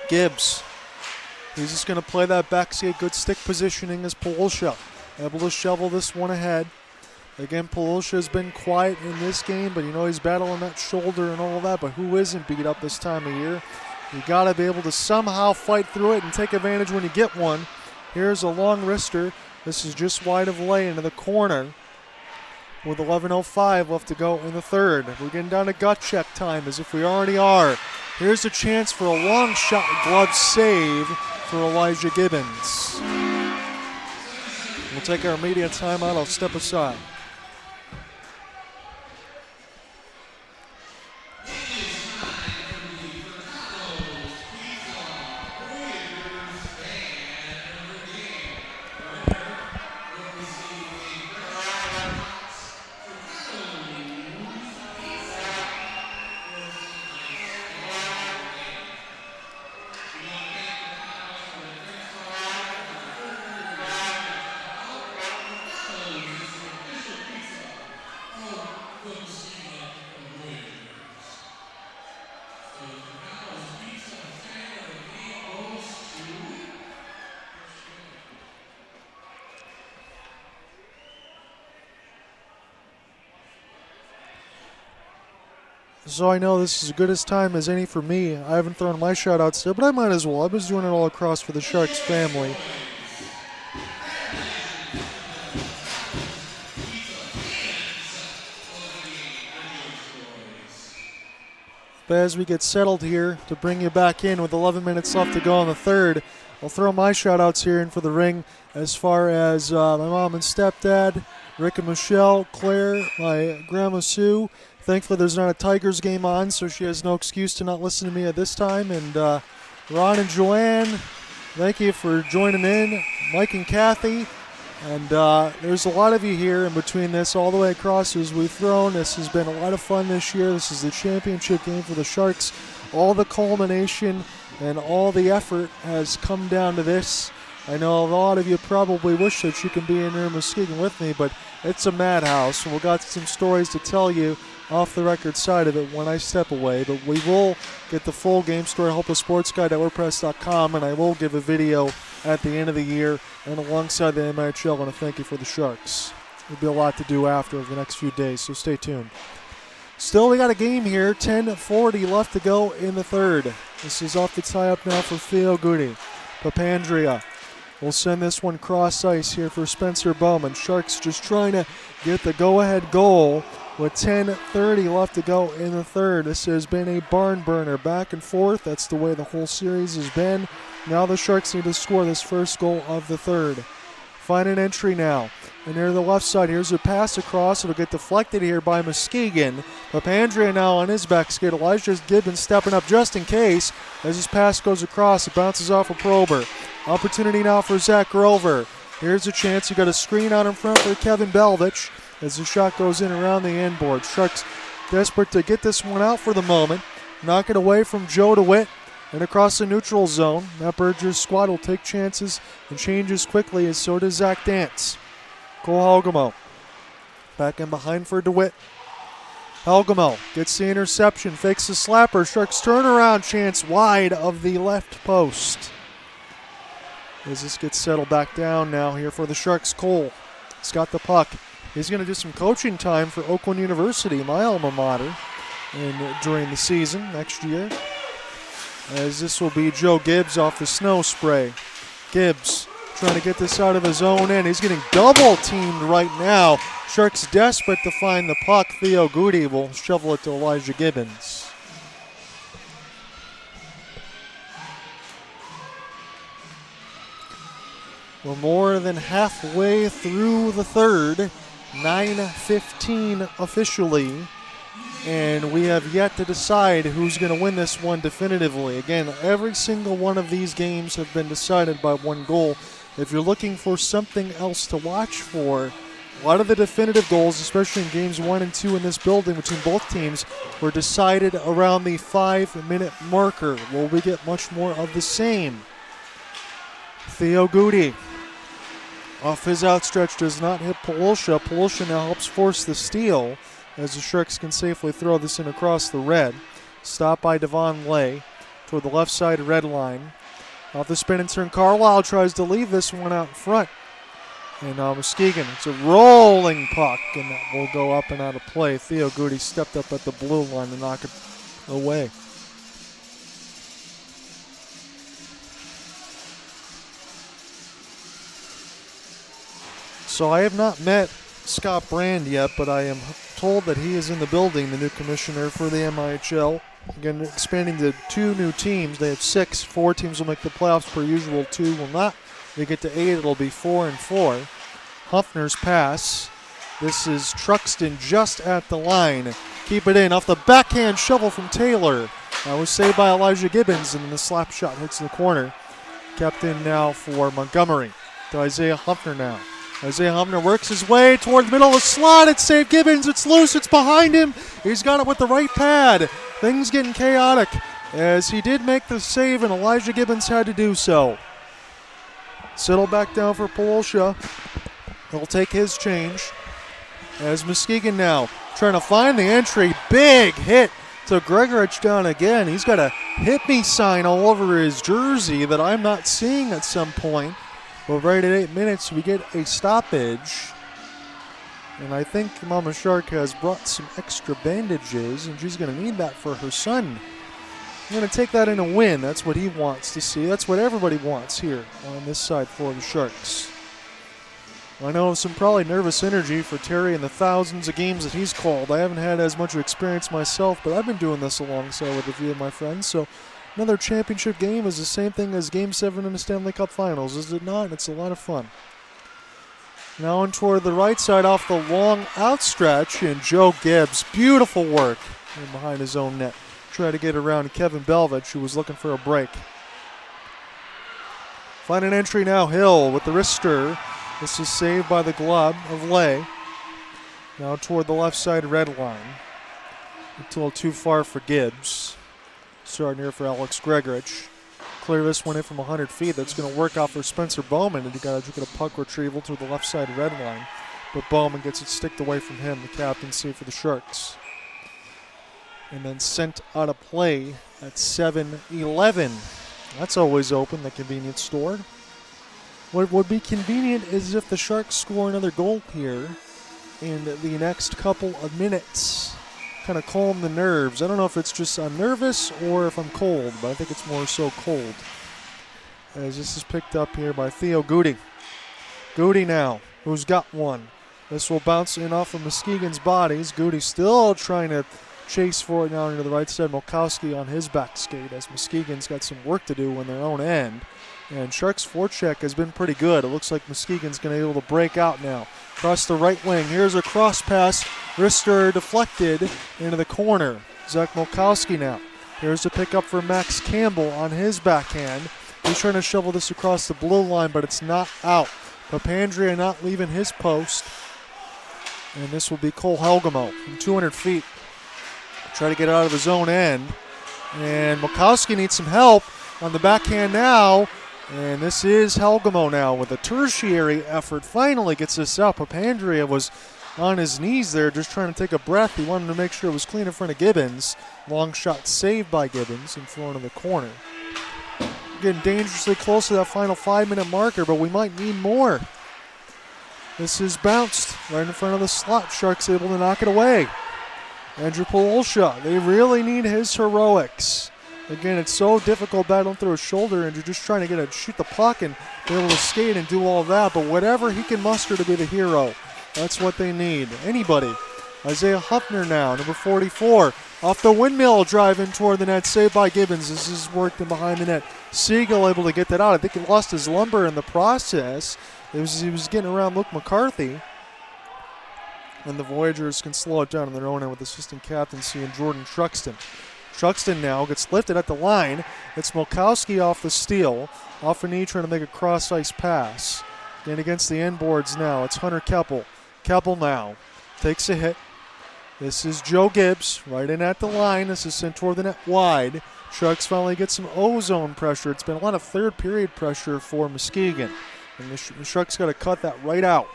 Gibbs. He's just going to play that backskate. Good stick positioning as Polsha able to shovel this one ahead. Again, Polsha has been quiet in this game, but you know he's battling that shoulder and all that. But who isn't beat up this time of year? You got to be able to somehow fight through it and take advantage when you get one. Here's a long wrister. This is just wide of lay into the corner with 11:05 left to go in the third. We're getting down to gut check time as if we already are. Here's a chance for a long shot glove save for Elijah Gibbons. We'll take our immediate timeout. I'll step aside. So I know this is as good a time as any for me. I haven't thrown my shout-outs there, but I might as well. I was doing it all across for the Sharks family. But as we get settled here to bring you back in with 11 minutes left to go in the third, I'll throw my shout-outs here in for the ring as far as my mom and stepdad, Rick and Michelle, Claire, my grandma Sue. Thankfully, there's not a Tigers game on, so she has no excuse to not listen to me at this time. And Ron and Joanne, thank you for joining in. Mike and Kathy. And there's a lot of you here in between this all the way across as we've thrown. This has been a lot of fun this year. This is the championship game for the Sharks. All the culmination and all the effort has come down to this. I know a lot of you probably wish that you can be in here in Muskegon with me, but it's a madhouse. We've got some stories to tell you off the record side of it when I step away, but we will get the full game story at HopelessSportsGuide.wordpress.com, and I will give a video at the end of the year and alongside the MIHL and a thank you for the Sharks. There'll be a lot to do after the next few days, so stay tuned. Still, we got a game here, 10:40 left to go in the third. This is off the tie-up now for Theo Goody. Papandrea will send this one cross ice here for Spencer Bowman. Sharks just trying to get the go-ahead goal with 10:30 left to go in the third. This has been a barn burner, back and forth. That's the way the whole series has been. Now the Sharks need to score this first goal of the third. Find an entry now. And near the left side, here's a pass across. It'll get deflected here by Muskegon. Papandrea now on his back skate. Elijah Gibbons stepping up just in case. As his pass goes across, it bounces off of Prober. Opportunity now for Zach Grover. Here's a chance. You got a screen out in front for Kevin Belvich as the shot goes in around the end board. Sharks desperate to get this one out for the moment. Knock it away from Joe DeWitt and across the neutral zone. Matt Berger's squad will take chances and changes quickly, and so does Zach Dance. Cole Helgamo back in behind for DeWitt. Helgamo gets the interception, fakes the slapper. Sharks turnaround chance wide of the left post. As this gets settled back down now here for the Sharks, Cole. He's got the puck. He's going to do some coaching time for Oakland University, my alma mater, during the season next year. As this will be Joe Gibbs off the snow spray. Gibbs trying to get this out of his own end. He's getting double teamed right now. Sharks desperate to find the puck. Theo Goody will shovel it to Elijah Gibbons. We're more than halfway through the third, 9:15 officially, and we have yet to decide who's going to win this one definitively. Again, every single one of these games have been decided by one goal. If you're looking for something else to watch for, a lot of the definitive goals, especially in games 1 and 2 in this building between both teams, were decided around the 5-minute marker. Will we get much more of the same? Theo Goody off his outstretch does not hit Polosha. Polosha now helps force the steal as the Sharks can safely throw this in across the red. Stopped by Devon Lay toward the left side red line. Off the spin and turn, Carlisle tries to leave this one out in front. And Muskegon, it's a rolling puck, and that will go up and out of play. Theo Goody stepped up at the blue line to knock it away. So I have not met Scott Brand yet, but I am told that he is in the building, the new commissioner for the MIHL. Again, expanding to 2 new teams. They have 6. 4 teams will make the playoffs per usual. 2 will not. They get to 8, it'll be 4 and 4. Huffner's pass. This is Truxton just at the line. Keep it in. Off the backhand shovel from Taylor. That was saved by Elijah Gibbons, and the slap shot hits the corner. Kept in now for Montgomery. To Isaiah Huffner now. Isaiah Huffner works his way toward the middle of the slot. It's saved Gibbons. It's loose. It's behind him. He's got it with the right pad. Things getting chaotic as he did make the save, and Elijah Gibbons had to do so. Settle back down for Polosha. He'll take his change. As Muskegon now trying to find the entry. Big hit to Gregorich down again. He's got a hit me sign all over his jersey that I'm not seeing at some point. But right at 8 minutes, we get a stoppage. And I think Mama Shark has brought some extra bandages, and she's going to need that for her son. I'm going to take that in a win. That's what he wants to see. That's what everybody wants here on this side for the Sharks. I know some probably nervous energy for Terry and the thousands of games that he's called. I haven't had as much experience myself, but I've been doing this alongside with a few of my friends. So another championship game is the same thing as Game 7 in the Stanley Cup Finals, is it not? It's a lot of fun. Now in toward the right side off the long outstretch, and Joe Gibbs, beautiful work in behind his own net. Try to get around Kevin Belvich, who was looking for a break. Find an entry now, Hill with the wrister. This is saved by the glove of Lay. Now toward the left side red line. A little too far for Gibbs. Starting here for Alex Gregorich. clear this one in from 100 feet. That's going to work out for Spencer Bowman, and you got to get a puck retrieval to the left side red line. But Bowman gets it sticked away from him, the captaincy for the Sharks. And then sent out of play at 7-11. That's always open, the convenience store. What would be convenient is if the Sharks score another goal here in the next couple of minutes. Kind of calm the nerves. I don't know if it's just I'm nervous or if I'm cold, but I think it's more so cold. As this is picked up here by Theo Goody. Goody now, who's got one. This will bounce in off of Muskegon's bodies. Goody still trying to chase for it now into the right side. Molkowski on his back skate as Muskegon's got some work to do on their own end. And Sharks' forecheck has been pretty good. It looks like Muskegon's going to be able to break out now. Across the right wing. Here's a cross pass. Wrister deflected into the corner. Zach Molkowski now. Here's a pickup for Max Campbell on his backhand. He's trying to shovel this across the blue line, but it's not out. Papandrea not leaving his post. And this will be Cole Helgamo from 200 feet. Try to get out of his own end. And Molkowski needs some help on the backhand now. And this is Helgamo now with a tertiary effort. Finally gets this out. Papandrea was on his knees there just trying to take a breath. He wanted to make sure it was clean in front of Gibbons. Long shot saved by Gibbons and thrown in the corner. Getting dangerously close to that final 5-minute marker, but we might need more. This is bounced right in front of the slot. Sharks able to knock it away. Andrew Polosha, they really need his heroics. Again, it's so difficult battling through his shoulder and you're just trying to shoot the puck and be able to skate and do all of that. But whatever he can muster to be the hero, that's what they need. Anybody. Isaiah Huffner now, number 44. Off the windmill drive in toward the net, saved by Gibbons. This is worked in behind the net. Siegel able to get that out. I think he lost his lumber in the process. He was getting around Luke McCarthy. And the Voyagers can slow it down on their own end with assistant captaincy and Jordan Truxton. Truxton now gets lifted at the line. It's Molkowski off the steal. Off a knee trying to make a cross-ice pass. And against the end boards now, it's Hunter Keppel. Keppel now takes a hit. This is Joe Gibbs right in at the line. This is sent toward the net wide. Sharks finally get some ozone pressure. It's been a lot of third period pressure for Muskegon. And the Sharks got to cut that right out.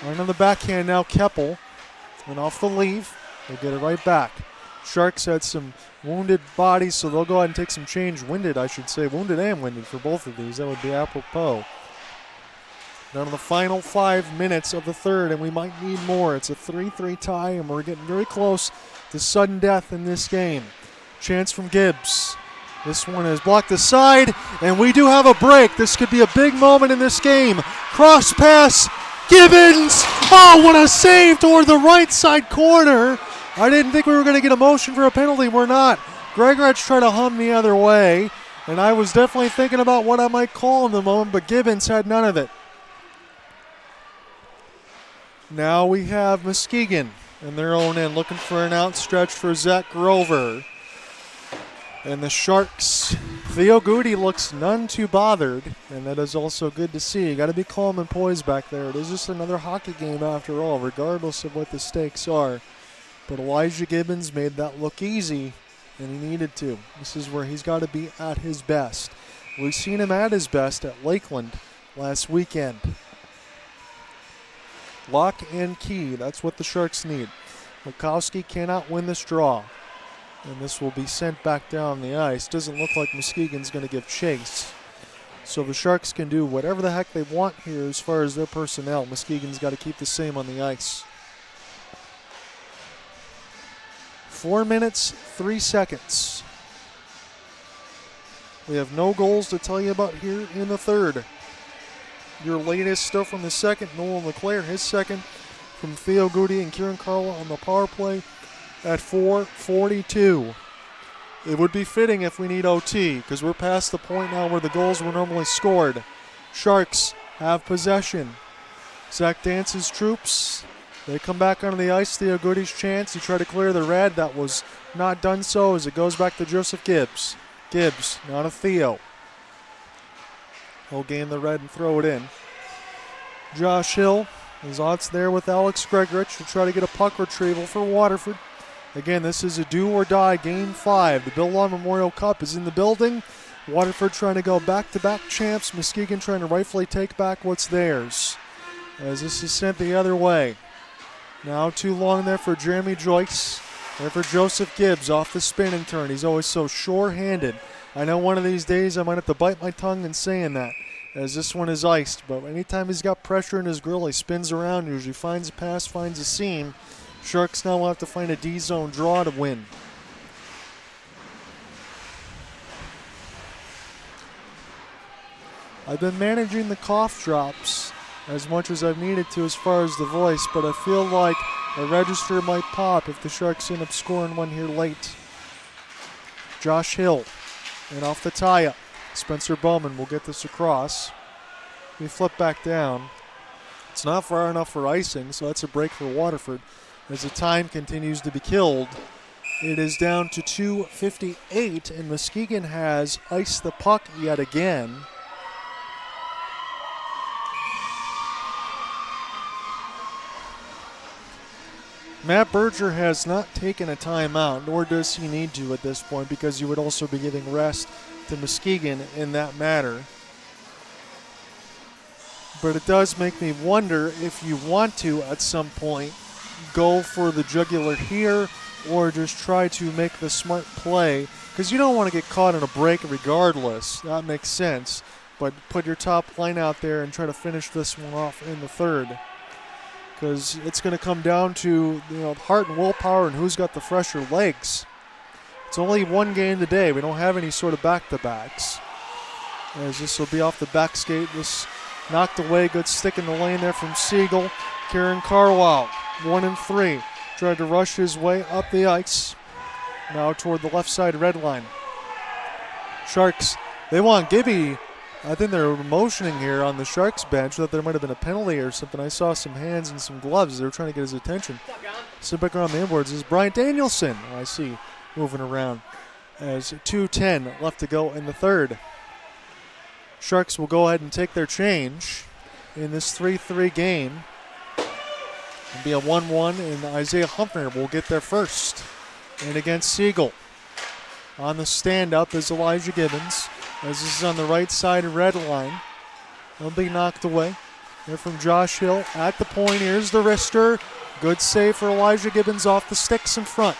Right on the backhand now, Keppel. And off the leave, they'll get it right back. Sharks had some wounded bodies, so they'll go ahead and take some change. Wounded, I should say. Wounded and winded for both of these. That would be apropos. Down to the final 5 minutes of the third, and we might need more. It's a 3-3 tie, and we're getting very close to sudden death in this game. Chance from Gibbs. This one is blocked aside, and we do have a break. This could be a big moment in this game. Cross pass, Gibbons! Oh, what a save toward the right side corner. I didn't think we were going to get a motion for a penalty. We're not. Gregorich tried to hum the other way, and I was definitely thinking about what I might call in the moment, but Gibbons had none of it. Now we have Muskegon in their own end looking for an outstretch for Zach Grover. And the Sharks, Theo Goody looks none too bothered, and that is also good to see. You got to be calm and poised back there. It is just another hockey game after all, regardless of what the stakes are. But Elijah Gibbons made that look easy, and he needed to. This is where he's got to be at his best. We've seen him at his best at Lakeland last weekend. Lock and key, that's what the Sharks need. Molkowski cannot win this draw. And this will be sent back down the ice. Doesn't look like Muskegon's going to give chase. So the Sharks can do whatever the heck they want here as far as their personnel. Muskegon's got to keep the same on the ice. 4 minutes, 3 seconds. We have no goals to tell you about here in the third. Your latest stuff from the second, Nolan LeClaire, his second from Theo Goody and Kieran Carla on the power play at 4:42. It would be fitting if we need OT because we're past the point now where the goals were normally scored. Sharks have possession. Zach Dance's troops, they come back onto the ice. Theo Goody's chance. He tried to clear the red. That was not done so as it goes back to Joseph Gibbs. Gibbs, not a Theo. He'll gain the red and throw it in. Josh Hill is odds there with Alex Gregorich to try to get a puck retrieval for Waterford. Again, this is a do-or-die Game 5. The Bill Law Memorial Cup is in the building. Waterford trying to go back-to-back champs. Muskegon trying to rightfully take back what's theirs, as this is sent the other way. Now too long there for Jeremy Joyce. There for Joseph Gibbs off the spin and turn. He's always so sure-handed. I know one of these days I might have to bite my tongue in saying that, as this one is iced. But anytime he's got pressure in his grill, he spins around, usually finds a pass, finds a seam. Sharks now will have to find a D-zone draw to win. I've been managing the cough drops as much as I've needed to as far as the voice, but I feel like a register might pop if the Sharks end up scoring one here late. Josh Hill, and off the tie-up. Spencer Bowman will get this across. We flip back down. It's not far enough for icing, so that's a break for Waterford. As the time continues to be killed, it is down to 2:58, and Muskegon has iced the puck yet again. Matt Berger has not taken a timeout, nor does he need to at this point, because you would also be giving rest to Muskegon in that matter. But it does make me wonder if you want to, at some point, go for the jugular here or just try to make the smart play, because you don't want to get caught in a break regardless. That makes sense. But put your top line out there and try to finish this one off in the third, because it's going to come down to, heart and willpower and who's got the fresher legs. It's only one game today. We don't have any sort of back-to-backs, as this will be off the back skate. This knocked away, good stick in the lane there from Siegel. Kieran Carlisle, 1 and 3. Tried to rush his way up the ice. Now toward the left side red line. Sharks, they want Gibby. I think they're motioning here on the Sharks bench that there might have been a penalty or something. I saw some hands and some gloves. They were trying to get his attention. Sit back around the inboards is Brian Danielson, I see, moving around. As 2:10 left to go in the third. Sharks will go ahead and take their change in this 3-3 game. It'll be a 1-1, and Isaiah Humphrey will get there first. And against Siegel. On the stand-up is Elijah Gibbons, as this is on the right side of red line. He'll be knocked away. There from Josh Hill at the point. Here's the wrister. Good save for Elijah Gibbons off the sticks in front.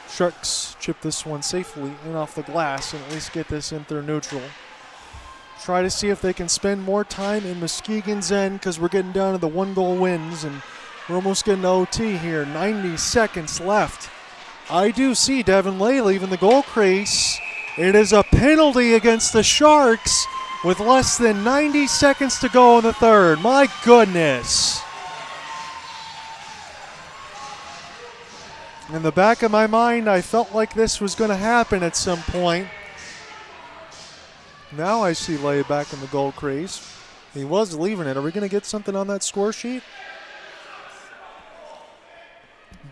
Sharks chip this one safely in off the glass and at least get this in through neutral. Try to see if they can spend more time in Muskegon's end, because we're getting down to the 1-goal wins and we're almost getting to OT here. 90 seconds left. I do see Devin Lay leaving the goal crease. It is a penalty against the Sharks with less than 90 seconds to go in the third. My goodness. In the back of my mind, I felt like this was going to happen at some point. Now I see Lay back in the goal crease. He was leaving it. Are we going to get something on that score sheet?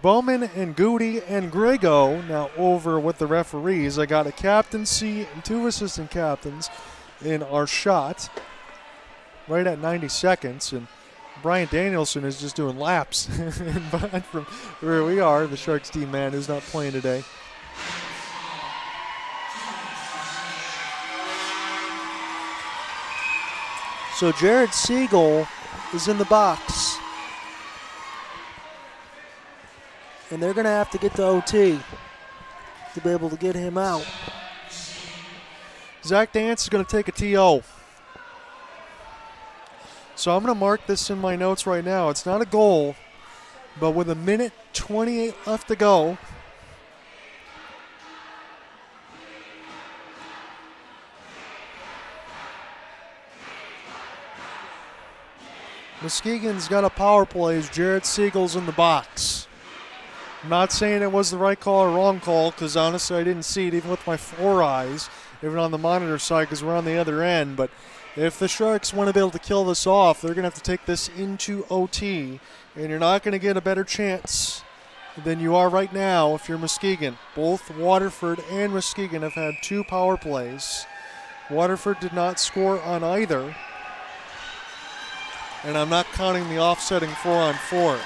Bowman and Goody and Grego now over with the referees. I got a captaincy and 2 assistant captains in our shot right at 90 seconds. And Brian Danielson is just doing laps from where we are, the Sharks D-man who's not playing today. So Jared Siegel is in the box. And they're going to have to get to OT to be able to get him out. Zach Dance is going to take a TO. So I'm going to mark this in my notes right now. It's not a goal, but with 1:28 left to go, Muskegon's got a power play as Jared Siegel's in the box. I'm not saying it was the right call or wrong call, because honestly I didn't see it even with my 4 eyes, even on the monitor side, because we're on the other end. But if the Sharks want to be able to kill this off, they're going to have to take this into OT, and you're not going to get a better chance than you are right now if you're Muskegon. Both Waterford and Muskegon have had 2 power plays. Waterford did not score on either, and I'm not counting the offsetting 4-on-4.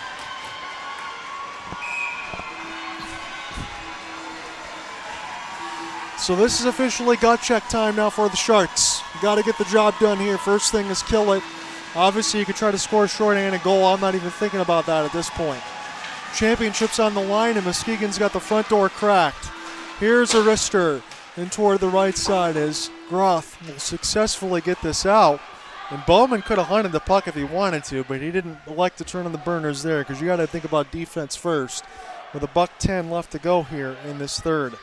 So this is officially gut check time now for the Sharks. You got to get the job done here. First thing is kill it. Obviously, you could try to score a shorthanded goal. I'm not even thinking about that at this point. Championship's on the line, and Muskegon's got the front door cracked. Here's a wrister, and toward the right side as Groth will successfully get this out. And Bowman could have hunted the puck if he wanted to, but he didn't elect to turn on the burners there because you got to think about defense first. With $1:10 left to go here in this third.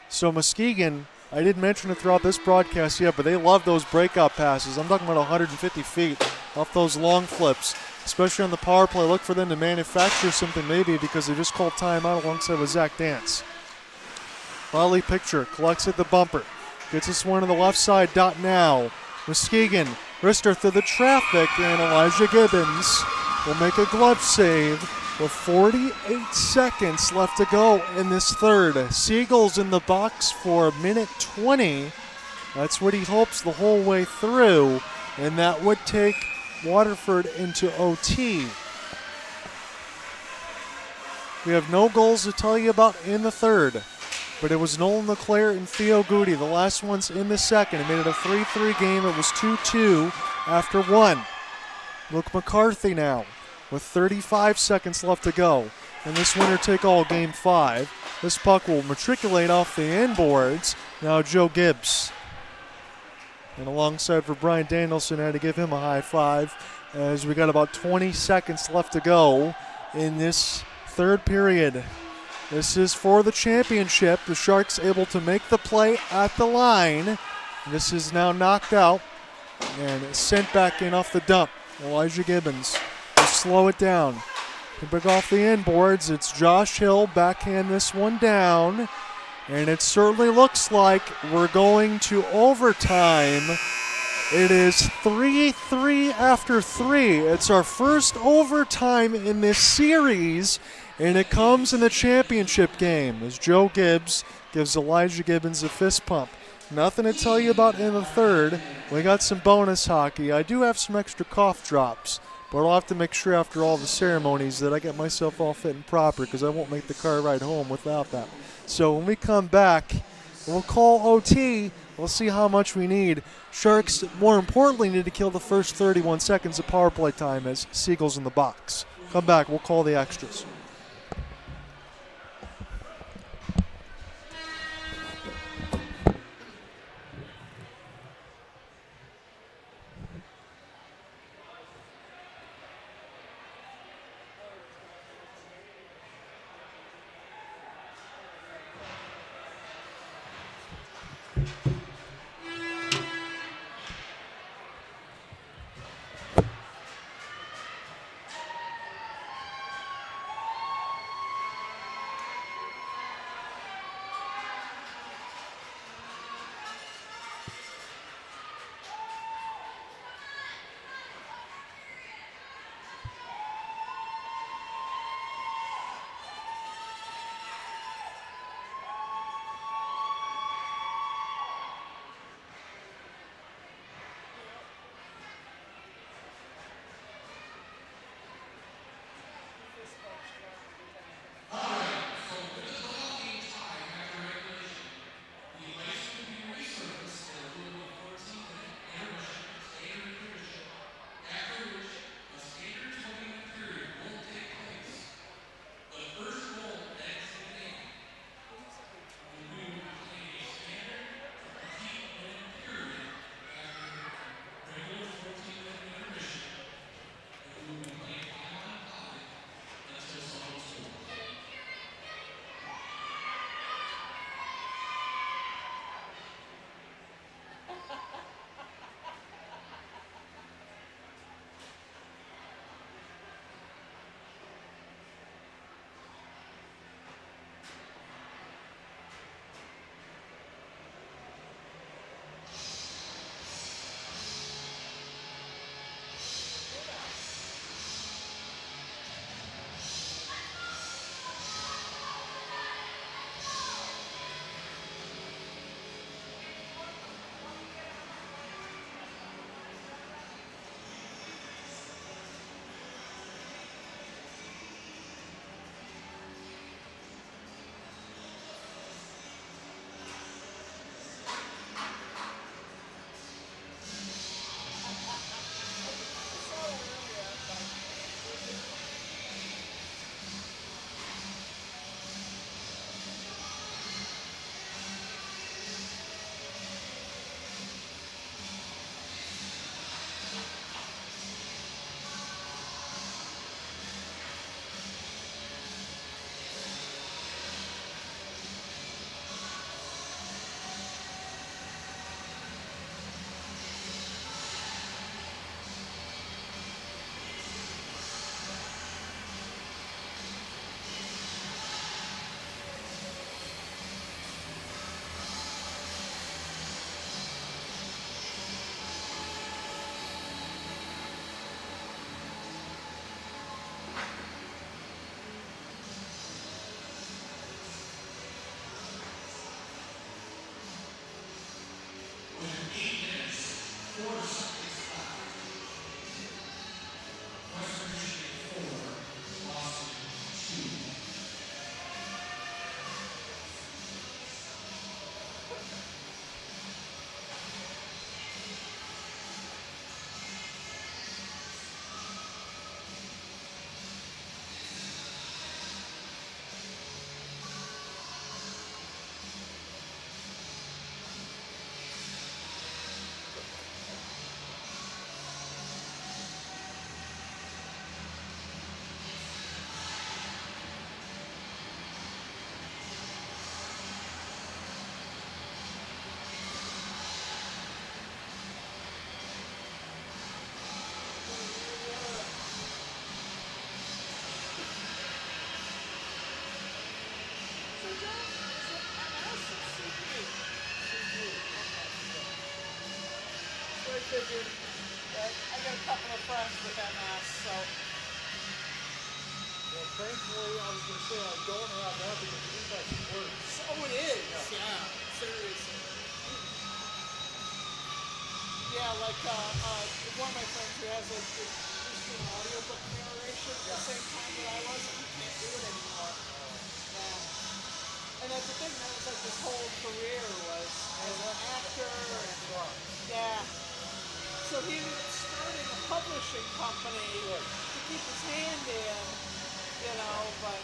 So Muskegon, I didn't mention it throughout this broadcast yet, but they love those breakout passes. I'm talking about 150 feet off those long flips, especially on the power play. Look for them to manufacture something maybe because they just called timeout alongside with Zach Dance. Riley Picture collects at the bumper. Gets this one to the left side. Dot now. Muskegon, wrister through the traffic, and Elijah Gibbons will make a glove save with 48 seconds left to go in this third. Seagulls in the box for 1:20. That's what he hopes the whole way through, and that would take Waterford into OT. We have no goals to tell you about in the third, but it was Nolan LeClaire and Theo Goody. The last one's in the second. It made it a 3-3 game. It was 2-2 after one. Luke McCarthy now with 35 seconds left to go in this winner-take-all Game 5. This puck will matriculate off the inboards. Now Joe Gibbs. And alongside for Brian Danielson, I had to give him a high five as we got about 20 seconds left to go in this third period. This is for the championship. The Sharks able to make the play at the line. This is now knocked out and sent back in off the dump. Elijah Gibbons will slow it down. To pick off the inboards, it's Josh Hill. Backhand this one down. And it certainly looks like we're going to overtime. It is 3-3 after 3. It's our first overtime in this series, and it comes in the championship game as Joe Gibbs gives Elijah Gibbons a fist pump. Nothing to tell you about in the third. We got some bonus hockey. I do have some extra cough drops, but I'll have to make sure after all the ceremonies that I get myself all fit and proper because I won't make the car ride home without that. So when we come back, we'll call OT. We'll see how much we need. Sharks, more importantly, need to kill the first 31 seconds of power play time as Seagulls in the box. Come back. We'll call the extras. friends with MS, so Well, thankfully, I was going to say I'm going around now because the impact is worse. so it is. Yeah, seriously. Yeah, like one of my friends who has like was doing audiobook narration at the same time that I was, and he can't do it anymore. And that's the thing, that was like his whole career was as an actor, and yeah. So he ended up starting a publishing company to keep his hand in, you know, but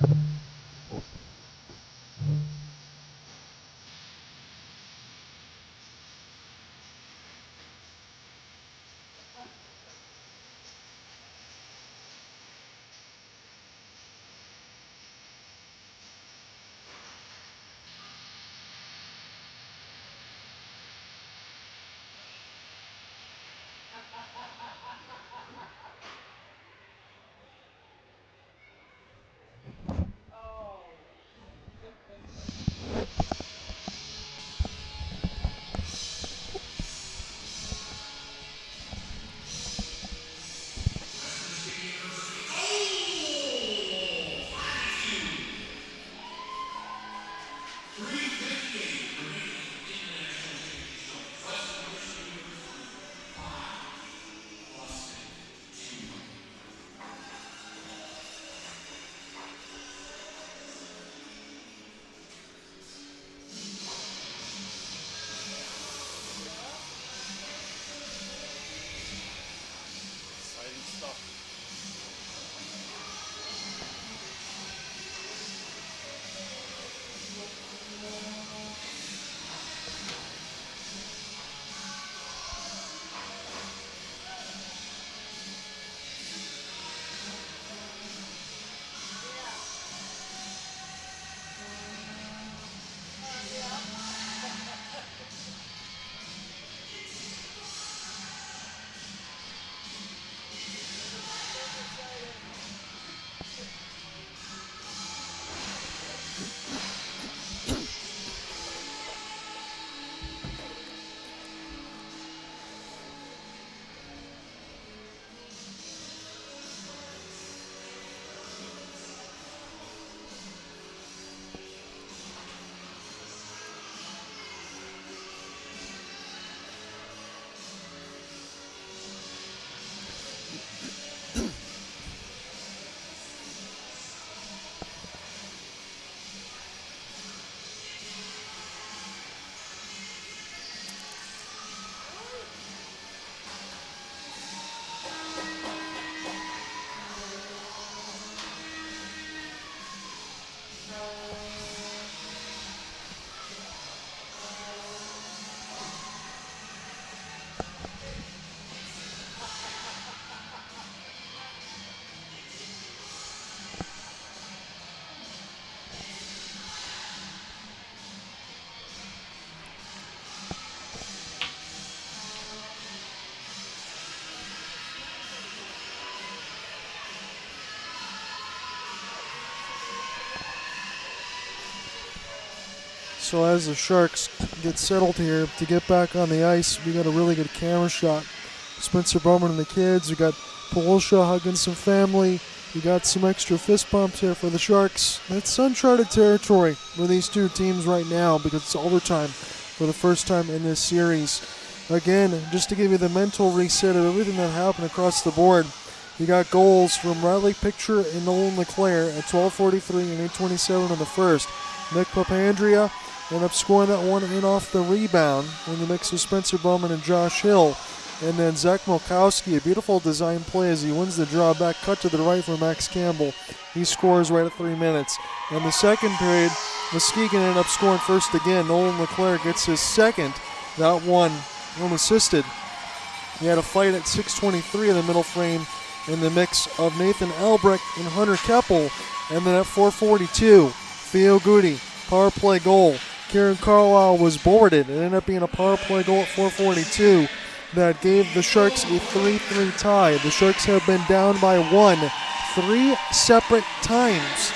Exciting stuff. So as the Sharks get settled here to get back on the ice, we got a really good camera shot. Spencer Bowman and the kids. We got Polosha hugging some family. We got some extra fist bumps here for the Sharks. It's uncharted territory for these two teams right now because it's overtime for the first time in this series. Again, just to give you the mental reset of everything that happened across the board, you got goals from Riley Picture and Nolan LeClaire at 12:43 and 8:27 in the first. Nick Papandrea ended up scoring that one in off the rebound in the mix of Spencer Bowman and Josh Hill. And then Zach Milkowski, a beautiful design play as he wins the draw back, cut to the right for Max Campbell. He scores right at 3 minutes. In the second period, Muskegon ended up scoring first again. Nolan LeClaire gets his second. That one unassisted. He had a fight at 6:23 in the middle frame in the mix of Nathan Albrecht and Hunter Keppel. And then at 4:42, Theo Goody, power play goal. Kieran Carlisle was boarded. It ended up being a power play goal at 4:42 that gave the Sharks a 3-3 tie. The Sharks have been down by one 3 separate times.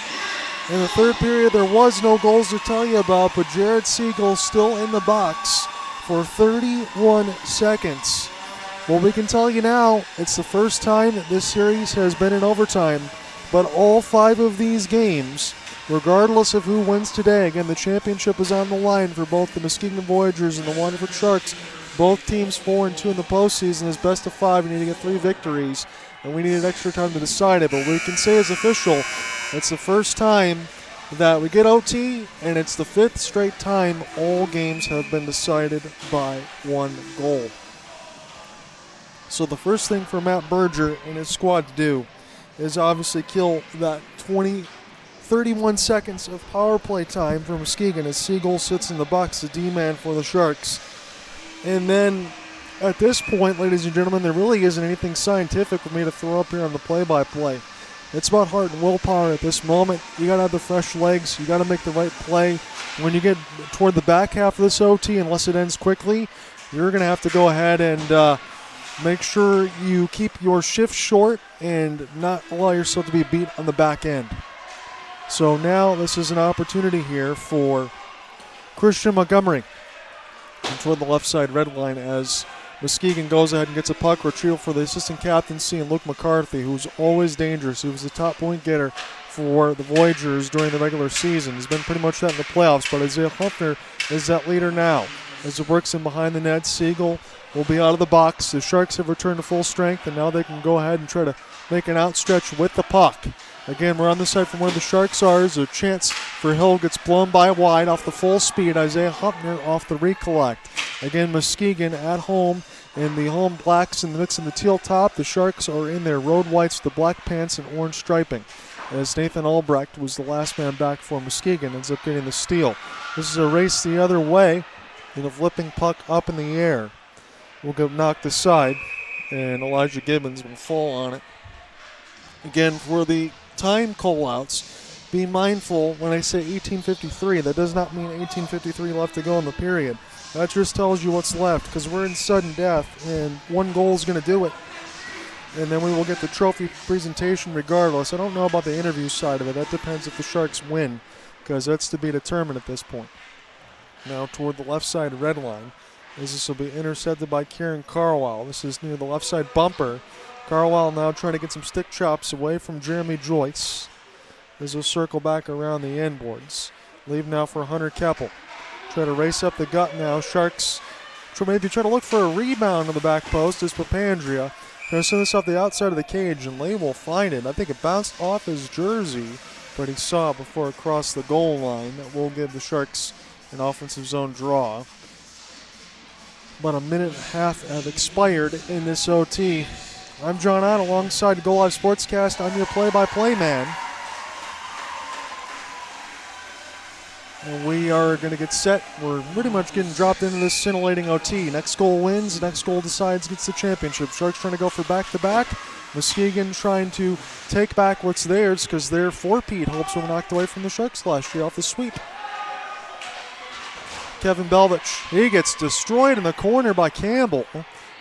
In the third period, there was no goals to tell you about, but Jared Siegel still in the box for 31 seconds. Well, we can tell you now, it's the first time that this series has been in overtime, but all 5 of these games, regardless of who wins today, again, the championship is on the line for both the Muskegon Voyagers and the WATERFORD Sharks. Both teams 4-2 in the postseason. As best of 5, you need to get 3 victories, and we needed extra time to decide it. But we can say as official, it's the first time that we get OT, and it's the 5th straight time all games have been decided by 1 goal. So the first thing for Matt Berger and his squad to do is obviously kill that 31 seconds of power play time for Muskegon as Siegel sits in the box, the D-man for the Sharks. And then at this point, ladies and gentlemen, there really isn't anything scientific for me to throw up here on the play-by-play. It's about heart and willpower at this moment. You got to have the fresh legs. You got to make the right play. When you get toward the back half of this OT, unless it ends quickly, you're going to have to go ahead and make sure you keep your shift short and not allow yourself to be beat on the back end. So now this is an opportunity here for Christian Montgomery. And toward the left side red line as Muskegon goes ahead and gets a puck retrieval for the assistant captaincy and Luke McCarthy, who's always dangerous. He was the top point getter for the Voyagers during the regular season. He's been pretty much that in the playoffs, but Isaiah Huffner is that leader now. As it works in behind the net, Siegel will be out of the box. The Sharks have returned to full strength, and now they can go ahead and try to make an outstretch with the puck. Again, we're on the side from where the Sharks are. There's a chance for Hill gets blown by wide off the full speed. Isaiah Huffner off the recollect. Again, Muskegon at home in the home blacks in the mix in the teal top. The Sharks are in their road whites, the black pants, and orange striping. As Nathan Albrecht was the last man back for Muskegon, ends up getting the steal. This is a race the other way, and a flipping puck up in the air will get knocked aside, and Elijah Gibbons will fall on it. Again, for the time call-outs, be mindful when I say 18:53. That does not mean 18:53 left to go in the period. That just tells you what's left, because we're in sudden death, and one goal is going to do it. And then we will get the trophy presentation regardless. I don't know about the interview side of it. That depends if the Sharks win, because that's to be determined at this point. Now toward the left side red line, as this will be intercepted by Kieran Carwell. This is near the left side bumper. Carwell now trying to get some stick chops away from Jeremy Joyce. As he'll circle back around the end boards. Leave now for Hunter Keppel. Try to race up the gut now. Sharks maybe try to look for a rebound on the back post as Papandrea. Going to send this off the outside of the cage, and Lee will find it. I think it bounced off his jersey, but he saw it before it crossed the goal line. That will give the Sharks an offensive zone draw. About a minute and a half have expired in this OT. I'm John Ott alongside Go Live Sportscast. I'm your play-by-play man. And we are going to get set. We're pretty much getting dropped into this scintillating OT. Next goal wins. Next goal decides, gets the championship. Sharks trying to go for back-to-back. Muskegon trying to take back what's theirs because their four-peat hopes were knocked away from the Sharks last year off the sweep. Kevin Belvich, he gets destroyed in the corner by Campbell.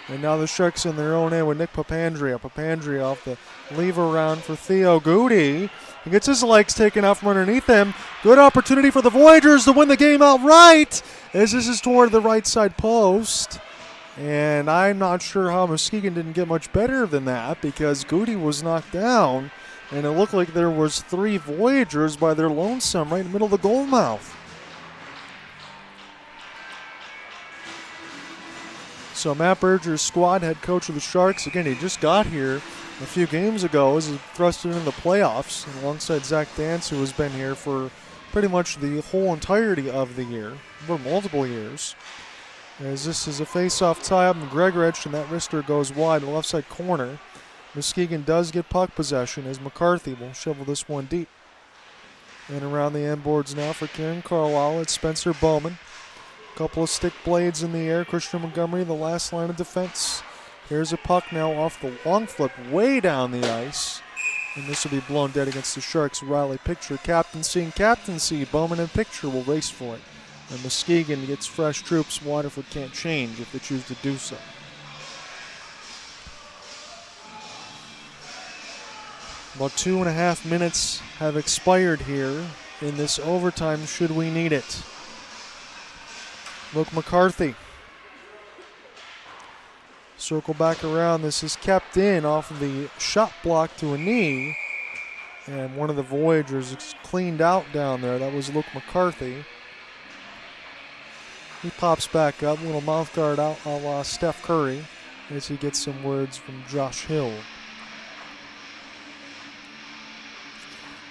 And now the Sharks in their own end with Nick Papandrea. Papandrea off the lever around for Theo Goody. He gets his legs taken out from underneath him. Good opportunity for the Voyagers to win the game outright, as this is toward the right side post. And I'm not sure how Muskegon didn't get much better than that, because Goody was knocked down, and it looked like there was three Voyagers by their lonesome right in the middle of the goal mouth. So Matt Berger's squad, head coach of the Sharks, again, he just got here a few games ago as he thrust it into the playoffs, and alongside Zach Dance, who has been here for pretty much the whole entirety of the year, for multiple years. As this is a face-off tie-up, and Gregorich, and that wrister goes wide in the left side corner. Muskegon does get puck possession as McCarthy will shovel this one deep. And around the end boards now for Kieran Carlisle, it's Spencer Bowman. Couple of stick blades in the air. Christian Montgomery, the last line of defense. Here's a puck now off the long flip way down the ice. And this will be blown dead against the Sharks. Riley Picture captaincy and captaincy. Bowman and Picture will race for it. And Muskegon gets fresh troops. Waterford can't change if they choose to do so. About 2.5 minutes have expired here in this overtime should we need it. Luke McCarthy. Circle back around. This is kept in off of the shot block to a knee. And one of the Voyagers is cleaned out down there. That was Luke McCarthy. He pops back up. Little mouth guard out a la Steph Curry as he gets some words from Josh Hill.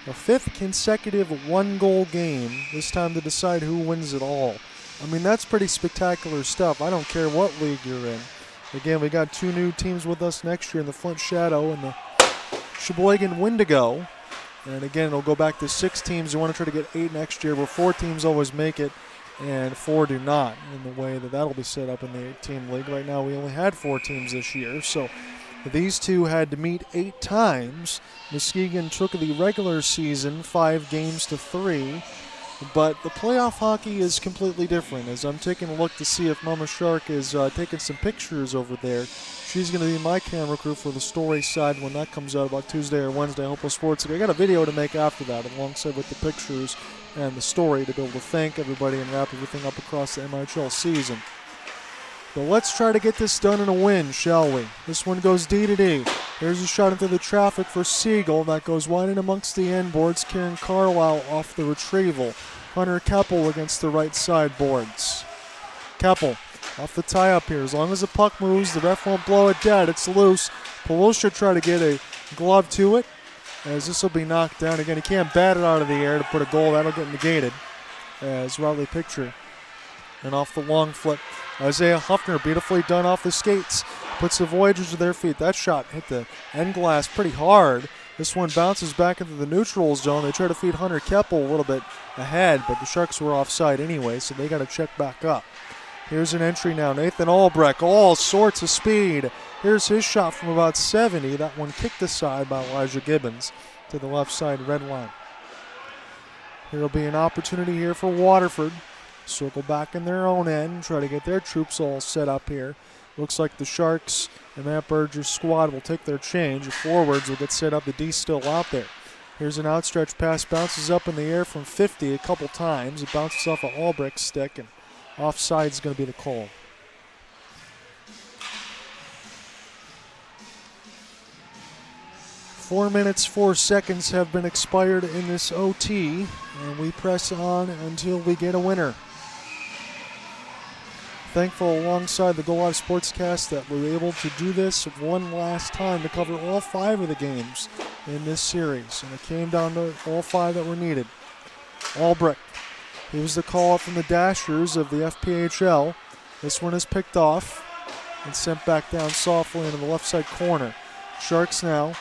A fifth consecutive one-goal game. This time to decide who wins it all. I mean, that's pretty spectacular stuff. I don't care what league you're in. Again, we got two new teams with us next year in the Flint Shadow and the Sheboygan Wendigo. And again, it'll go back to 6 teams. You want to try to get 8 next year, where 4 teams always make it and 4 do not, in the way that that'll be set up in the 8-team league. Right now we only had 4 teams this year, so these two had to meet 8 times. Muskegon took the regular season 5 games to 3, but the playoff hockey is completely different. As I'm taking a look to see if Mama Shark is taking some pictures over there, she's going to be my camera crew for the story side when that comes out about Tuesday or Wednesday. Hopeful Sports. I got a video to make after that, alongside with the pictures and the story, to be able to thank everybody and wrap everything up across the MIHL season. But let's try to get this done in a win, shall we? This one goes D to D. There's a shot into the traffic for Siegel. That goes wide in amongst the end boards. Kieran Carlisle off the retrieval. Hunter Keppel against the right side boards. Keppel off the tie-up here. As long as the puck moves, the ref won't blow it dead. It's loose. Pawel should try to get a glove to it, as this will be knocked down. Again, he can't bat it out of the air to put a goal. That'll get negated, as Riley picture. And off the long flip, Isaiah Huffner, beautifully done off the skates, puts the Voyagers to their feet. That shot hit the end glass pretty hard. This one bounces back into the neutral zone. They try to feed Hunter Keppel a little bit ahead, but the Sharks were offside anyway, so they got to check back up. Here's an entry now. Nathan Albrecht, all sorts of speed. Here's his shot from about 70. That one kicked aside by Elijah Gibbons to the left side red line. Here will be an opportunity here for Waterford. Circle back in their own end, try to get their troops all set up here. Looks like the Sharks and Matt Berger's squad will take their change. The forwards will get set up. The D's still out there. Here's an outstretched pass, bounces up in the air from 50 a couple times. It bounces off of Albrecht's stick, and offside is going to be the call. Four minutes, 4 seconds have been expired in this OT, and we press on until we get a winner. Thankful alongside the Go Live Sportscast that we were able to do this one last time to cover all 5 of the games in this series. And it came down to all 5 that were needed. Albrecht, he was the call up from the Dashers of the FPHL. This one is picked off and sent back down softly into the left side corner. Sharks now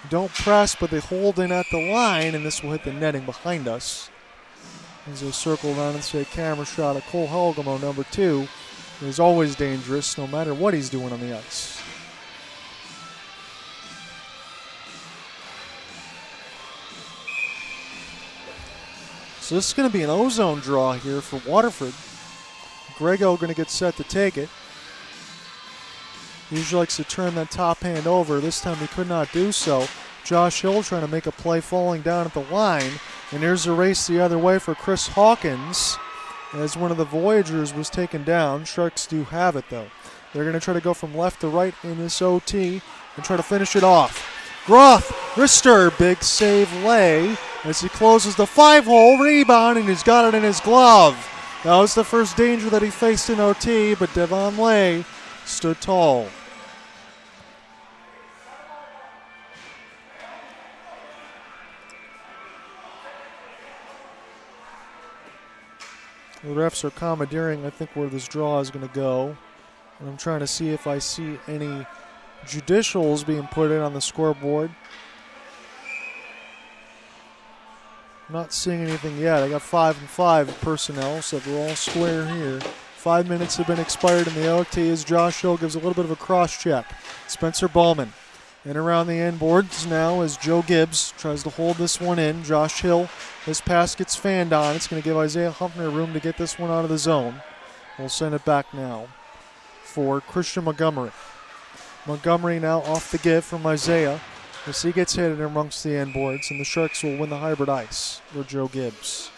don't press, but they hold in at the line, and this will hit the netting behind us. As they circle down and say camera shot at Cole Helgamo, number 2. He's always dangerous, no matter what he's doing on the ice. So this is going to be an ozone draw here for Waterford. Grego going to get set to take it. He usually likes to turn that top hand over. This time he could not do so. Josh Hill trying to make a play, falling down at the line. And here's a race the other way for Chris Hawkins, as one of the Voyagers was taken down. Sharks do have it, though. They're going to try to go from left to right in this OT and try to finish it off. Groth, Rister, big save lay as he closes the 5-hole, rebound, and he's got it in his glove. That was the first danger that he faced in OT, but Devon Lay stood tall. The refs are commandeering, I think, where this draw is going to go. And I'm trying to see if I see any judicials being put in on the scoreboard. Not seeing anything yet. I got 5 and 5 personnel, so we're all square here. 5 minutes have been expired in the OT as Josh Hill gives a little bit of a cross-check. Spencer Bowman in around the end boards now as Joe Gibbs tries to hold this one in. Josh Hill, his pass gets fanned on. It's going to give Isaiah Huffner room to get this one out of the zone. We'll send it back now for Christian Montgomery. Montgomery now off the give from Isaiah as he gets hit in amongst the end boards, and the Sharks will win the hybrid ice for Joe Gibbs.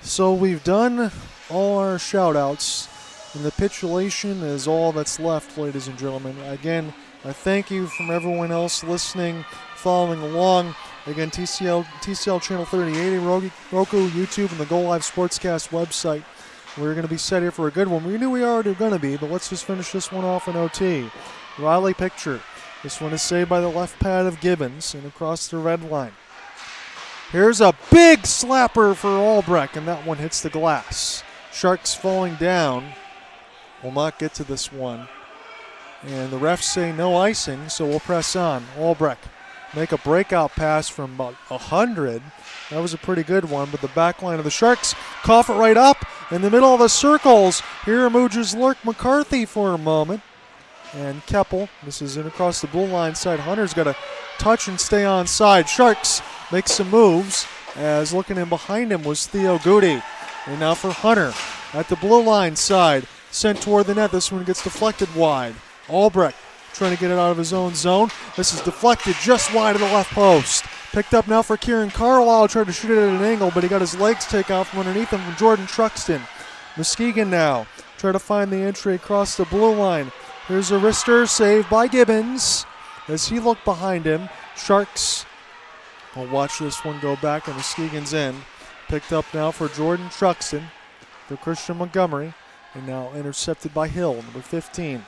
So we've done all our shout-outs, and the capitulation is all that's left, ladies and gentlemen. Again, I thank you from everyone else listening, following along. Again, TCL Channel 38, Roku, YouTube, and the Go Live Sportscast website. We're going to be set here for a good one. We knew we already were going to be, but let's just finish this one off in OT. Riley picture. This one is saved by the left pad of Gibbons and across the red line. Here's a big slapper for Albrecht, and that one hits the glass. Sharks falling down. Will not get to this one. And the refs say no icing, so we'll press on. Albrecht make a breakout pass from about 100. That was a pretty good one, but the back line of the Sharks cough it right up in the middle of the circles. Here emerges Lurk McCarthy for a moment. And Keppel, this is in across the blue line side. Hunter's got to touch and stay on side. Sharks make some moves, as looking in behind him was Theo Goody. And now for Hunter at the blue line side, sent toward the net. This one gets deflected wide. Albrecht trying to get it out of his own zone. This is deflected just wide of the left post. Picked up now for Kieran Carlisle. Tried to shoot it at an angle, but he got his legs taken out from underneath him from Jordan Truxton. Muskegon now try to find the entry across the blue line. Here's a wrister save by Gibbons as he looked behind him. Sharks will watch this one go back on Muskegon's end. Picked up now for Jordan Truxton, for Christian Montgomery, and now intercepted by Hill, number 15.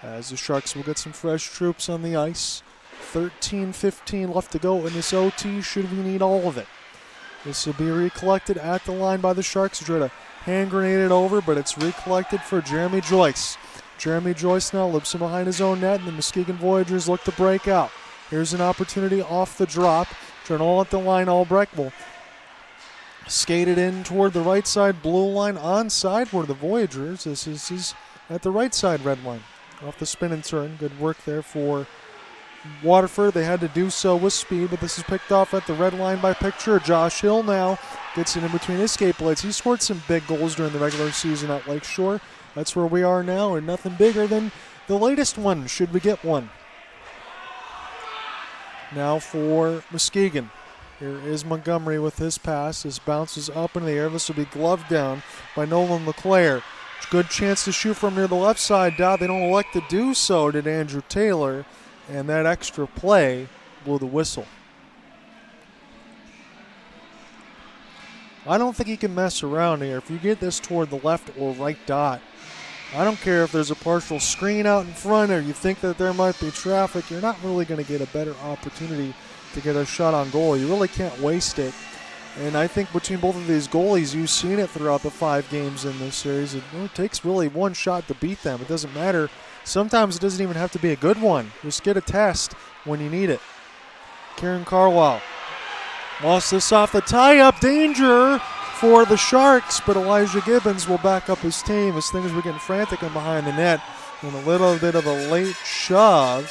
As the Sharks will get some fresh troops on the ice. 13-15 left to go in this OT, should we need all of it. This will be recollected at the line by the Sharks. Try to hand grenade it over, but it's recollected for Jeremy Joyce. Jeremy Joyce now lips him behind his own net, and the Muskegon Voyagers look to break out. Here's an opportunity off the drop. Turn all at the line. Albrecht will skate it in toward the right side blue line onside for the Voyagers. This is at the right side red line. Off the spin and turn. Good work there for Waterford. They had to do so with speed, but this is picked off at the red line by Picture. Josh Hill now gets it in between his skate blades. He scored some big goals during the regular season at Lakeshore. That's where we are now, and nothing bigger than the latest one, should we get one. Now for Muskegon. Here is Montgomery with his pass. This bounces up in the air. This will be gloved down by Nolan LeClaire. Good chance to shoot from near the left side dot. They don't elect to do so, did Andrew Taylor. And that extra play blew the whistle. I don't think he can mess around here. If you get this toward the left or right dot, I don't care if there's a partial screen out in front or you think that there might be traffic, you're not really going to get a better opportunity to get a shot on goal. You really can't waste it. And I think between both of these goalies, you've seen it throughout the 5 games in this series. It takes really one shot to beat them. It doesn't matter. Sometimes it doesn't even have to be a good one. Just get a test when you need it. Kieran Carlisle lost this off the tie-up. Danger for the Sharks, but Elijah Gibbons will back up his team as things were getting frantic and behind the net. And a little bit of a late shove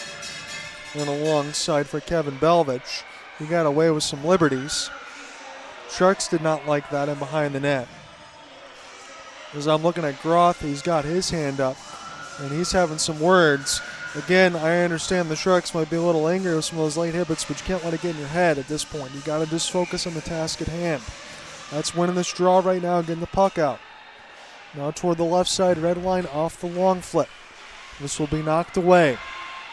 and alongside for Kevin Belvich. He got away with some liberties. Sharks did not like that and behind the net. As I'm looking at Groth, he's got his hand up and he's having some words. Again, I understand the Sharks might be a little angry with some of those late hits, but you can't let it get in your head at this point. You got to just focus on the task at hand. That's winning this draw right now, getting the puck out. Now toward the left side, red line off the long flip. This will be knocked away.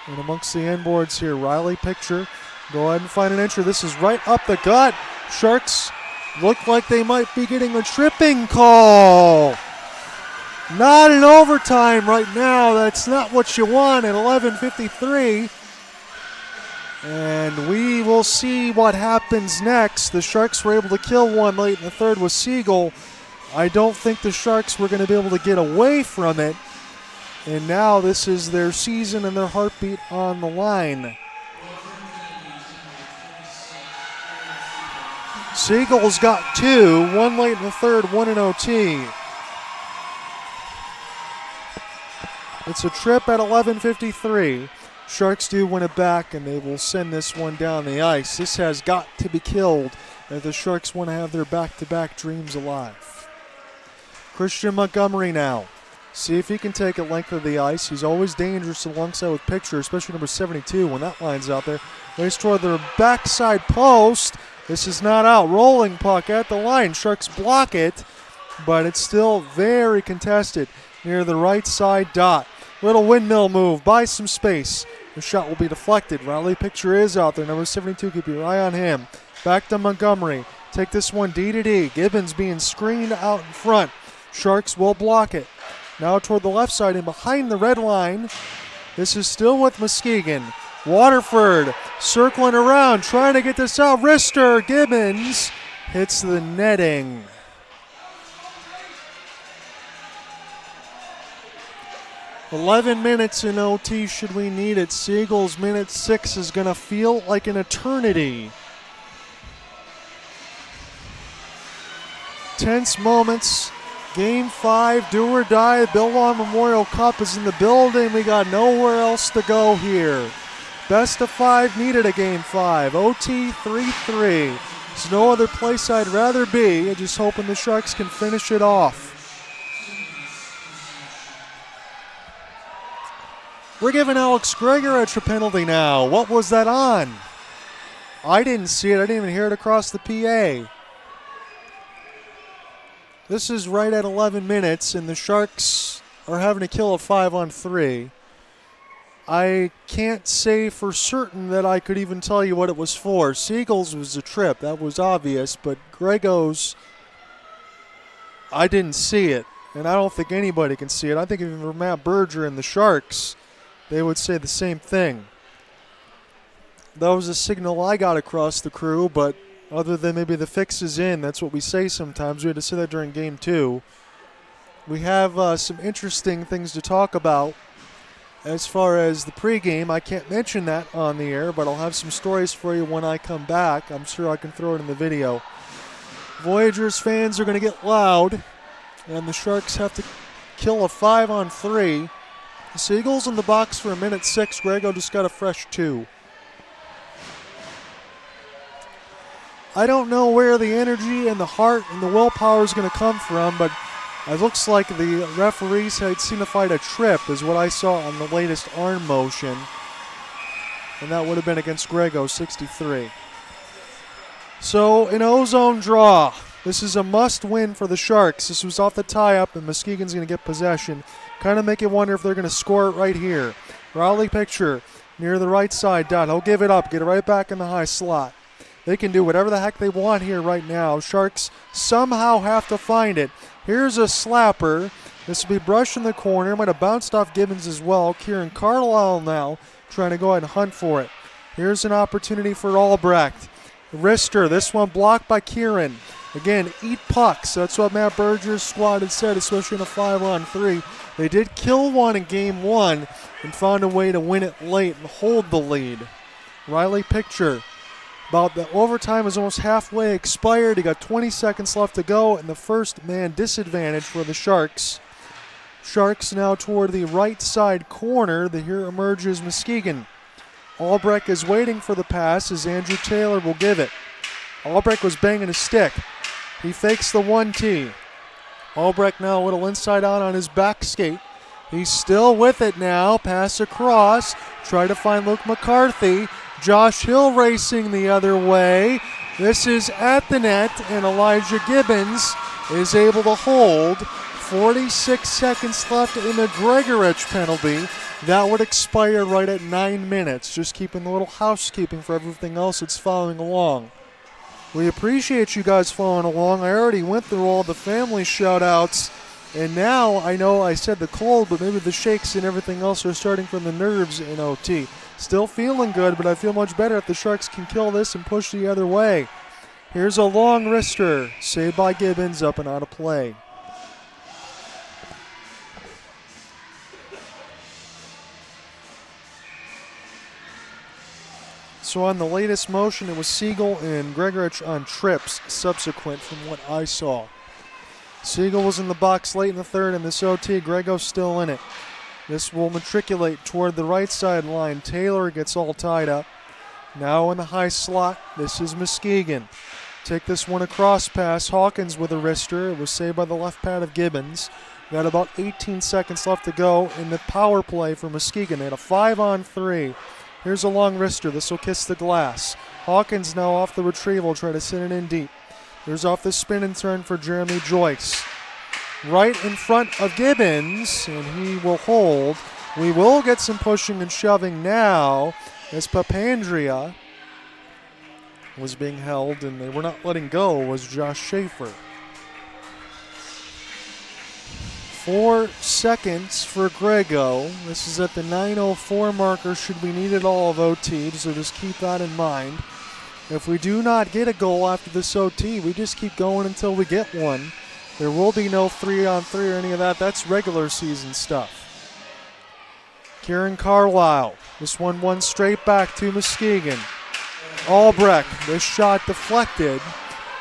And amongst the end boards here, Riley Picture. Go ahead and find an entry. This is right up the gut. Sharks look like they might be getting a tripping call. Not in overtime right now. That's not what you want at 11:53. And we will see what happens next. The Sharks were able to kill one late in the third with Siegel. I don't think the Sharks were going to be able to get away from it. And now this is their season and their heartbeat on the line. Siegel's got 2, one late in the third, one in OT. It's a trip at 11:53. Sharks do win it back, and they will send this one down the ice. This has got to be killed if the Sharks want to have their back-to-back dreams alive. Christian Montgomery now. See if he can take a length of the ice. He's always dangerous alongside with Picture, especially number 72 when that line's out there. Race toward the backside post. This is not out. Rolling puck at the line. Sharks block it, but it's still very contested near the right side dot. Little windmill move, buy some space. The shot will be deflected. Riley Picture is out there. Number 72, keep your eye on him. Back to Montgomery. Take this one D to D. Gibbons being screened out in front. Sharks will block it. Now toward the left side and behind the red line. This is still with Muskegon. Waterford circling around, trying to get this out. Wrister, Gibbons hits the netting. 11 minutes in OT should we need it. Siegel's minute 6 is going to feel like an eternity. Tense moments. Game 5, do or die. Bill Law Memorial Cup is in the building. We got nowhere else to go here. Best of 5 needed a Game 5. OT 3-3. There's no other place I'd rather be. I'm just hoping the Sharks can finish it off. We're giving Alex Gregorich a penalty now. What was that on? I didn't see it. I didn't even hear it across the PA. This is right at 11 minutes, and the Sharks are having to kill a 5-on-3. I can't say for certain that I could even tell you what it was for. Siegel's was a trip. That was obvious, but Grego's, I didn't see it, and I don't think anybody can see it. I think if it were Matt Berger and the Sharks, they would say the same thing. That was a signal I got across the crew, but other than maybe the fix is in, that's what we say sometimes. We had to say that during Game 2. We have some interesting things to talk about. As far as the pregame, I can't mention that on the air, but I'll have some stories for you when I come back. I'm sure I can throw it in the video. Voyagers fans are going to get loud, and the Sharks have to kill a 5-on-3. The Seagulls in the box for a minute 6. Grego just got a fresh 2. I don't know where the energy and the heart and the willpower is going to come from, but it looks like the referees had signified a trip is what I saw on the latest arm motion. And that would have been against Grego, 63. So an ozone draw. This is a must-win for the Sharks. This was off the tie-up, and Muskegon's going to get possession. Kind of make you wonder if they're going to score it right here. Rowley picture near the right side dot. He'll give it up, get it right back in the high slot. They can do whatever the heck they want here right now. Sharks somehow have to find it. Here's a slapper. This will be brushed in the corner. Might have bounced off Gibbons as well. Kieran Carlisle now trying to go ahead and hunt for it. Here's an opportunity for Albrecht. Wrister, this one blocked by Kieran. Again, eat pucks. That's what Matt Berger's squad had said, especially in a 5-on-3. They did kill one in Game 1 and found a way to win it late and hold the lead. Riley picture. About the overtime is almost halfway expired. He got 20 seconds left to go, and the first man disadvantage for the Sharks. Sharks now toward the right side corner. Here emerges Muskegon. Albrecht is waiting for the pass as Andrew Taylor will give it. Albrecht was banging his stick. He fakes the 1T. Albrecht now a little inside out on his back skate. He's still with it now. Pass across. Try to find Luke McCarthy. Josh Hill racing the other way. This is at the net, and Elijah Gibbons is able to hold. 46 seconds left in the Gregorich penalty. That would expire right at 9 minutes. Just keeping a little housekeeping for everything else that's following along. We appreciate you guys following along. I already went through all the family shout-outs, and now I know I said the cold, but maybe the shakes and everything else are starting from the nerves in OT. Still feeling good, but I feel much better if the Sharks can kill this and push the other way. Here's a long wrister, saved by Gibbons, up and out of play. So on the latest motion, it was Siegel and Gregorich on trips subsequent from what I saw. Siegel was in the box late in the third in this OT. Grego's still in it. This will matriculate toward the right sideline. Taylor gets all tied up. Now in the high slot, this is Muskegon. Take this one across pass. Hawkins with a wrister. It was saved by the left pad of Gibbons. Got about 18 seconds left to go in the power play for Muskegon. They had a 5-on-3. Here's a long wrister. This will kiss the glass. Hawkins now off the retrieval. Try to send it in deep. Here's off the spin and turn for Jeremy Joyce. Right in front of Gibbons, and he will hold. We will get some pushing and shoving now as Papandrea was being held, and they were not letting go, was Josh Schaefer. 4 seconds for Grego. This is at the 9:04 marker should we need it all of OT, so just keep that in mind. If we do not get a goal after this OT, we just keep going until we get one. There will be no 3-on-3 or any of that. That's regular season stuff. Kieran Carlisle. This one straight back to Muskegon. Albrecht, this shot deflected,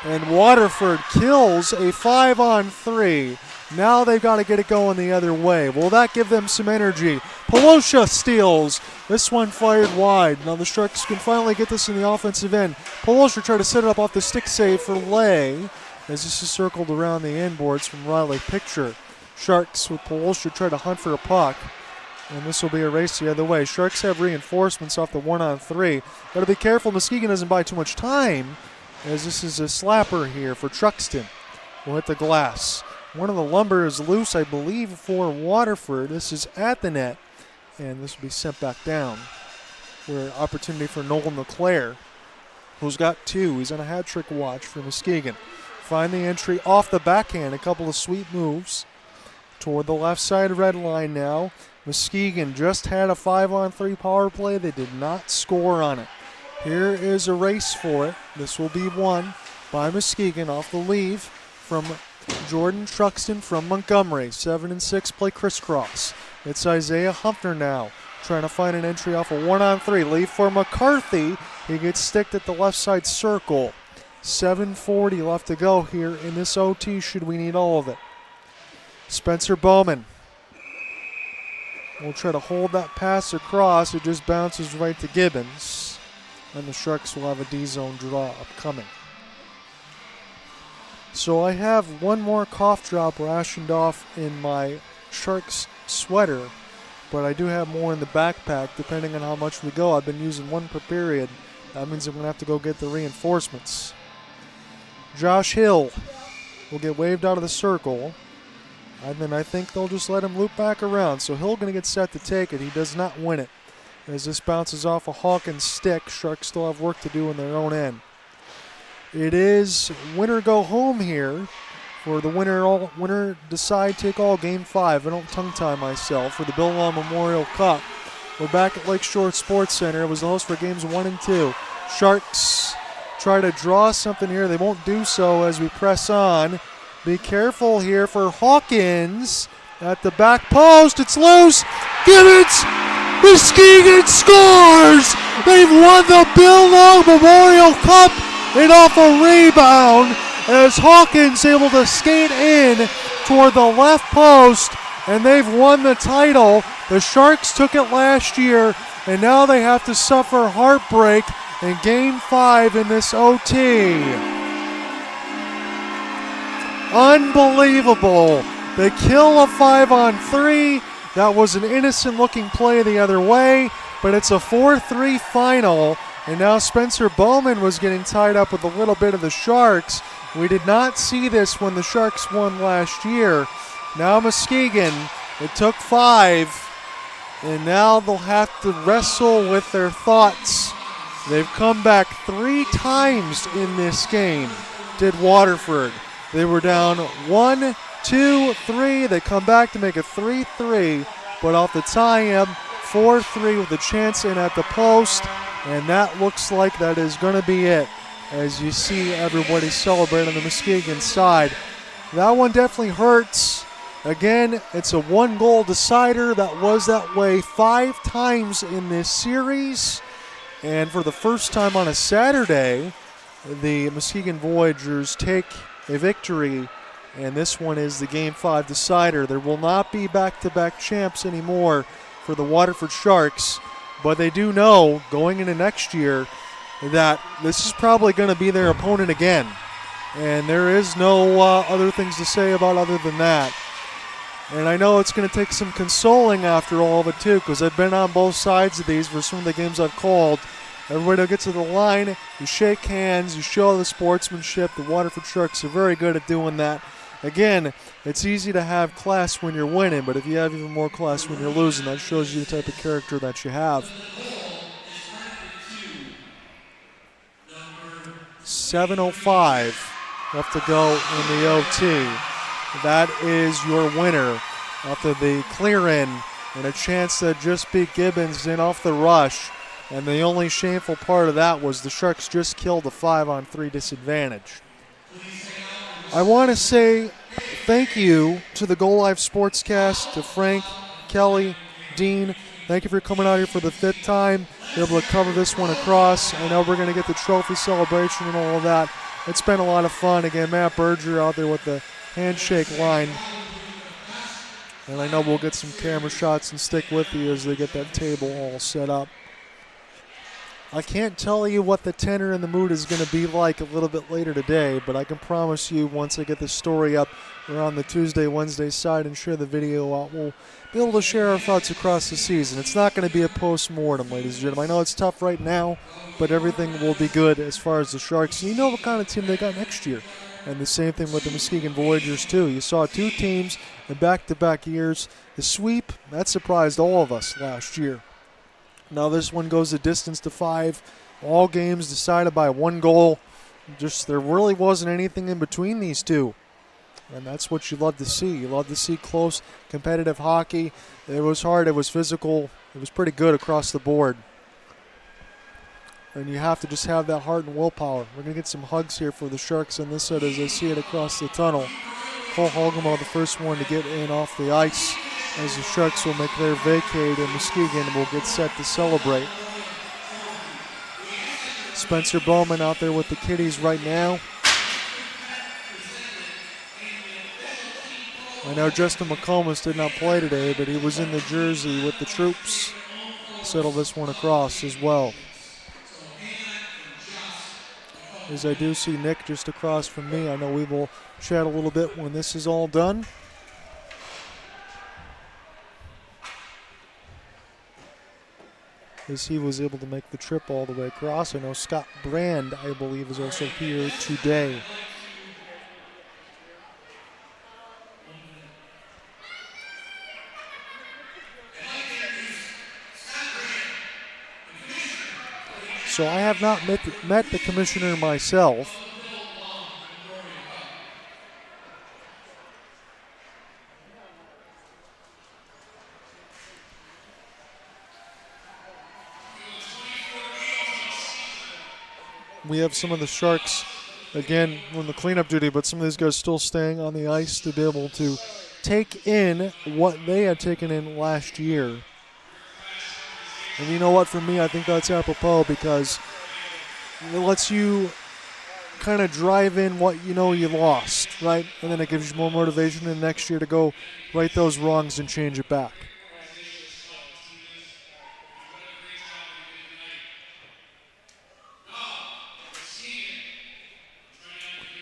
and Waterford kills a 5-on-3. Now they've got to get it going the other way. Will that give them some energy? Pelosha steals. This one fired wide. Now the Sharks can finally get this in the offensive end. Pelosha tried to set it up off the stick save for Lay, as this is circled around the inboards from Riley Picture. Sharks with Pelosha try to hunt for a puck, and this will be a race the other way. Sharks have reinforcements off the 1-on-3. Got to be careful Muskegon doesn't buy too much time, as this is a slapper here for Truxton. Will hit the glass. One of the lumber is loose, I believe, for Waterford. This is at the net, and this will be sent back down. For opportunity for Nolan LeClaire, who's got 2. He's on a hat trick watch for Muskegon. Find the entry off the backhand. A couple of sweet moves toward the left side red line now. Muskegon just had a 5-on-3 power play. They did not score on it. Here is a race for it. This will be won by Muskegon off the leave from Jordan Truxton from Montgomery. 7 and 6 play crisscross. It's Isaiah Humpner now trying to find an entry off a 1-on-3. Leave for McCarthy. He gets sticked at the left side circle. 7:40 left to go here in this OT should we need all of it. Spencer Bowman will try to hold that pass across. It just bounces right to Gibbons. And the Sharks will have a D-zone draw upcoming. So I have one more cough drop rationed off in my Sharks sweater, but I do have more in the backpack depending on how much we go. I've been using one per period. That means I'm going to have to go get the reinforcements. Josh Hill will get waved out of the circle, and then I think they'll just let him loop back around. So Hill going to get set to take it. He does not win it. As this bounces off a Hawkins stick, Sharks still have work to do in their own end. It is winner go home here for the winner decide take all game 5. I don't tongue tie myself for the Bill Law Memorial Cup. We're back at Lakeshore Sports Center. It was the host for games 1 and 2. Sharks try to draw something here. They won't do so as we press on. Be careful here for Hawkins at the back post. It's loose. Gibbons! Muskegon scores! They've won the Bill Long Memorial Cup, and off a rebound as Hawkins able to skate in toward the left post, and they've won the title. The Sharks took it last year, and now they have to suffer heartbreak in Game 5 in this OT. Unbelievable. They kill a 5-on-3. That was an innocent-looking play the other way, but it's a 4-3 final, and now Spencer Bowman was getting tied up with a little bit of the Sharks. We did not see this when the Sharks won last year. Now Muskegon, it took 5, and now they'll have to wrestle with their thoughts. They've come back 3 times in this game, did Waterford. They were down 1, 2, 3. They come back to make it 3-3, but off the tie-in, 4-3 with a chance in at the post, and that looks like that is going to be it. As you see everybody celebrate on the Muskegon side. That one definitely hurts. Again, it's a 1-goal decider. That was that way 5 times in this series. And for the first time on a Saturday, the Muskegon Voyagers take a victory, and this one is the Game 5 decider. There will not be back-to-back champs anymore for the Waterford Sharks, but they do know going into next year that this is probably going to be their opponent again. And there is no other things to say about other than that. And I know it's going to take some consoling after all of it too, because I've been on both sides of these for some of the games I've called. Everybody will get to the line, you shake hands, you show the sportsmanship. The Waterford Sharks are very good at doing that. Again, it's easy to have class when you're winning, but if you have even more class when you're losing, that shows you the type of character that you have. 7:05 left to go in the OT. That is your winner after the clear-in and a chance to just beat Gibbons in off the rush. And the only shameful part of that was the Sharks just killed a 5-on-3 disadvantage. I want to say thank you to the Go Live Sportscast, to Frank, Kelly, Dean, thank you for coming out here for the 5th time. Be able to cover this one across. I know we're going to get the trophy celebration and all of that. It's been a lot of fun. Again, Matt Berger out there with the handshake line. And I know we'll get some camera shots and stick with you as they get that table all set up. I can't tell you what the tenor and the mood is going to be like a little bit later today, but I can promise you once I get the story up around the Tuesday, Wednesday side and share the video out, we'll be able to share our thoughts across the season. It's not going to be a post-mortem, ladies and gentlemen. I know it's tough right now, but everything will be good as far as the Sharks. And you know what kind of team they got next year. And the same thing with the Muskegon Voyagers, too. You saw 2 teams in back-to-back years. The sweep, that surprised all of us last year. Now this one goes the distance to 5. All games decided by 1 goal. Just there really wasn't anything in between these two. And that's what you love to see. You love to see close, competitive hockey. It was hard. It was physical. It was pretty good across the board. And you have to just have that heart and willpower. We're going to get some hugs here for the Sharks on this side as I see it across the tunnel. Cole Hogemo, the first one to get in off the ice, as the Sharks will make their vacate and Muskegon will get set to celebrate. Spencer Bowman out there with the kiddies right now. I know Justin McComas did not play today, but he was in the jersey with the troops. Settle this one across as well. As I do see Nick just across from me, I know we will chat a little bit when this is all done. As he was able to make the trip all the way across. I know Scott Brand, I believe, is also here today. So I have not met the commissioner myself. We have some of the Sharks, again, on the cleanup duty, but some of these guys still staying on the ice to be able to take in what they had taken in last year. And you know what, for me, I think that's apropos because it lets you kind of drive in what you know you lost, right? And then it gives you more motivation in the next year to go right those wrongs and change it back.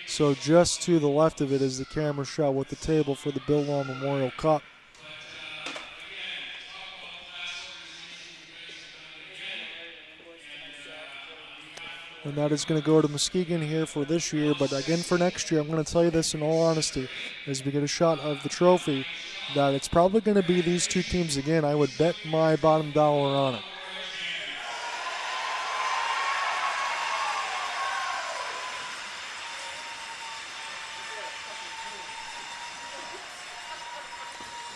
So just to the left of it is the camera shot with the table for the Bill Law Memorial Cup. And that is going to go to Muskegon here for this year. But again, for next year, I'm going to tell you this in all honesty, as we get a shot of the trophy, that it's probably going to be these 2 teams again. I would bet my bottom dollar on it.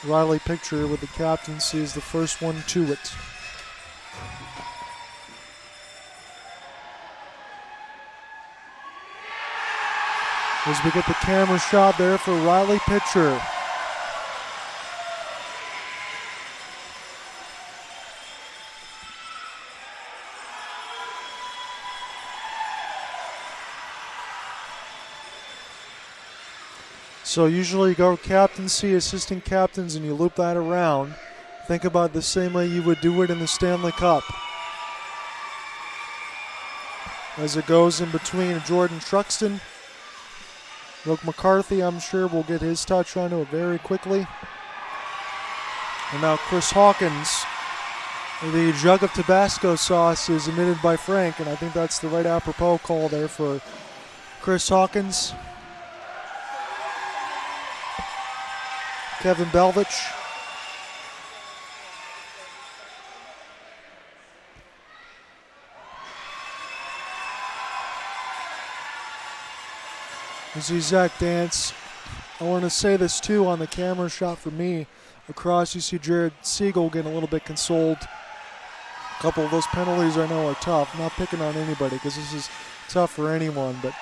Riley Picture with the captaincy is the first one to it. As we get the camera shot there for Riley Pitcher. So usually you go captaincy, assistant captains, and you loop that around. Think about the same way you would do it in the Stanley Cup. As it goes in between Jordan Truxton. Roke McCarthy, I'm sure, will get his touch onto it very quickly. And now Chris Hawkins. The jug of Tabasco sauce is emitted by Frank, and I think that's the right apropos call there for Chris Hawkins. Kevin Belvich. You see Zach Dance. I want to say this too on the camera shot for me. Across you see Jared Siegel getting a little bit consoled. A couple of those penalties I know are tough. I'm not picking on anybody because this is tough for anyone, but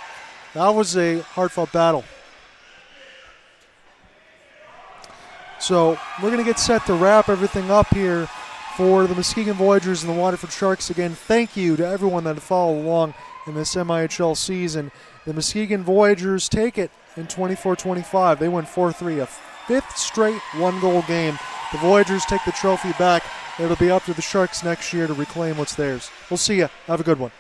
that was a hard-fought battle. So we're going to get set to wrap everything up here For the Muskegon Voyagers and the Waterford Sharks, again, thank you to everyone that followed along in this MIHL season. The Muskegon Voyagers take it in 24-25. They win 4-3, a fifth straight one-goal game. The Voyagers take the trophy back. It'll be up to the Sharks next year to reclaim what's theirs. We'll see you. Have a good one.